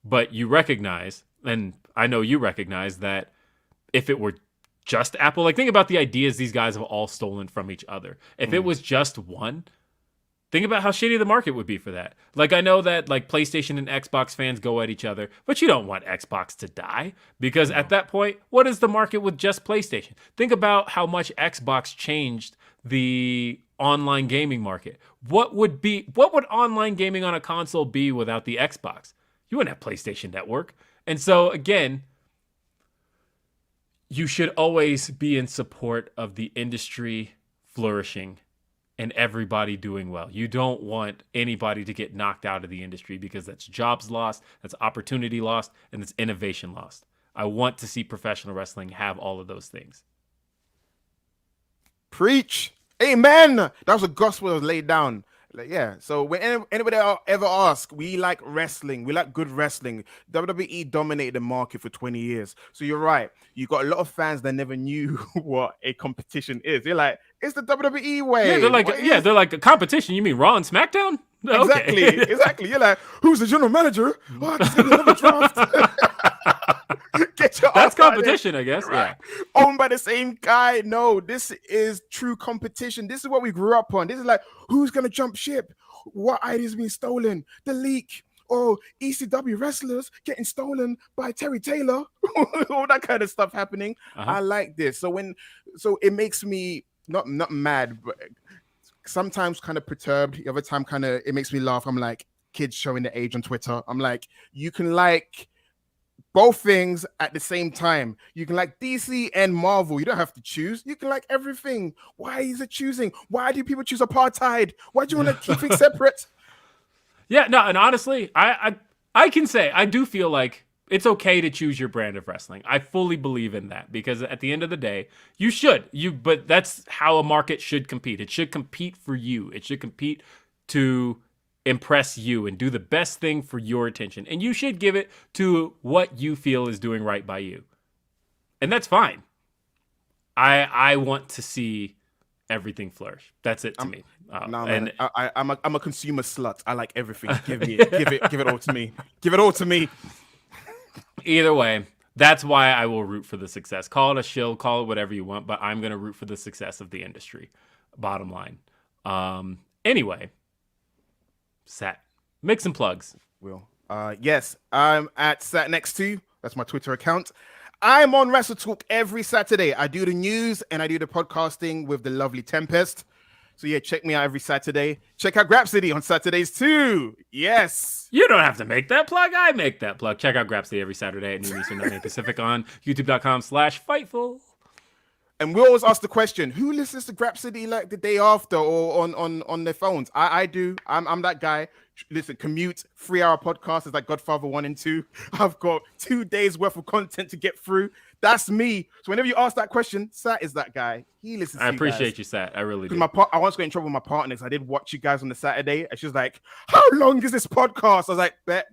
A: But you recognize, and I know you recognize that if it were just Apple, like think about the ideas these guys have all stolen from each other. If it was just one, think about how shitty the market would be for that. Like I know that like PlayStation and Xbox fans go at each other, but you don't want Xbox to die because at that point, what is the market with just PlayStation? Think about how much Xbox changed the online gaming market. What would online gaming on a console be without the Xbox? You wouldn't have PlayStation Network. And so again, you should always be in support of the industry flourishing and everybody doing well. You don't want anybody to get knocked out of the industry because that's jobs lost, that's opportunity lost, and that's innovation lost. I want to see professional wrestling have all of those things.
B: Preach. Amen. That was a gospel that was laid down. Like, yeah. So when anybody ever asks, we like wrestling. We like good wrestling. WWE dominated the market for 20 years. So you're right. You got a lot of fans that never knew what a competition is. They're like, it's the WWE way.
A: Yeah, they're like a competition. You mean Raw and SmackDown?
B: Exactly.
A: Okay.
B: Exactly. You're like, who's the general manager? Oh, I can see another draft.
A: That's competition, I guess.
B: Right.
A: Yeah.
B: Owned by the same guy. No, this is true competition. This is what we grew up on. This is like, who's gonna jump ship? What ideas being stolen? The leak. oh, ECW wrestlers getting stolen by Terry Taylor, all that kind of stuff happening. I like this. So it makes me not mad, but sometimes kind of perturbed. The other time kind of it makes me laugh. I'm like kids showing their age on Twitter. I'm like, you can like both things at the same time. You can like DC and Marvel. You don't have to choose. You can like everything. Why is it choosing? Why do people choose apartheid? Why do you want to keep things separate?
A: Yeah, no, and honestly, I can say I do feel like it's okay to choose your brand of wrestling. I fully believe in that because at the end of the day, you should. But that's how a market should compete. It should compete for you. It should compete to impress you and do the best thing for your attention. And you should give it to what you feel is doing right by you. And that's fine. I want to see everything flourish. That's it to me.
B: No, man. I'm a consumer slut. I like everything. Give it all to me. Give it all to me.
A: Either way, that's why I will root for the success. Call it a shill, call it whatever you want, but I'm going to root for the success of the industry. Bottom line. Anyway, Sat, make some plugs.
B: Will. Yes, I'm at SatNext2. That's my Twitter account. I'm on WrestleTalk every Saturday. I do the news and I do the podcasting with the lovely Tempest. So yeah, check me out every Saturday. Check out Grapsity on Saturdays too. Yes.
A: You don't have to make that plug. I make that plug. Check out Grapsity every Saturday at noon Eastern, 9 a.m. Pacific on youtube.com/Fightful.
B: And we always ask the question, who listens to Grapsity like the day after or on their phones? I do. I'm that guy. Listen, commute, 3-hour podcast is like Godfather 1 and 2. I've got 2 days worth of content to get through. That's me. So whenever you ask that question, Sat is that guy. He listens to you
A: appreciate
B: guys.
A: you, Sat. I really do.
B: I once got in trouble with my partners. I did watch you guys on the Saturday. And she was like, how long is this podcast? I was like, bet.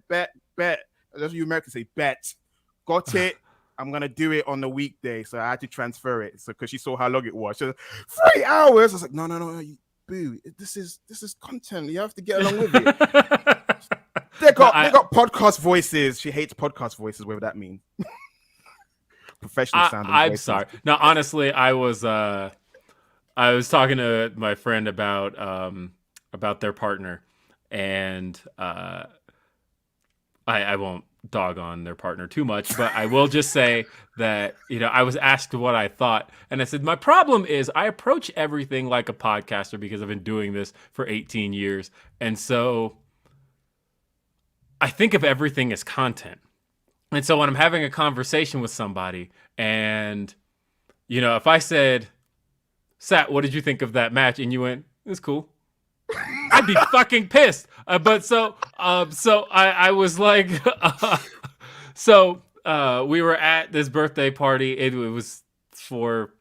B: That's what you Americans say, bet. Got it. I'm going to do it on the weekday. So I had to transfer it. So because she saw how long it was. She was like, 3 hours. I was like, no. Boo. This is content. You have to get along with it. They got podcast voices. She hates podcast voices, whatever that means. Professional sounding
A: I'm
B: voices.
A: sorry. No, honestly, I was talking to my friend about their partner, and I won't dog on their partner too much, but I will just say that, I was asked what I thought, and I said, my problem is I approach everything like a podcaster because I've been doing this for 18 years. And so I think of everything as content. And so when I'm having a conversation with somebody and, if I said, Sat, what did you think of that match? And you went, it was cool. I'd be fucking pissed. I was like, we were at this birthday party. It was for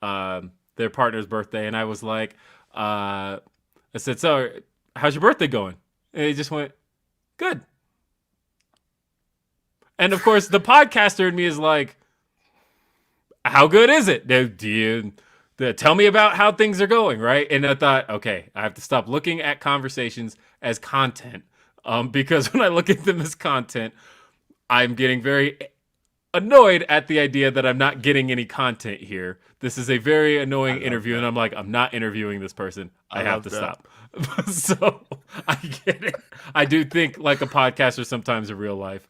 A: their partner's birthday. And I was like, I said, so how's your birthday going? And he just went, good. And of course, the podcaster in me is like, how good is it? Tell me about how things are going, right? And I thought, okay, I have to stop looking at conversations as content, because when I look at them as content, I'm getting very annoyed at the idea that I'm not getting any content here. This is a very annoying interview, and I'm like, I'm not interviewing this person. I have to stop. So I get it. I do think like a podcaster sometimes in real life.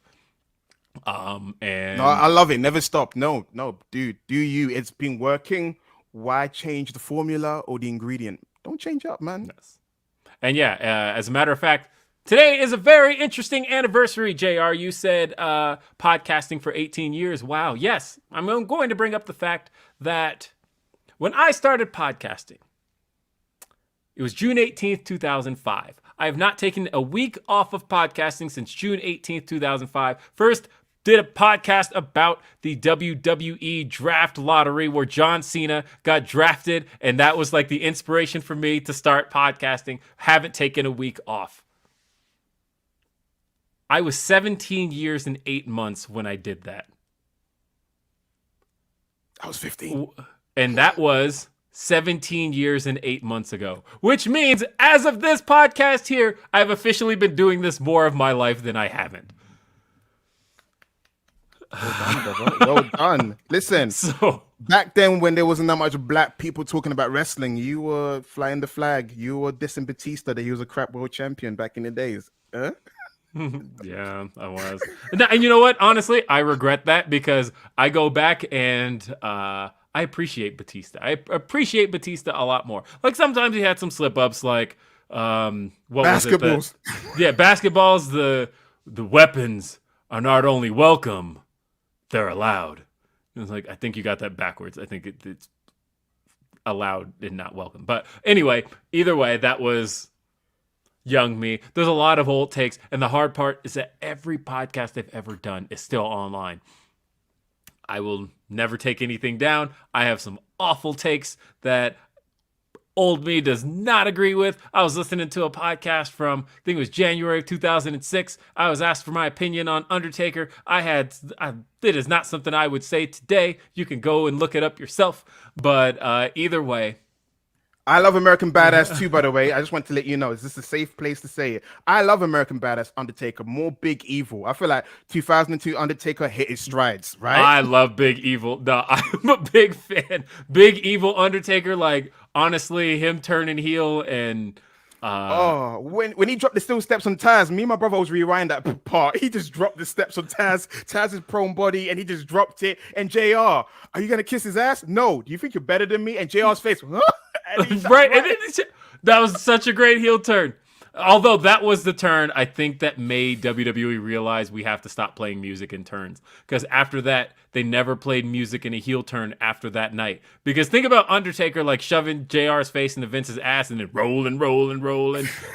A: And
B: no, I love it. Never stop. No, dude, do you? It's been working. Why change the formula or the ingredient? Don't change up, man.
A: Yes. And yeah, as a matter of fact, today is a very interesting anniversary, JR. You said podcasting for 18 years. Wow. Yes, I'm going to bring up the fact that when I started podcasting, it was June 18th, 2005. I have not taken a week off of podcasting since June 18th, 2005. First, did a podcast about the WWE draft lottery where John Cena got drafted, and that was like the inspiration for me to start podcasting. Haven't taken a week off. I was 17 years and 8 months when I did that.
B: I was 15.
A: And that was 17 years and 8 months ago, which means as of this podcast here, I've officially been doing this more of my life than I haven't.
B: Well done, brother. Well done. Listen,
A: So
B: back then when there wasn't that much black people talking about wrestling, you were flying the flag. You were dissing Batista that he was a crap world champion back in the days. Huh?
A: Yeah, I was. And you know what? Honestly, I regret that because I go back and I appreciate Batista. I appreciate Batista a lot more. Like sometimes he had some slip ups, like what was it?
B: Basketballs.
A: Basketballs. The weapons are not only welcome, they're allowed. It was like I think you got that backwards. I think it's allowed and not welcome. But anyway, either way, that was young me. There's a lot of old takes, and the hard part is that every podcast they've ever done is still online. I will never take anything down. I have some awful takes that old me does not agree with. I was listening to a podcast from, I think it was January of 2006. I was asked for my opinion on Undertaker. It is not something I would say today. You can go and look it up yourself. But either way,
B: I love American Badass too, by the way. I just want to let you know, is this a safe place to say it? I love American Badass Undertaker, more Big Evil. I feel like 2002 Undertaker hit his strides, right?
A: I love Big Evil. No, I'm a big fan. Big Evil Undertaker, like, honestly, him turning heel and...
B: when he dropped the steel steps on Taz, me and my brother was rewind that part. He just dropped the steps on Taz's prone body, and he just dropped it. And JR, are you gonna kiss his ass? No. Do you think you're better than me? And JR's face, huh?
A: Right. And that was such a great heel turn. Although that was the turn, I think, that made WWE realize we have to stop playing music in turns. Because after that, they never played music in a heel turn after that night. Because think about Undertaker, like, shoving JR's face into Vince's ass and then rolling.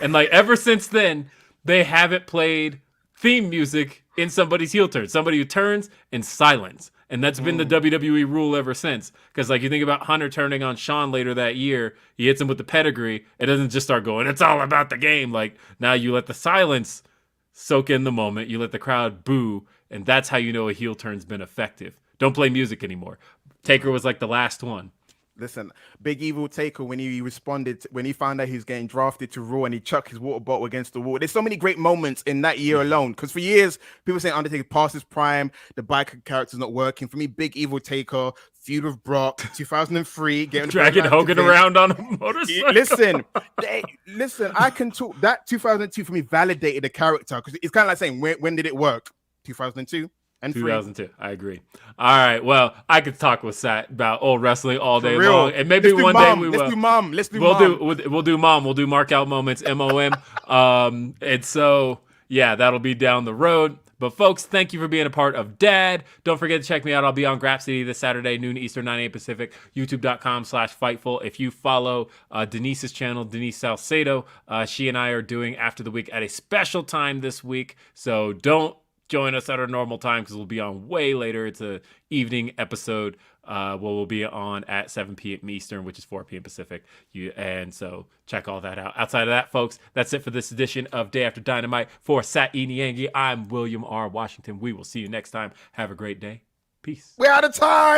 A: And, like, ever since then, they haven't played theme music in somebody's heel turn. Somebody who turns in silence. And that's been the WWE rule ever since. Because, like, you think about Hunter turning on Shawn later that year, he hits him with the pedigree. It doesn't just start going, it's all about the game. Like, now you let the silence soak in the moment. You let the crowd boo. And that's how you know a heel turn's been effective. Don't play music anymore. Taker was, like, the last one.
B: Listen, Big Evil Taker, when he responded, when he found out he was getting drafted to Raw and he chucked his water bottle against the wall. There's so many great moments in that year alone. Because for years, people saying Undertaker past his prime, the biker character's not working. For me, Big Evil Taker, feud with Brock, 2003, getting
A: dragging Hogan around on a motorcycle.
B: Listen, I can talk. That 2002 for me validated the character because it's kind of like saying, when did it work? 2002. And
A: 2002. I agree. All right. Well, I could talk with Sat about old wrestling all day long, and maybe one day we will.
B: Let's do Mom.
A: We'll do Mom. We'll do Mark Out Moments, MOM. And so, yeah, that'll be down the road. But folks, thank you for being a part of Dad. Don't forget to check me out. I'll be on Grapsity this Saturday, noon Eastern, 9 8 Pacific, youtube.com/Fightful. If you follow Denise's channel, Denise Salcedo, she and I are doing After the Week at a special time this week. So don't join us at our normal time because we'll be on way later. It's a evening episode. We'll be on at 7 p.m. Eastern, which is 4 p.m. Pacific. And so check all that out. Outside of that, folks, that's it for this edition of Day After Dynamite. For Sat E. Niangi, I'm William R. Washington. We will see you next time. Have a great day. Peace.
B: We're out of time.